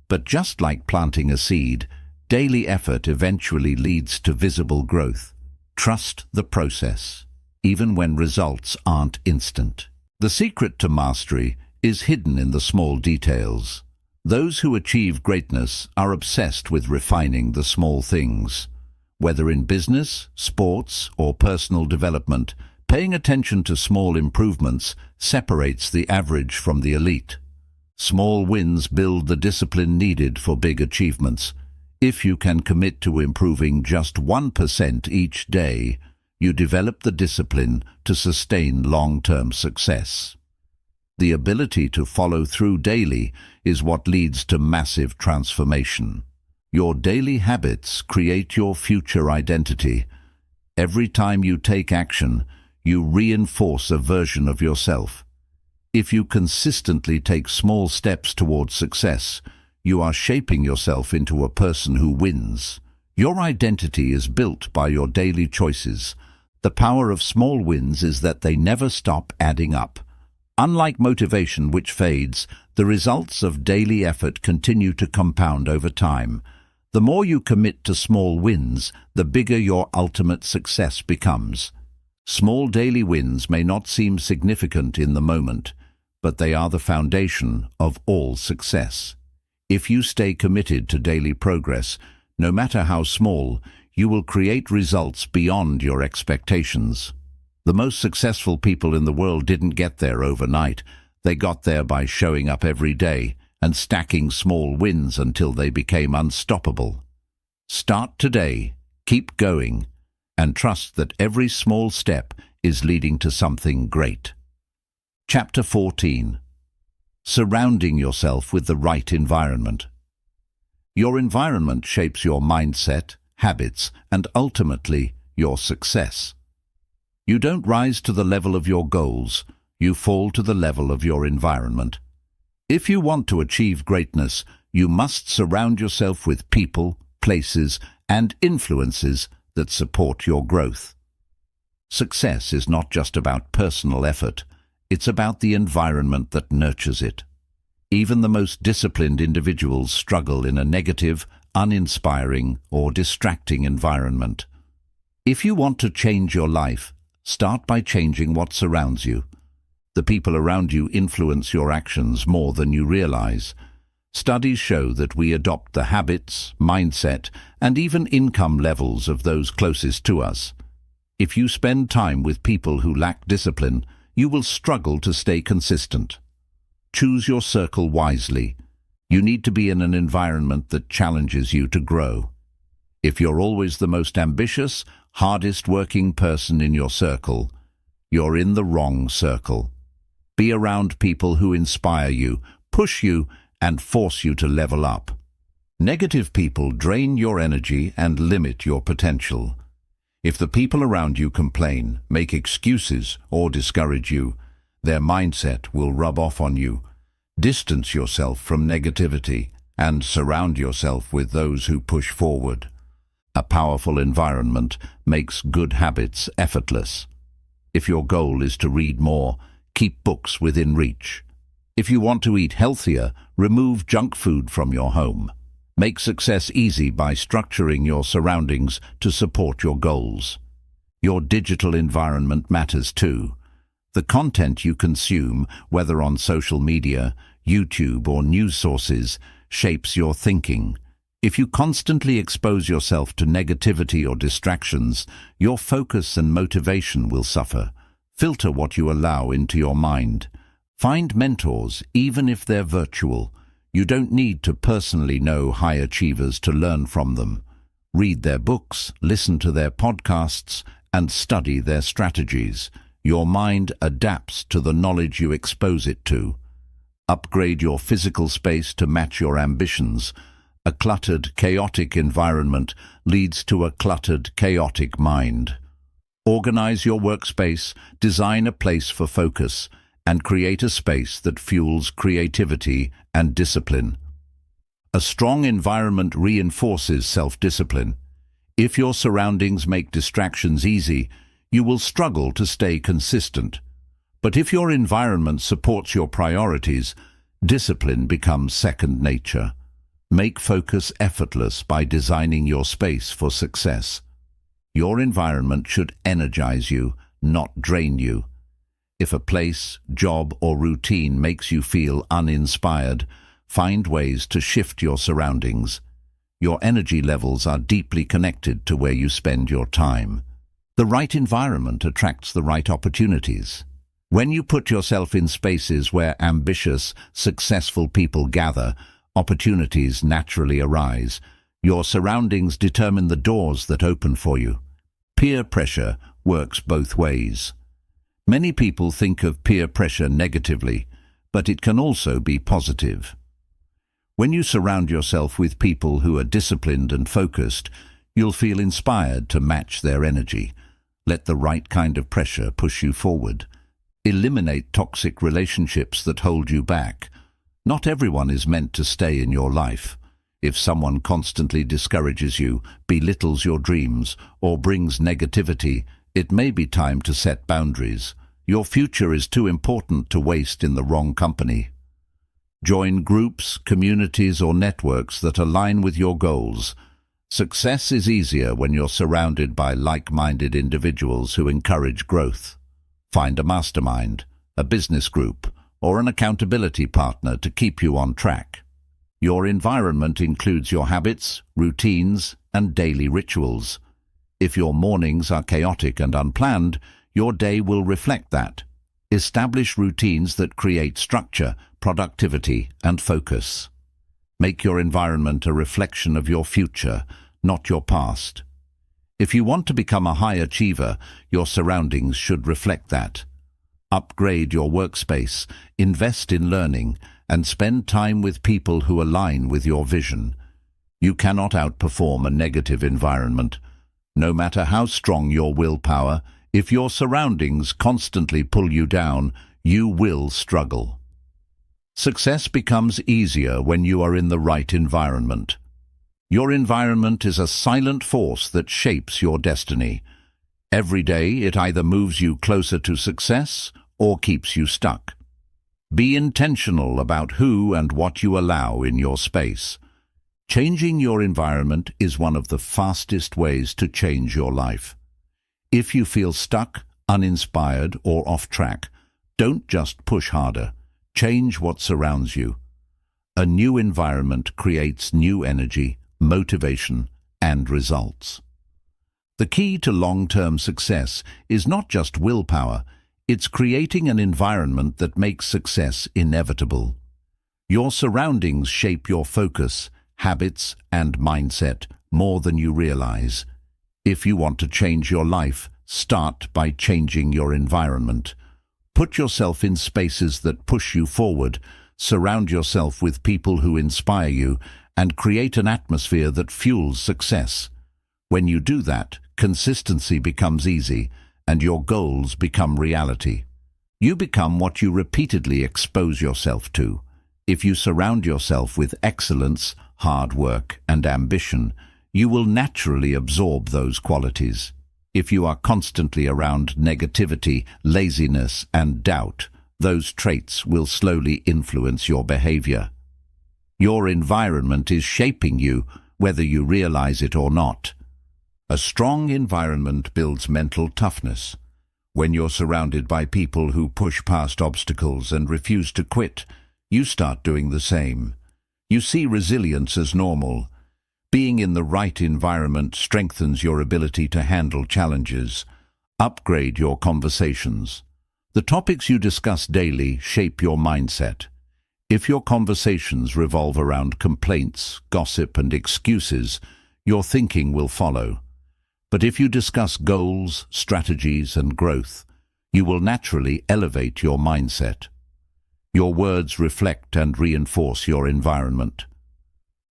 [SPEAKER 1] but just like planting a seed, daily effort eventually leads to visible growth. Trust the process, even when results aren't instant. The secret to mastery is hidden in the small details. Those who achieve greatness are obsessed with refining the small things. Whether in business, sports, or personal development, paying attention to small improvements separates the average from the elite. Small wins build the discipline needed for big achievements. If you can commit to improving just 1% each day, you develop the discipline to sustain long-term success. The ability to follow through daily is what leads to massive transformation. Your daily habits create your future identity. Every time you take action, you reinforce a version of yourself. If you consistently take small steps towards success, you are shaping yourself into a person who wins. Your identity is built by your daily choices. The power of small wins is that they never stop adding up. Unlike motivation, which fades, the results of daily effort continue to compound over time. The more you commit to small wins, the bigger your ultimate success becomes. Small daily wins may not seem significant in the moment, but they are the foundation of all success. If you stay committed to daily progress, no matter how small, you will create results beyond your expectations. The most successful people in the world didn't get there overnight. They got there by showing up every day and stacking small wins until they became unstoppable. Start today, keep going, and trust that every small step is leading to something great. Chapter 14. Surrounding yourself with the right environment. Your environment shapes your mindset, habits, and ultimately your success. You don't rise to the level of your goals, you fall to the level of your environment. If you want to achieve greatness, you must surround yourself with people, places, and influences that support your growth. Success is not just about personal effort, it's about the environment that nurtures it. Even the most disciplined individuals struggle in a negative, uninspiring, or distracting environment. If you want to change your life, start by changing what surrounds you. The people around you influence your actions more than you realize. Studies show that we adopt the habits, mindset, and even income levels of those closest to us. If you spend time with people who lack discipline, you will struggle to stay consistent. Choose your circle wisely. You need to be in an environment that challenges you to grow. If you're always the most ambitious, hardest working person in your circle, you're in the wrong circle. Be around people who inspire you, push you, and force you to level up. Negative people drain your energy and limit your potential. If the people around you complain, make excuses, or discourage you, their mindset will rub off on you. Distance yourself from negativity and surround yourself with those who push forward. A powerful environment makes good habits effortless. If your goal is to read more, keep books within reach. If you want to eat healthier, remove junk food from your home. Make success easy by structuring your surroundings to support your goals. Your digital environment matters too. The content you consume, whether on social media, YouTube, or news sources, shapes your thinking. If you constantly expose yourself to negativity or distractions, your focus and motivation will suffer. Filter what you allow into your mind. Find mentors, even if they're virtual. You don't need to personally know high achievers to learn from them. Read their books, listen to their podcasts, and study their strategies. Your mind adapts to the knowledge you expose it to. Upgrade your physical space to match your ambitions. A cluttered, chaotic environment leads to a cluttered, chaotic mind. Organize your workspace, design a place for focus, and create a space that fuels creativity and discipline. A strong environment reinforces self-discipline. If your surroundings make distractions easy, you will struggle to stay consistent. But if your environment supports your priorities, discipline becomes second nature. Make focus effortless by designing your space for success. Your environment should energize you, not drain you. If a place, job, or routine makes you feel uninspired, find ways to shift your surroundings. Your energy levels are deeply connected to where you spend your time. The right environment attracts the right opportunities. When you put yourself in spaces where ambitious, successful people gather, opportunities naturally arise. Your surroundings determine the doors that open for you. Peer pressure works both ways. Many people think of peer pressure negatively, but it can also be positive. When you surround yourself with people who are disciplined and focused, you'll feel inspired to match their energy. Let the right kind of pressure push you forward. Eliminate toxic relationships that hold you back. Not everyone is meant to stay in your life. If someone constantly discourages you, belittles your dreams, or brings negativity, it may be time to set boundaries. Your future is too important to waste in the wrong company. Join groups, communities, or networks that align with your goals. Success is easier when you're surrounded by like-minded individuals who encourage growth. Find a mastermind, a business group, or an accountability partner to keep you on track. Your environment includes your habits, routines, and daily rituals. If your mornings are chaotic and unplanned, your day will reflect that. Establish routines that create structure, productivity, and focus. Make your environment a reflection of your future, not your past. If you want to become a high achiever, your surroundings should reflect that. Upgrade your workspace, invest in learning, and spend time with people who align with your vision. You cannot outperform a negative environment. No matter how strong your willpower, if your surroundings constantly pull you down, you will struggle. Success becomes easier when you are in the right environment. Your environment is a silent force that shapes your destiny. Every day it either moves you closer to success or keeps you stuck. Be intentional about who and what you allow in your space. Changing your environment is one of the fastest ways to change your life. If you feel stuck, uninspired, or off track, don't just push harder. Change what surrounds you. A new environment creates new energy, motivation, and results. The key to long-term success is not just willpower, it's creating an environment that makes success inevitable. Your surroundings shape your focus, habits, and mindset more than you realize. If you want to change your life, start by changing your environment. Put yourself in spaces that push you forward, surround yourself with people who inspire you, and create an atmosphere that fuels success. When you do that, consistency becomes easy, and your goals become reality. You become what you repeatedly expose yourself to. If you surround yourself with excellence, hard work, and ambition, you will naturally absorb those qualities. If you are constantly around negativity, laziness, and doubt, those traits will slowly influence your behavior. Your environment is shaping you, whether you realize it or not. A strong environment builds mental toughness. When you're surrounded by people who push past obstacles and refuse to quit, you start doing the same. You see resilience as normal. Being in the right environment strengthens your ability to handle challenges. Upgrade your conversations. The topics you discuss daily shape your mindset. If your conversations revolve around complaints, gossip, and excuses, your thinking will follow. But if you discuss goals, strategies, and growth, you will naturally elevate your mindset. Your words reflect and reinforce your environment.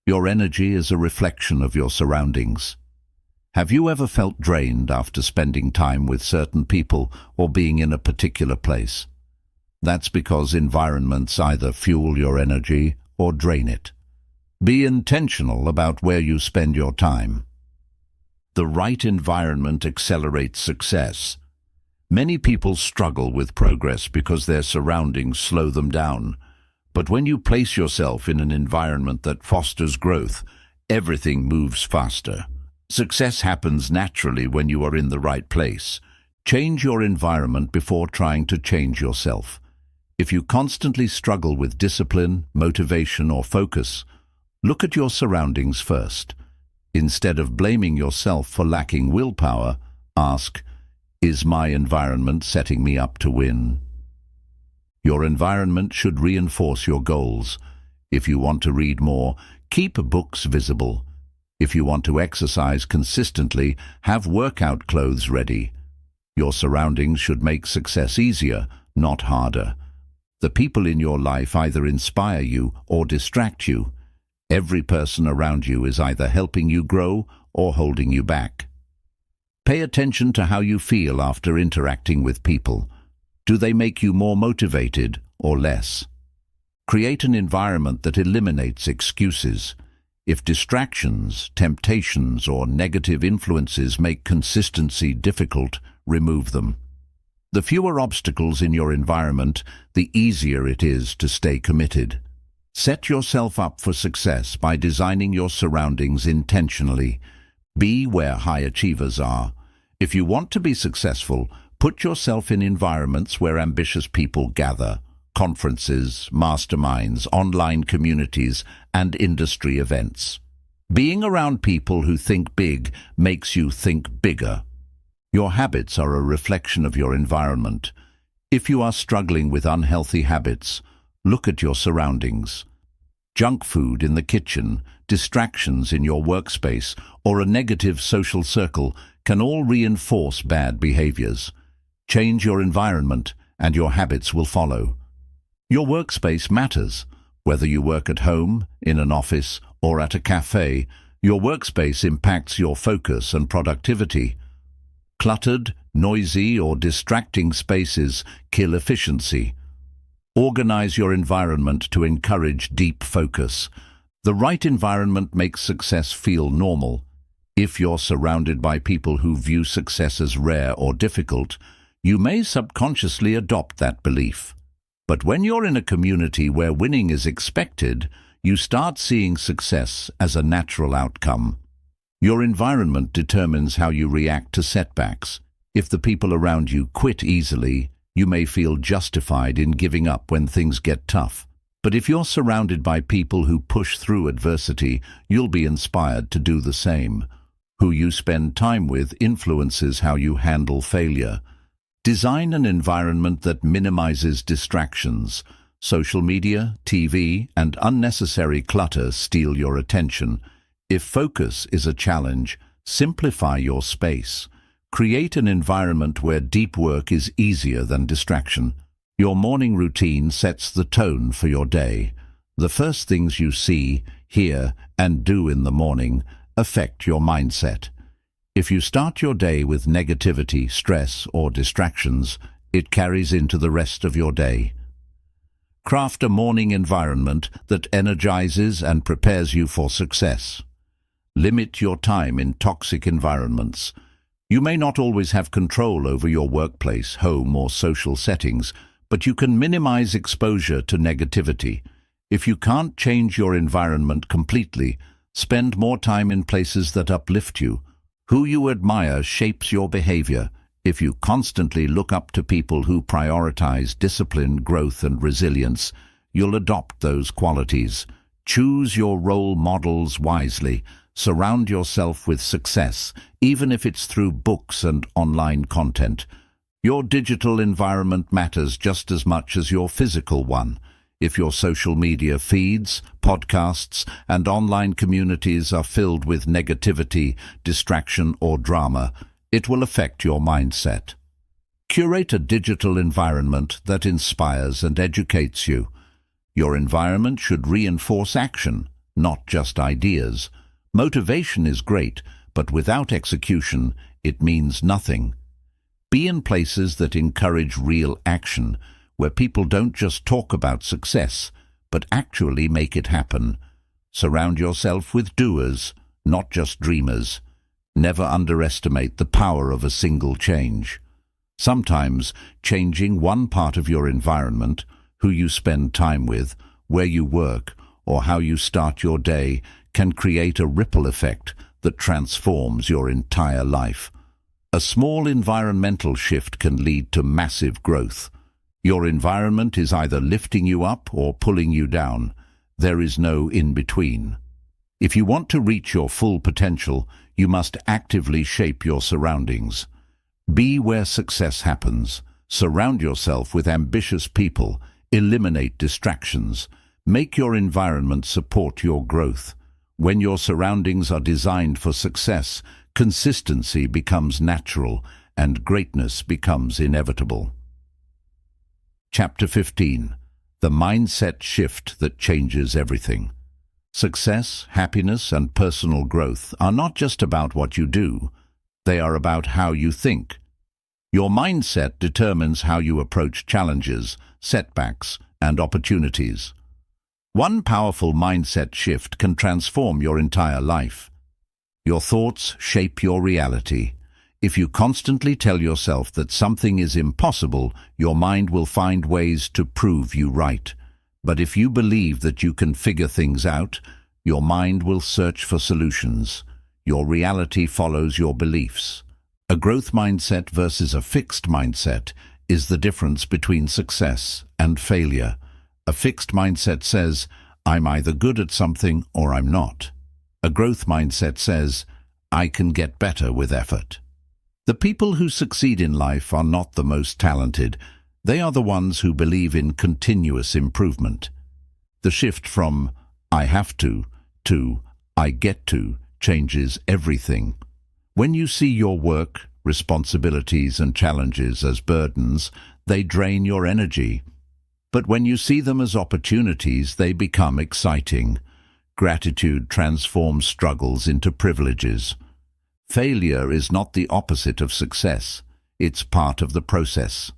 [SPEAKER 1] Your energy is a reflection of your surroundings. Have you ever felt drained after spending time with certain people or being in a particular place? That's because environments either fuel your energy or drain it. Be intentional about where you spend your time. The right environment accelerates success. Many people struggle with progress because their surroundings slow them down. But when you place yourself in an environment that fosters growth, everything moves faster. Success happens naturally when you are in the right place. Change your environment before trying to change yourself. If you constantly struggle with discipline, motivation, or focus, look at your surroundings first. Instead of blaming yourself for lacking willpower, ask, is my environment setting me up to win? Your environment should reinforce your goals. If you want to read more, keep books visible. If you want to exercise consistently, have workout clothes ready. Your surroundings should make success easier, not harder. The people in your life either inspire you or distract you. Every person around you is either helping you grow or holding you back. Pay attention to how you feel after interacting with people. Do they make you more motivated or less? Create an environment that eliminates excuses. If distractions, temptations, or negative influences make consistency difficult, remove them. The fewer obstacles in your environment, the easier it is to stay committed. Set yourself up for success by designing your surroundings intentionally. Be where high achievers are. If you want to be successful, put yourself in environments where ambitious people gather. Conferences, masterminds, online communities, and industry events. Being around people who think big makes you think bigger. Your habits are a reflection of your environment. If you are struggling with unhealthy habits, look at your surroundings. Junk food in the kitchen, distractions in your workspace, or a negative social circle can all reinforce bad behaviors. Change your environment, and your habits will follow. Your workspace matters. Whether you work at home, in an office, or at a cafe, your workspace impacts your focus and productivity. Cluttered, noisy, or distracting spaces kill efficiency. Organize your environment to encourage deep focus. The right environment makes success feel normal. If you're surrounded by people who view success as rare or difficult, you may subconsciously adopt that belief. But when you're in a community where winning is expected, you start seeing success as a natural outcome. Your environment determines how you react to setbacks. If the people around you quit easily, you may feel justified in giving up when things get tough. But if you're surrounded by people who push through adversity, you'll be inspired to do the same. Who you spend time with influences how you handle failure. Design an environment that minimizes distractions. Social media, TV, and unnecessary clutter steal your attention. If focus is a challenge, simplify your space. Create an environment where deep work is easier than distraction. Your morning routine sets the tone for your day. The first things you see, hear, and do in the morning affect your mindset. If you start your day with negativity, stress, or distractions, it carries into the rest of your day. Craft a morning environment that energizes and prepares you for success. Limit your time in toxic environments. You may not always have control over your workplace, home, or social settings, but you can minimize exposure to negativity. If you can't change your environment completely, spend more time in places that uplift you. Who you admire shapes your behavior. If you constantly look up to people who prioritize discipline, growth, and resilience, you'll adopt those qualities. Choose your role models wisely. Surround yourself with success, even if it's through books and online content. Your digital environment matters just as much as your physical one. If your social media feeds, podcasts, and online communities are filled with negativity, distraction, or drama, it will affect your mindset. Curate a digital environment that inspires and educates you. Your environment should reinforce action, not just ideas. Motivation is great, but without execution, it means nothing. Be in places that encourage real action, where people don't just talk about success, but actually make it happen. Surround yourself with doers, not just dreamers. Never underestimate the power of a single change. Sometimes changing one part of your environment, who you spend time with, where you work, or how you start your day, can create a ripple effect that transforms your entire life. A small environmental shift can lead to massive growth. Your environment is either lifting you up or pulling you down. There is no in-between. If you want to reach your full potential, you must actively shape your surroundings. Be where success happens. Surround yourself with ambitious people. Eliminate distractions. Make your environment support your growth. When your surroundings are designed for success, consistency becomes natural and greatness becomes inevitable. Chapter 15. The mindset shift that changes everything. Success, happiness, and personal growth are not just about what you do. They are about how you think. Your mindset determines how you approach challenges, setbacks, and opportunities. One powerful mindset shift can transform your entire life. Your thoughts shape your reality. If you constantly tell yourself that something is impossible, your mind will find ways to prove you right. But if you believe that you can figure things out, your mind will search for solutions. Your reality follows your beliefs. A growth mindset versus a fixed mindset is the difference between success and failure. A fixed mindset says, I'm either good at something or I'm not. A growth mindset says, I can get better with effort. The people who succeed in life are not the most talented. They are the ones who believe in continuous improvement. The shift from I have to I get to changes everything. When you see your work, responsibilities, and challenges as burdens, they drain your energy. But when you see them as opportunities, they become exciting. Gratitude transforms struggles into privileges. Failure is not the opposite of success. It's part of the process.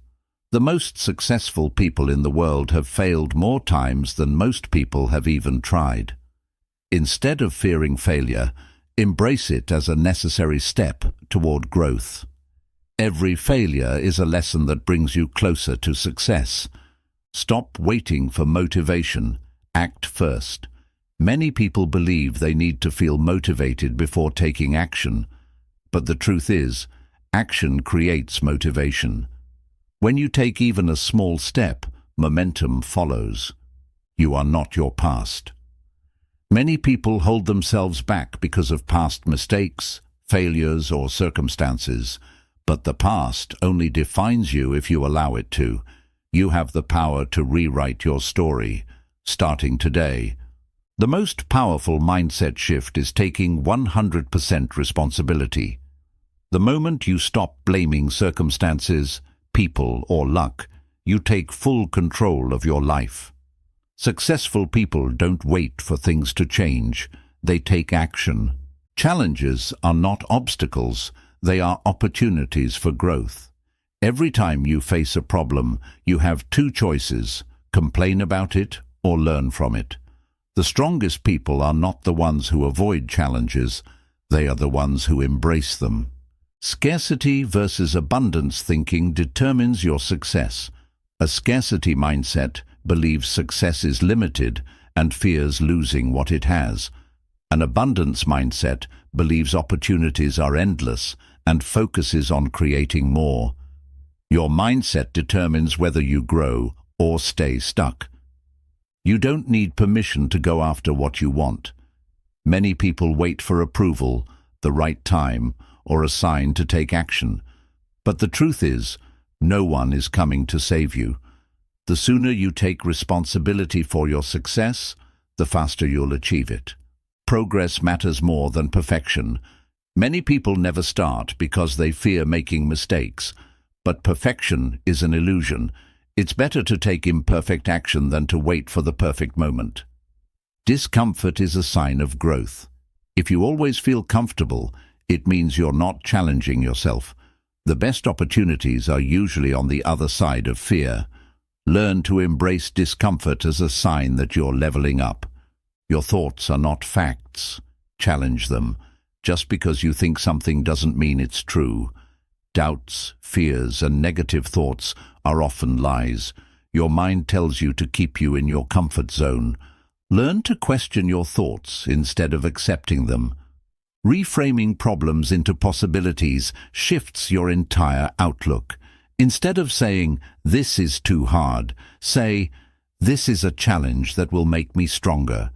[SPEAKER 1] The most successful people in the world have failed more times than most people have even tried. Instead of fearing failure, embrace it as a necessary step toward growth. Every failure is a lesson that brings you closer to success. Stop waiting for motivation. Act first. Many people believe they need to feel motivated before taking action. But the truth is, action creates motivation. When you take even a small step, momentum follows. You are not your past. Many people hold themselves back because of past mistakes, failures, or circumstances. But the past only defines you if you allow it to. You have the power to rewrite your story, starting today. The most powerful mindset shift is taking 100% responsibility. The moment you stop blaming circumstances, people, or luck, you take full control of your life. Successful people don't wait for things to change. They take action. Challenges are not obstacles. They are opportunities for growth. Every time you face a problem, you have two choices: complain about it or learn from it. The strongest people are not the ones who avoid challenges. They are the ones who embrace them. Scarcity versus abundance thinking determines your success. A scarcity mindset believes success is limited and fears losing what it has. An abundance mindset believes opportunities are endless and focuses on creating more. Your mindset determines whether you grow or stay stuck. You don't need permission to go after what you want. Many people wait for approval, the right time, or a sign to take action. But the truth is, no one is coming to save you. The sooner you take responsibility for your success, the faster you'll achieve it. Progress matters more than perfection. Many people never start because they fear making mistakes. But perfection is an illusion. It's better to take imperfect action than to wait for the perfect moment. Discomfort is a sign of growth. If you always feel comfortable, it means you're not challenging yourself. The best opportunities are usually on the other side of fear. Learn to embrace discomfort as a sign that you're leveling up. Your thoughts are not facts. Challenge them. Just because you think something doesn't mean it's true. Doubts, fears, and negative thoughts are often lies. Your mind tells you to keep you in your comfort zone. Learn to question your thoughts instead of accepting them. Reframing problems into possibilities shifts your entire outlook. Instead of saying, "This is too hard," say, "This is a challenge that will make me stronger."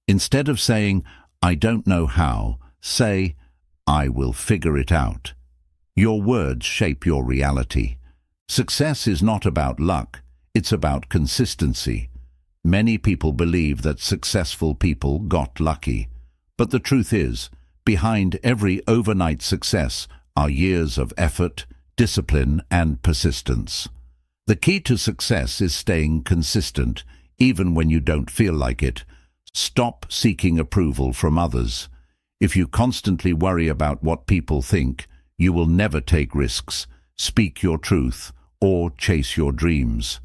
[SPEAKER 1] Instead of saying, "I don't know how," say, "I will figure it out." Your words shape your reality. Success is not about luck, it's about consistency. Many people believe that successful people got lucky. But the truth is, behind every overnight success are years of effort, discipline, and persistence. The key to success is staying consistent, even when you don't feel like it. Stop seeking approval from others. If you constantly worry about what people think, you will never take risks, speak your truth, or chase your dreams.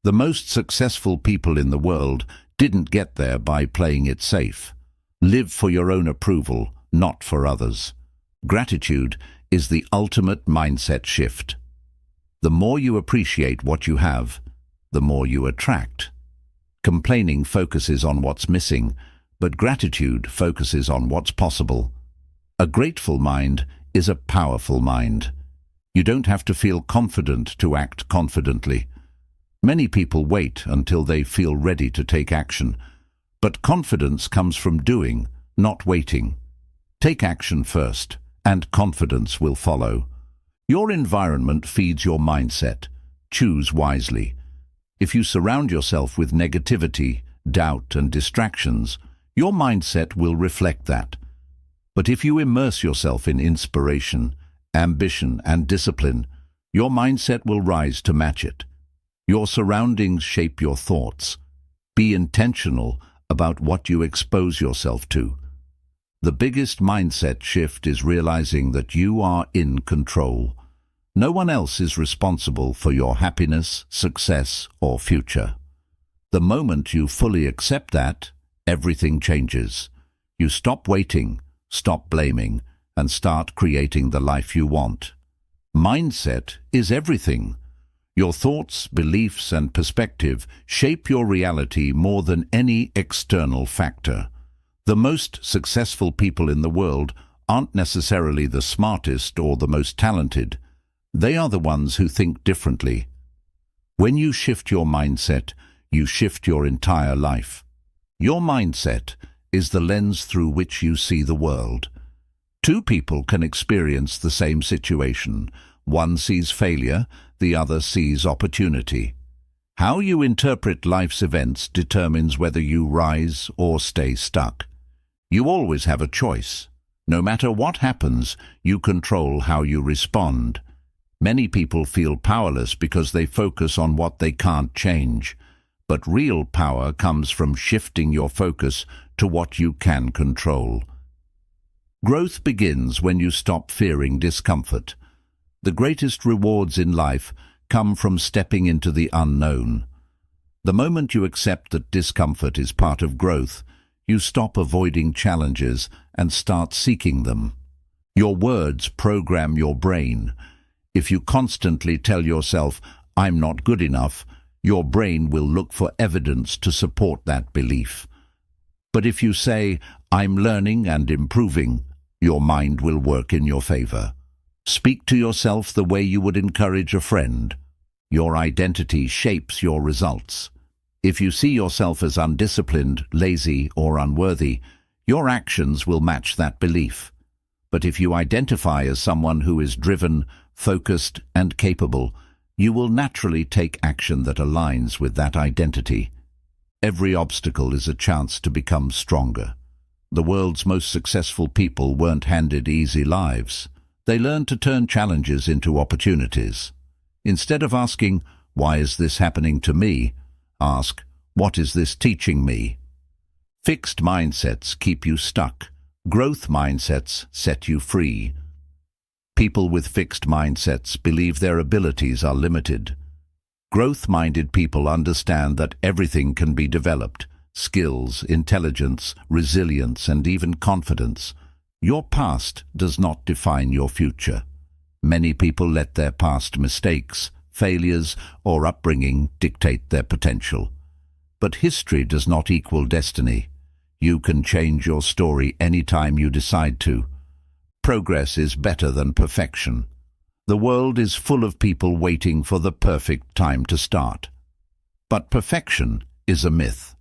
[SPEAKER 1] The most successful people in the world didn't get there by playing it safe. Live for your own approval, not for others. Gratitude is the ultimate mindset shift. The more you appreciate what you have, the more you attract. Complaining focuses on what's missing, but gratitude focuses on what's possible. A grateful mind is a powerful mind. You don't have to feel confident to act confidently. Many people wait until they feel ready to take action, but confidence comes from doing, not waiting. Take action first, and confidence will follow. Your environment feeds your mindset. Choose wisely. If you surround yourself with negativity, doubt, and distractions, your mindset will reflect that. But if you immerse yourself in inspiration, ambition, and discipline, your mindset will rise to match it. Your surroundings shape your thoughts. Be intentional about what you expose yourself to. The biggest mindset shift is realizing that you are in control. No one else is responsible for your happiness, success, or future. The moment you fully accept that, everything changes. You stop waiting, stop blaming, and start creating the life you want. Mindset is everything. Your thoughts, beliefs, and perspective shape your reality more than any external factor. The most successful people in the world aren't necessarily the smartest or the most talented. They are the ones who think differently. When you shift your mindset, you shift your entire life. Your mindset is the lens through which you see the world. Two people can experience the same situation. One sees failure, the other sees opportunity. How you interpret life's events determines whether you rise or stay stuck. You always have a choice. No matter what happens, you control how you respond. Many people feel powerless because they focus on what they can't change. But real power comes from shifting your focus to what you can control. Growth begins when you stop fearing discomfort. The greatest rewards in life come from stepping into the unknown. The moment you accept that discomfort is part of growth, you stop avoiding challenges and start seeking them. Your words program your brain. If you constantly tell yourself, "I'm not good enough," your brain will look for evidence to support that belief. But if you say, "I'm learning and improving," your mind will work in your favor. Speak to yourself the way you would encourage a friend. Your identity shapes your results. If you see yourself as undisciplined, lazy, or unworthy, your actions will match that belief. But if you identify as someone who is driven, focused, and capable, you will naturally take action that aligns with that identity. Every obstacle is a chance to become stronger. The world's most successful people weren't handed easy lives. They learned to turn challenges into opportunities. Instead of asking, "Why is this happening to me?" ask, "What is this teaching me?" Fixed mindsets keep you stuck. Growth mindsets set you free. People with fixed mindsets believe their abilities are limited. Growth-minded people understand that everything can be developed: skills, intelligence, resilience, and even confidence. Your past does not define your future. Many people let their past mistakes, failures, or upbringing dictate their potential. But history does not equal destiny. You can change your story anytime you decide to. Progress is better than perfection. The world is full of people waiting for the perfect time to start. But perfection is a myth.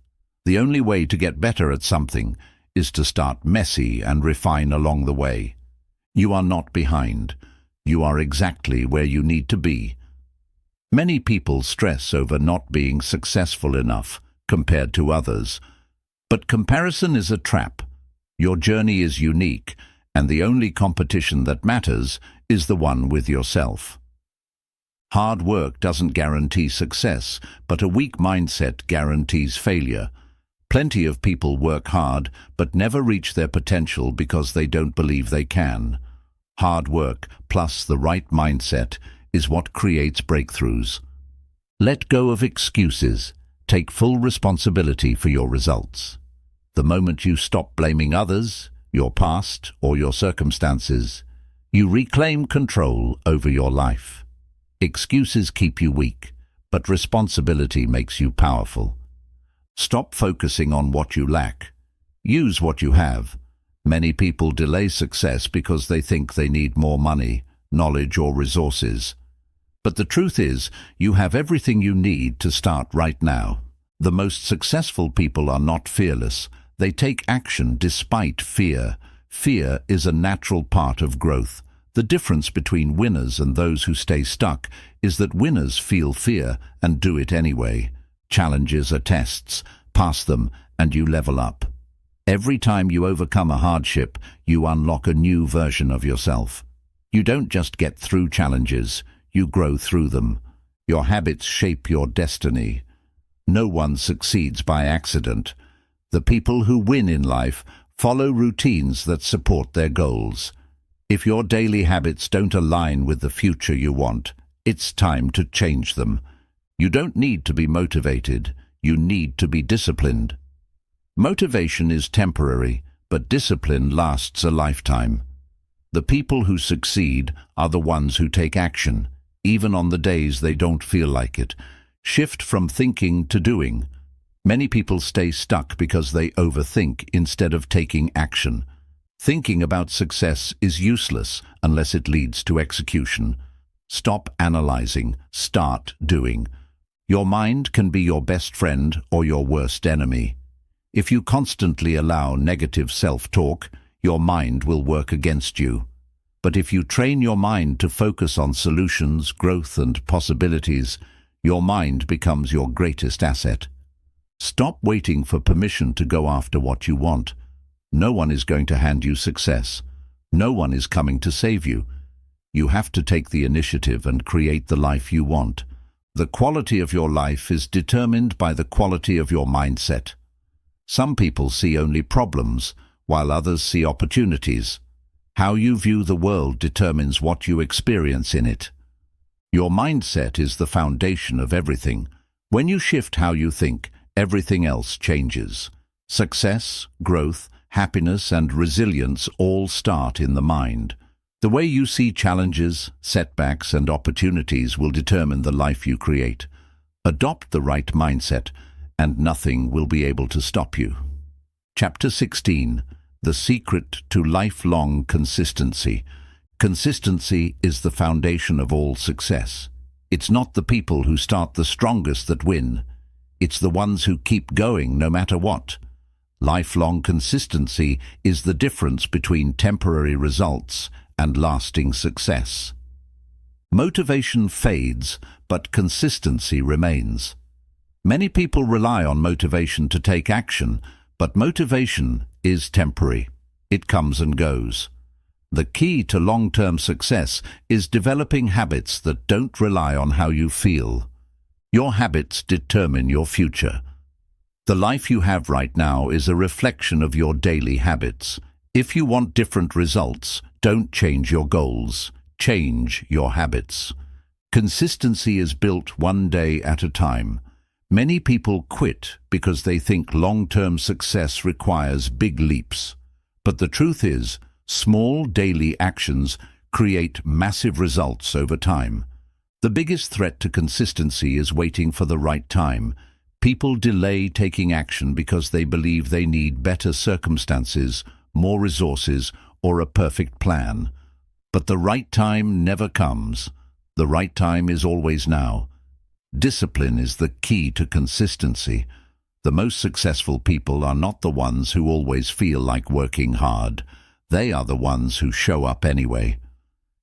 [SPEAKER 1] The only way to get better at something is to start messy and refine along the way. You are not behind. You are exactly where you need to be. Many people stress over not being successful enough compared to others. But comparison is a trap. Your journey is unique, and the only competition that matters is the one with yourself. Hard work doesn't guarantee success, but a weak mindset guarantees failure. Plenty of people work hard, but never reach their potential because they don't believe they can. Hard work plus the right mindset is what creates breakthroughs. Let go of excuses. Take full responsibility for your results. The moment you stop blaming others, your past, or your circumstances, you reclaim control over your life. Excuses keep you weak, but responsibility makes you powerful. Stop focusing on what you lack. Use what you have. Many people delay success because they think they need more money, knowledge, or resources. But the truth is, you have everything you need to start right now. The most successful people are not fearless. They take action despite fear. Fear is a natural part of growth. The difference between winners and those who stay stuck is that winners feel fear and do it anyway. Challenges are tests. Pass them and you level up. Every time you overcome a hardship, you unlock a new version of yourself. You don't just get through challenges, you grow through them. Your habits shape your destiny. No one succeeds by accident. The people who win in life follow routines that support their goals. If your daily habits don't align with the future you want, it's time to change them. You don't need to be motivated, you need to be disciplined. Motivation is temporary, but discipline lasts a lifetime. The people who succeed are the ones who take action, even on the days they don't feel like it. Shift from thinking to doing. Many people stay stuck because they overthink instead of taking action. Thinking about success is useless unless it leads to execution. Stop analyzing, start doing. Your mind can be your best friend or your worst enemy. If you constantly allow negative self-talk, your mind will work against you. But if you train your mind to focus on solutions, growth, and possibilities, your mind becomes your greatest asset. Stop waiting for permission to go after what you want. No one is going to hand you success. No one is coming to save you. You have to take the initiative and create the life you want. The quality of your life is determined by the quality of your mindset. Some people see only problems, while others see opportunities. How you view the world determines what you experience in it. Your mindset is the foundation of everything. When you shift how you think, everything else changes. Success, growth, happiness, and resilience all start in the mind. The way you see challenges, setbacks, and opportunities will determine the life you create. Adopt the right mindset, and nothing will be able to stop you. Chapter 16. The Secret to Lifelong Consistency. Consistency is the foundation of all success. It's not the people who start the strongest that win. It's the ones who keep going no matter what. Lifelong consistency is the difference between temporary results and lasting success. Motivation fades, but consistency remains. Many people rely on motivation to take action, but motivation is temporary. It comes and goes. The key to long-term success is developing habits that don't rely on how you feel. Your habits determine your future. The life you have right now is a reflection of your daily habits. If you want different results, don't change your goals. Change your habits. Consistency is built one day at a time. Many people quit because they think long-term success requires big leaps. But the truth is, small daily actions create massive results over time. The biggest threat to consistency is waiting for the right time. People delay taking action because they believe they need better circumstances, more resources, or a perfect plan. But the right time never comes. The right time is always now. Discipline is the key to consistency. The most successful people are not the ones who always feel like working hard. They are the ones who show up anyway.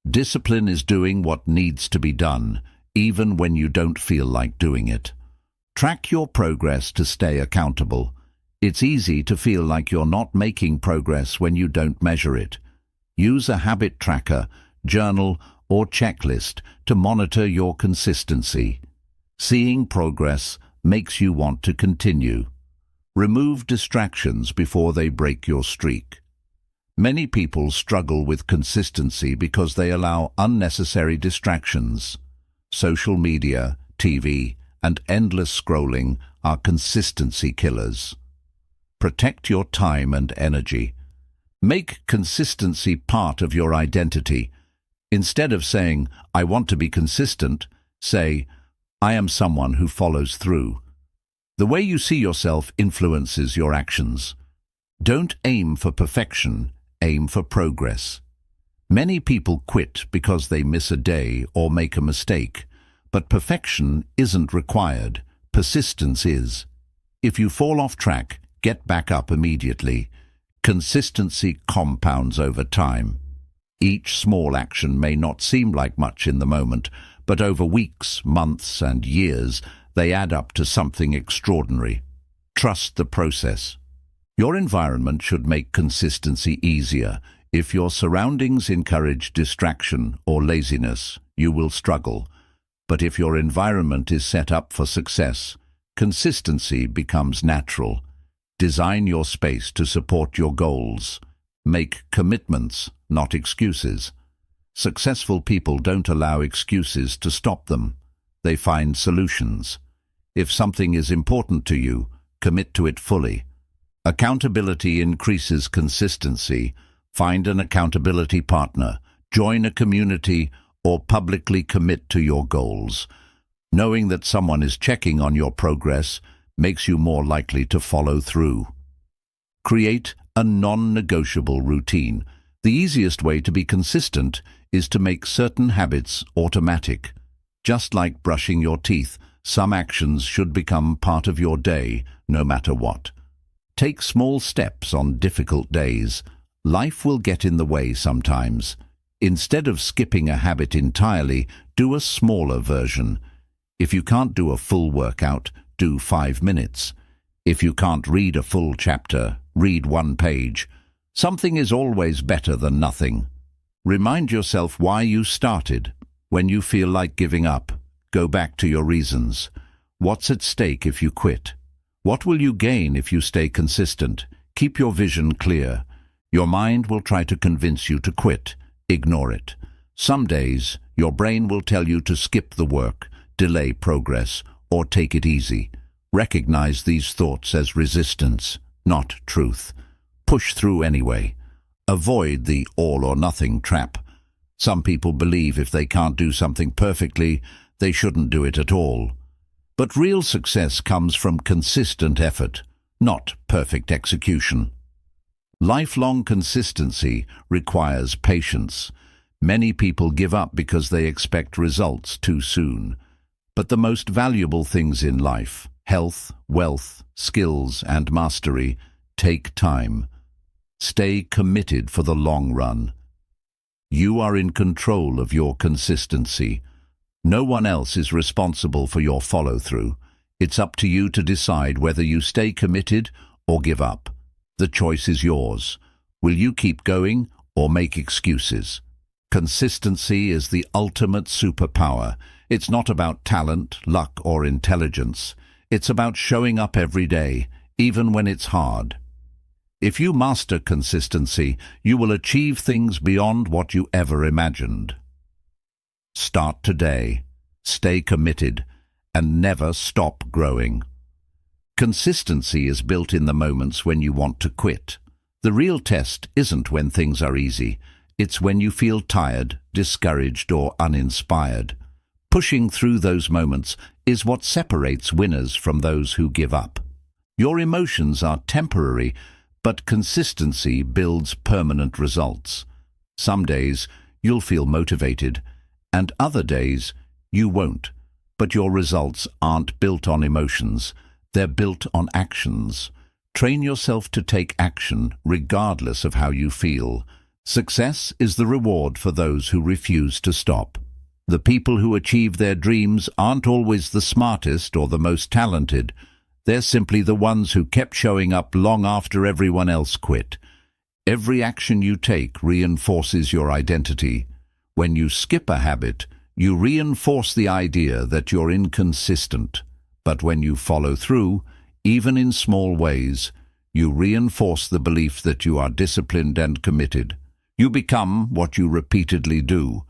[SPEAKER 1] Discipline is doing what needs to be done, even when you don't feel like doing it. Track your progress to stay accountable. It's easy to feel like you're not making progress when you don't measure it. Use a habit tracker, journal, or checklist to monitor your consistency. Seeing progress makes you want to continue. Remove distractions before they break your streak. Many people struggle with consistency because they allow unnecessary distractions. Social media, TV, and endless scrolling are consistency killers. Protect your time and energy. Make consistency part of your identity. Instead of saying, "I want to be consistent," say, "I am someone who follows through." The way you see yourself influences your actions. Don't aim for perfection. Aim for progress. Many people quit because they miss a day or make a mistake, but perfection isn't required. Persistence is. If you fall off track, get back up immediately. Consistency compounds over time. Each small action may not seem like much in the moment, but over weeks, months, and years, they add up to something extraordinary. Trust the process. Your environment should make consistency easier. If your surroundings encourage distraction or laziness, you will struggle. But if your environment is set up for success, consistency becomes natural. Design your space to support your goals. Make commitments, not excuses. Successful people don't allow excuses to stop them. They find solutions. If something is important to you, commit to it fully. Accountability increases consistency. Find an accountability partner, join a community, or publicly commit to your goals. Knowing that someone is checking on your progress makes you more likely to follow through. Create a non-negotiable routine. The easiest way to be consistent is to make certain habits automatic. Just like brushing your teeth, some actions should become part of your day, no matter what. Take small steps on difficult days. Life will get in the way sometimes. Instead of skipping a habit entirely, do a smaller version. If you can't do a full workout, do 5 minutes. If you can't read a full chapter, read 1 page. Something is always better than nothing. Remind yourself why you started. When you feel like giving up, go back to your reasons. What's at stake if you quit? What will you gain if you stay consistent? Keep your vision clear. Your mind will try to convince you to quit. Ignore it. Some days, your brain will tell you to skip the work, delay progress, or take it easy. Recognize these thoughts as resistance, not truth. Push through anyway. Avoid the all-or-nothing trap. Some people believe if they can't do something perfectly, they shouldn't do it at all. But real success comes from consistent effort, not perfect execution. Lifelong consistency requires patience. Many people give up because they expect results too soon. But the most valuable things in life, health, wealth, skills, and mastery, take time. Stay committed for the long run. You are in control of your consistency. No one else is responsible for your follow-through. It's up to you to decide whether you stay committed or give up. The choice is yours. Will you keep going or make excuses? Consistency is the ultimate superpower. It's not about talent, luck, or intelligence. It's about showing up every day, even when it's hard. If you master consistency, you will achieve things beyond what you ever imagined. Start today, stay committed, and never stop growing. Consistency is built in the moments when you want to quit. The real test isn't when things are easy. It's when you feel tired, discouraged, or uninspired. Pushing through those moments is what separates winners from those who give up. Your emotions are temporary, but consistency builds permanent results. Some days you'll feel motivated, and other days you won't. But your results aren't built on emotions, they're built on actions. Train yourself to take action regardless of how you feel. Success is the reward for those who refuse to stop. The people who achieve their dreams aren't always the smartest or the most talented. They're simply the ones who kept showing up long after everyone else quit. Every action you take reinforces your identity. When you skip a habit, you reinforce the idea that you're inconsistent. But when you follow through, even in small ways, you reinforce the belief that you are disciplined and committed. You become what you repeatedly do.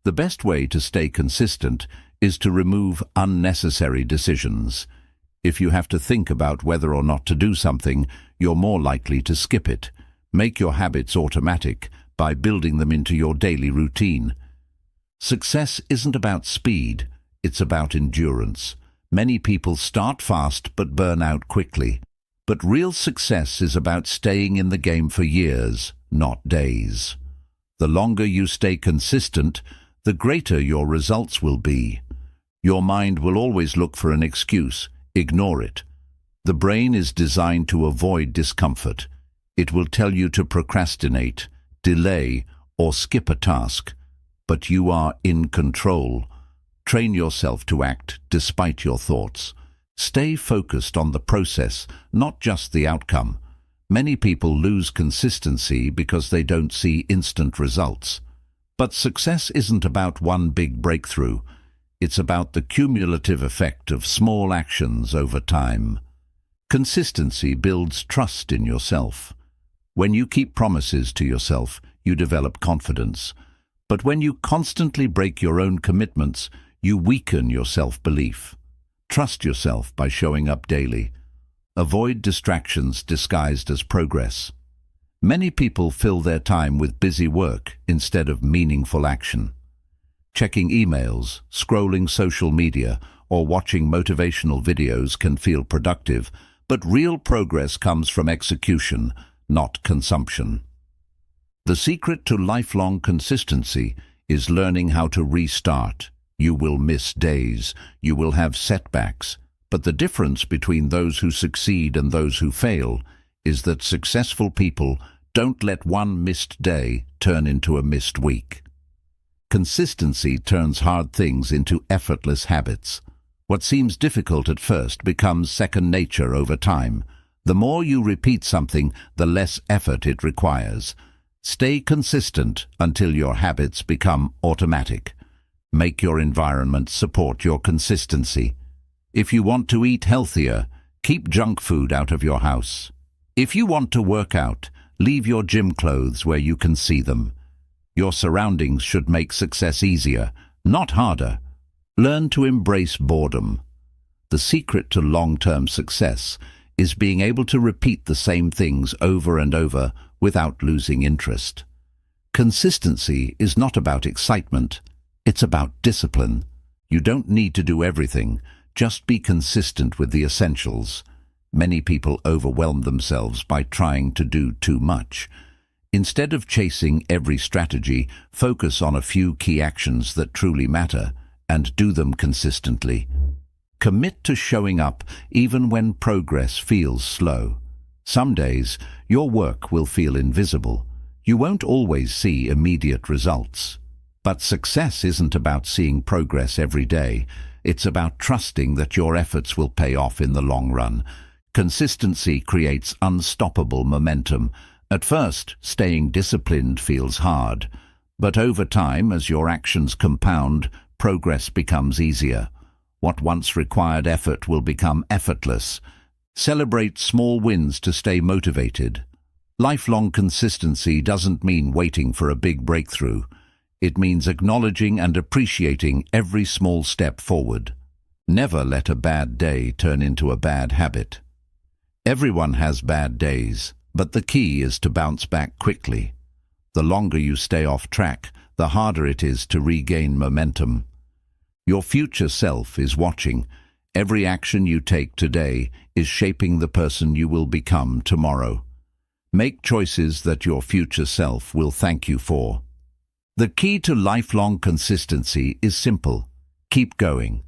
[SPEAKER 1] The best way to stay consistent is to remove unnecessary decisions. If you have to think about whether or not to do something, you're more likely to skip it. Make your habits automatic by building them into your daily routine. Success isn't about speed, it's about endurance. Many people start fast but burn out quickly. But real success is about staying in the game for years, not days. The longer you stay consistent, the greater your results will be. Your mind will always look for an excuse. Ignore it. The brain is designed to avoid discomfort. It will tell you to procrastinate, delay, or skip a task. But you are in control. Train yourself to act despite your thoughts. Stay focused on the process, not just the outcome. Many people lose consistency because they don't see instant results. But success isn't about one big breakthrough. It's about the cumulative effect of small actions over time. Consistency builds trust in yourself. When you keep promises to yourself, you develop confidence. But when you constantly break your own commitments, you weaken your self-belief. Trust yourself by showing up daily. Avoid distractions disguised as progress. Many people fill their time with busy work instead of meaningful action. Checking emails, scrolling social media, or watching motivational videos can feel productive, but real progress comes from execution, not consumption. The secret to lifelong consistency is learning how to restart. You will miss days, you will have setbacks, but the difference between those who succeed and those who fail is that successful people don't let one missed day turn into a missed week. Consistency turns hard things into effortless habits. What seems difficult at first becomes second nature over time. The more you repeat something, the less effort it requires. Stay consistent until your habits become automatic. Make your environment support your consistency. If you want to eat healthier, keep junk food out of your house. If you want to work out, leave your gym clothes where you can see them. Your surroundings should make success easier, not harder. Learn to embrace boredom. The secret to long-term success is being able to repeat the same things over and over without losing interest. Consistency is not about excitement, it's about discipline. You don't need to do everything, just be consistent with the essentials. Many people overwhelm themselves by trying to do too much. Instead of chasing every strategy, focus on a few key actions that truly matter and do them consistently. Commit to showing up even when progress feels slow. Some days, your work will feel invisible. You won't always see immediate results. But success isn't about seeing progress every day. It's about trusting that your efforts will pay off in the long run. Consistency creates unstoppable momentum. At first, staying disciplined feels hard. But over time, as your actions compound, progress becomes easier. What once required effort will become effortless. Celebrate small wins to stay motivated. Lifelong consistency doesn't mean waiting for a big breakthrough. It means acknowledging and appreciating every small step forward. Never let a bad day turn into a bad habit. Everyone has bad days, but the key is to bounce back quickly. The longer you stay off track, the harder it is to regain momentum. Your future self is watching. Every action you take today is shaping the person you will become tomorrow. Make choices that your future self will thank you for. The key to lifelong consistency is simple. Keep going.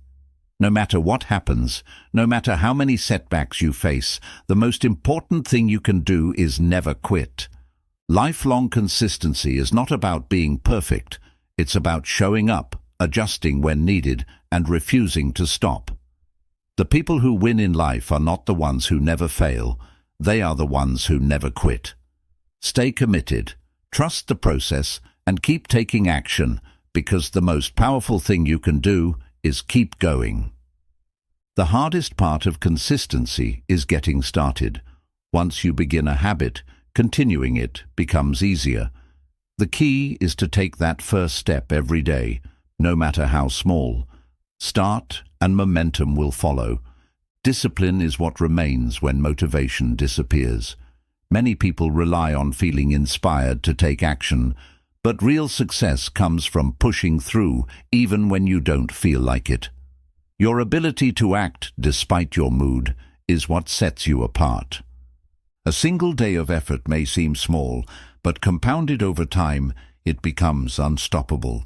[SPEAKER 1] No matter what happens, no matter how many setbacks you face, the most important thing you can do is never quit. Lifelong consistency is not about being perfect. It's about showing up, adjusting when needed, and refusing to stop. The people who win in life are not the ones who never fail. They are the ones who never quit. Stay committed, trust the process, and keep taking action, because the most powerful thing you can do is keep going. The hardest part of consistency is getting started. Once you begin a habit, continuing it becomes easier. The key is to take that first step every day, no matter how small. Start and momentum will follow. Discipline is what remains when motivation disappears. Many people rely on feeling inspired to take action, but real success comes from pushing through even when you don't feel like it. Your ability to act despite your mood is what sets you apart. A single day of effort may seem small, but compounded over time, it becomes unstoppable.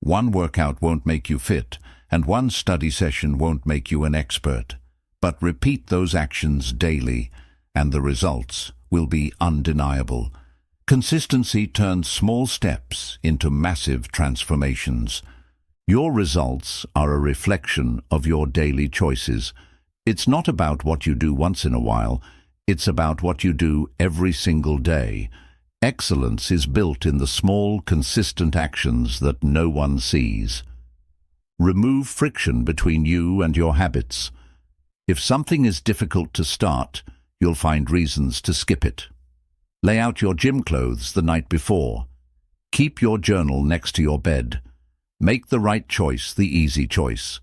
[SPEAKER 1] One workout won't make you fit, and one study session won't make you an expert. But repeat those actions daily, and the results will be undeniable. Consistency turns small steps into massive transformations. Your results are a reflection of your daily choices. It's not about what you do once in a while, it's about what you do every single day. Excellence is built in the small, consistent actions that no one sees. Remove friction between you and your habits. If something is difficult to start, you'll find reasons to skip it. Lay out your gym clothes the night before. Keep your journal next to your bed. Make the right choice the easy choice.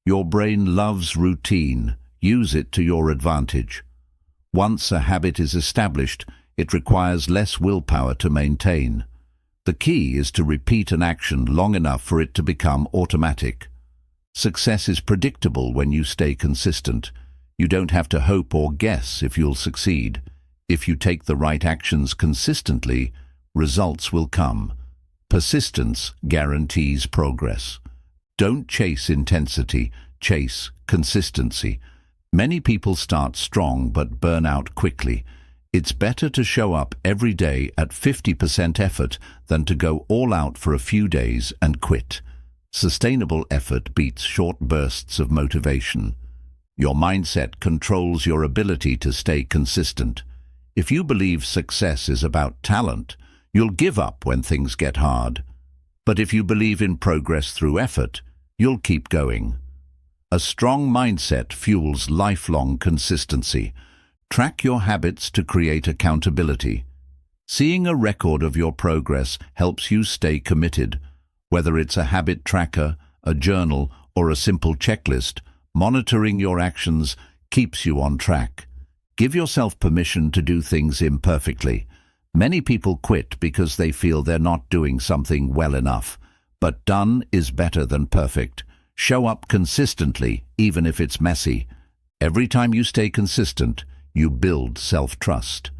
[SPEAKER 1] Your brain loves routine. Use it to your advantage. Once a habit is established, it requires less willpower to maintain. The key is to repeat an action long enough for it to become automatic. Success is predictable when you stay consistent. You don't have to hope or guess if you'll succeed. If you take the right actions consistently, results will come. Persistence guarantees progress. Don't chase intensity, chase consistency. Many people start strong but burn out quickly. It's better to show up every day at 50% effort than to go all out for a few days and quit. Sustainable effort beats short bursts of motivation. Your mindset controls your ability to stay consistent. If you believe success is about talent, you'll give up when things get hard. But if you believe in progress through effort, you'll keep going. A strong mindset fuels lifelong consistency. Track your habits to create accountability. Seeing a record of your progress helps you stay committed. Whether it's a habit tracker, a journal, or a simple checklist, monitoring your actions keeps you on track. Give yourself permission to do things imperfectly. Many people quit because they feel they're not doing something well enough. But done is better than perfect. Show up consistently, even if it's messy. Every time you stay consistent, you build self-trust.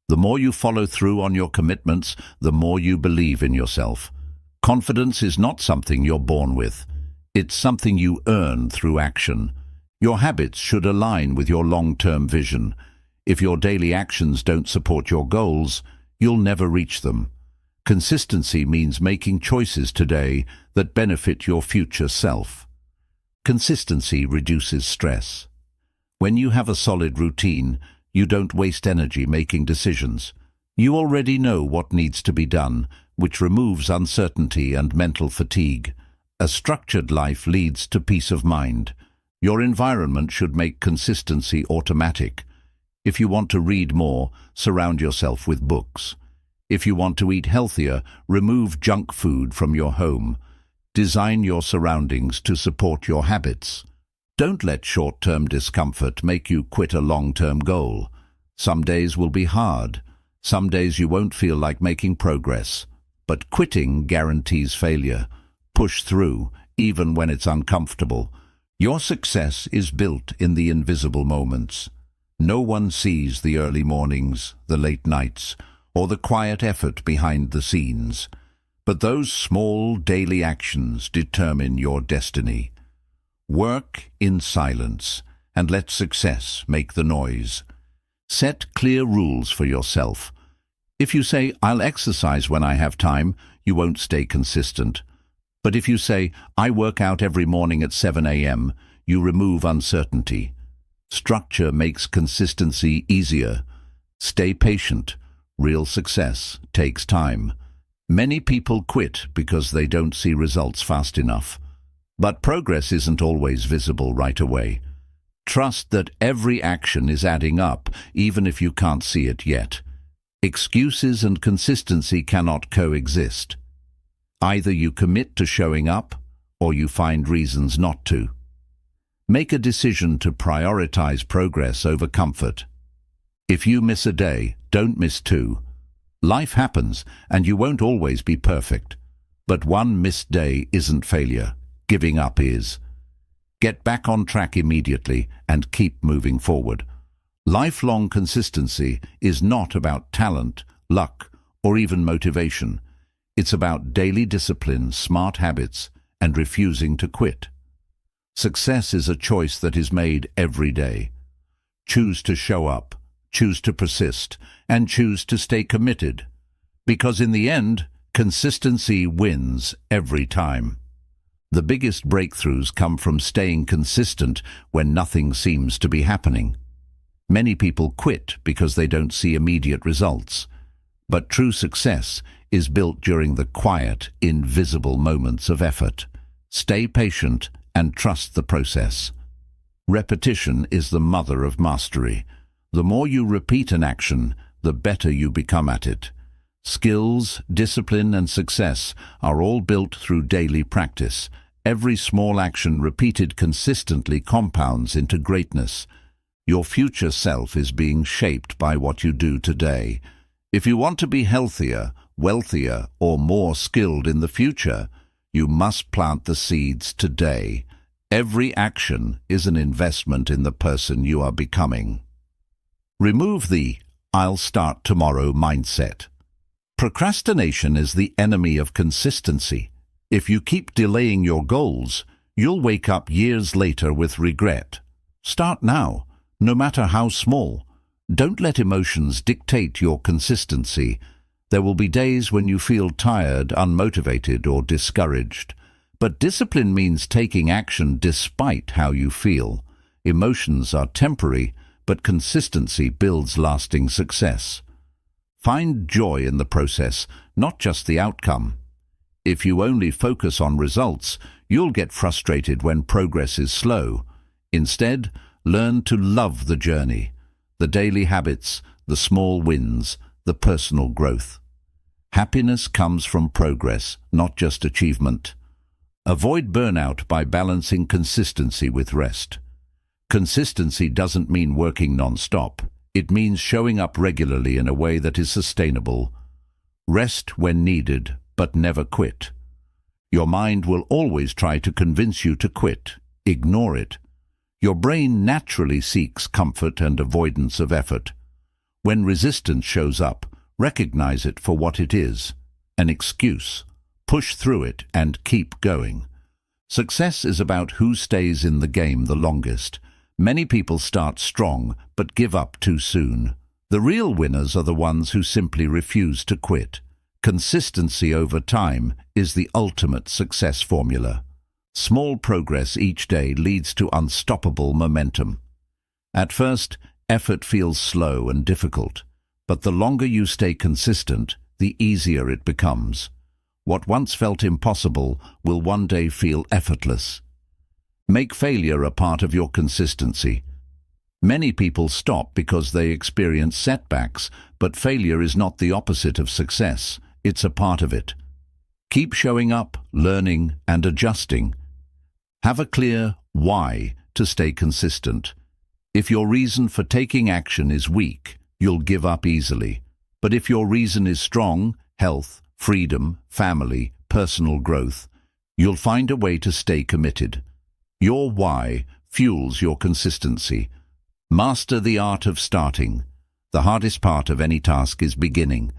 [SPEAKER 1] The more you follow through on your commitments, the more you believe in yourself. Confidence is not something you're born with. It's something you earn through action. Your habits should align with your long-term vision. If your daily actions don't support your goals, you'll never reach them. Consistency means making choices today that benefit your future self. Consistency reduces stress. When you have a solid routine, you don't waste energy making decisions. You already know what needs to be done, which removes uncertainty and mental fatigue. A structured life leads to peace of mind. Your environment should make consistency automatic. If you want to read more, surround yourself with books. If you want to eat healthier, remove junk food from your home. Design your surroundings to support your habits. Don't let short-term discomfort make you quit a long-term goal. Some days will be hard. Some days you won't feel like making progress, but quitting guarantees failure. Push through, even when it's uncomfortable. Your success is built in the invisible moments. No one sees the early mornings, the late nights, or the quiet effort behind the scenes. But those small daily actions determine your destiny. Work in silence and let success make the noise. Set clear rules for yourself. If you say, "I'll exercise when I have time," you won't stay consistent. But if you say, "I work out every morning at 7 a.m., you remove uncertainty. Structure makes consistency easier. Stay patient. Real success takes time. Many people quit because they don't see results fast enough. But progress isn't always visible right away. Trust that every action is adding up, even if you can't see it yet. Excuses and consistency cannot coexist. Either you commit to showing up, or you find reasons not to. Make a decision to prioritize progress over comfort. If you miss a day, don't miss two. Life happens, and you won't always be perfect. But one missed day isn't failure. Giving up is. Get back on track immediately and keep moving forward. Lifelong consistency is not about talent, luck, or even motivation. It's about daily discipline, smart habits, and refusing to quit. Success is a choice that is made every day. Choose to show up, choose to persist, and choose to stay committed. Because in the end, consistency wins every time. The biggest breakthroughs come from staying consistent when nothing seems to be happening. Many people quit because they don't see immediate results. But true success is built during the quiet, invisible moments of effort. Stay patient and trust the process. Repetition is the mother of mastery. The more you repeat an action, the better you become at it. Skills, discipline, and success are all built through daily practice. Every small action repeated consistently compounds into greatness. Your future self is being shaped by what you do today. If you want to be healthier, wealthier, or more skilled in the future, you must plant the seeds today. Every action is an investment in the person you are becoming. Remove the "I'll start tomorrow" mindset. Procrastination is the enemy of consistency. If you keep delaying your goals, you'll wake up years later with regret. Start now, no matter how small. Don't let emotions dictate your consistency. There will be days when you feel tired, unmotivated, or discouraged. But discipline means taking action despite how you feel. Emotions are temporary, but consistency builds lasting success. Find joy in the process, not just the outcome. If you only focus on results, you'll get frustrated when progress is slow. Instead, learn to love the journey, the daily habits, the small wins, the personal growth. Happiness comes from progress, not just achievement. Avoid burnout by balancing consistency with rest. Consistency doesn't mean working non-stop. It means showing up regularly in a way that is sustainable. Rest when needed, but never quit. Your mind will always try to convince you to quit. Ignore it. Your brain naturally seeks comfort and avoidance of effort. When resistance shows up, recognize it for what it is, an excuse. Push through it and keep going. Success is about who stays in the game the longest. Many people start strong, but give up too soon. The real winners are the ones who simply refuse to quit. Consistency over time is the ultimate success formula. Small progress each day leads to unstoppable momentum. At first, effort feels slow and difficult, but the longer you stay consistent, the easier it becomes. What once felt impossible will one day feel effortless. Make failure a part of your consistency. Many people stop because they experience setbacks, but failure is not the opposite of success. It's a part of it. Keep showing up, learning, and adjusting. Have a clear why to stay consistent. If your reason for taking action is weak, you'll give up easily. But if your reason is strong, health, freedom, family, personal growth, you'll find a way to stay committed. Your why fuels your consistency. Master the art of starting. The hardest part of any task is beginning.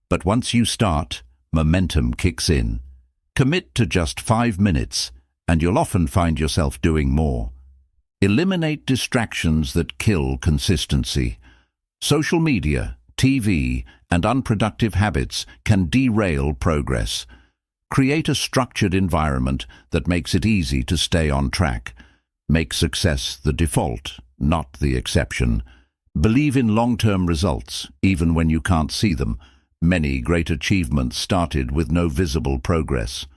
[SPEAKER 1] But once you start, momentum kicks in. Commit to just 5 minutes, and you'll often find yourself doing more. Eliminate distractions that kill consistency. Social media, TV, and unproductive habits can derail progress. Create a structured environment that makes it easy to stay on track. Make success the default, not the exception. Believe in long-term results, even when you can't see them. Many great achievements started with no visible progress.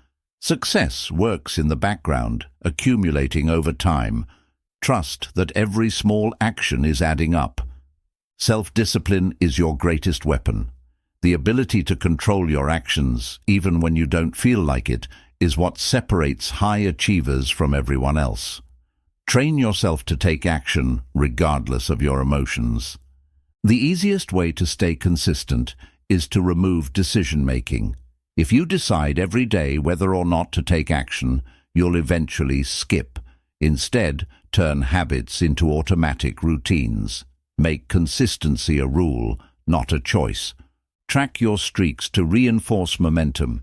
[SPEAKER 1] Success works in the background, accumulating over time. Trust that every small action is adding up. Self-discipline is your greatest weapon. The ability to control your actions, even when you don't feel like it, is what separates high achievers from everyone else. Train yourself to take action regardless of your emotions. The easiest way to stay consistent is to remove decision-making. If you decide every day whether or not to take action, you'll eventually skip. Instead, turn habits into automatic routines. Make consistency a rule, not a choice. Track your streaks to reinforce momentum.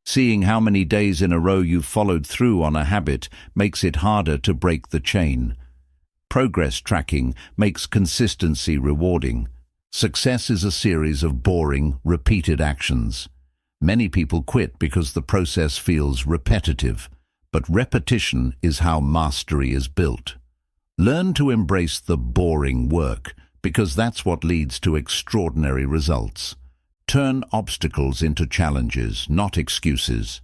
[SPEAKER 1] Seeing how many days in a row you've followed through on a habit makes it harder to break the chain. Progress tracking makes consistency rewarding. Success is a series of boring, repeated actions. Many people quit because the process feels repetitive, but repetition is how mastery is built. Learn to embrace the boring work, because that's what leads to extraordinary results. Turn obstacles into challenges, not excuses.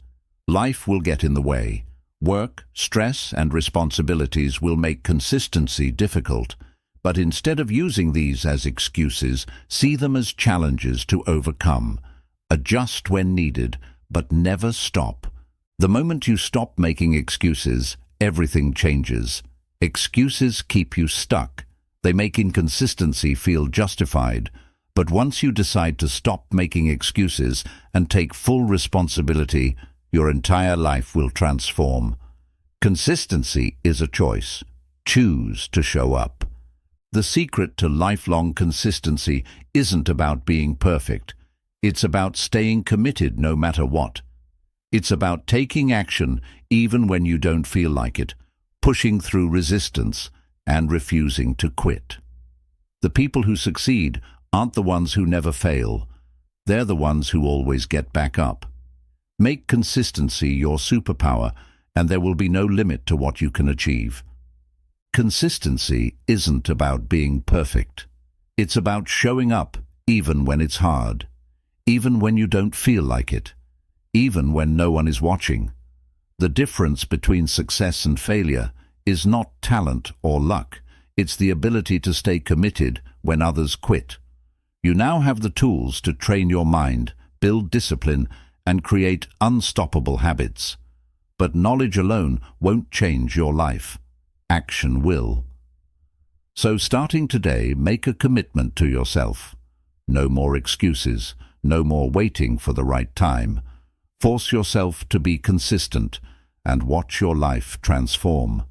[SPEAKER 1] Life will get in the way. Work, stress, and responsibilities will make consistency difficult. But instead of using these as excuses, see them as challenges to overcome. Adjust when needed, but never stop. The moment you stop making excuses, everything changes. Excuses keep you stuck. They make inconsistency feel justified. But once you decide to stop making excuses and take full responsibility, your entire life will transform. Consistency is a choice. Choose to show up. The secret to lifelong consistency isn't about being perfect. It's about staying committed no matter what. It's about taking action even when you don't feel like it, pushing through resistance, and refusing to quit. The people who succeed aren't the ones who never fail. They're the ones who always get back up. Make consistency your superpower, and there will be no limit to what you can achieve. Consistency isn't about being perfect. It's about showing up even when it's hard, even when you don't feel like it, even when no one is watching. The difference between success and failure is not talent or luck. It's the ability to stay committed when others quit. You now have the tools to train your mind, build discipline, and create unstoppable habits. But knowledge alone won't change your life. Action will. So starting today, make a commitment to yourself. No more excuses, no more waiting for the right time. Force yourself to be consistent and watch your life transform.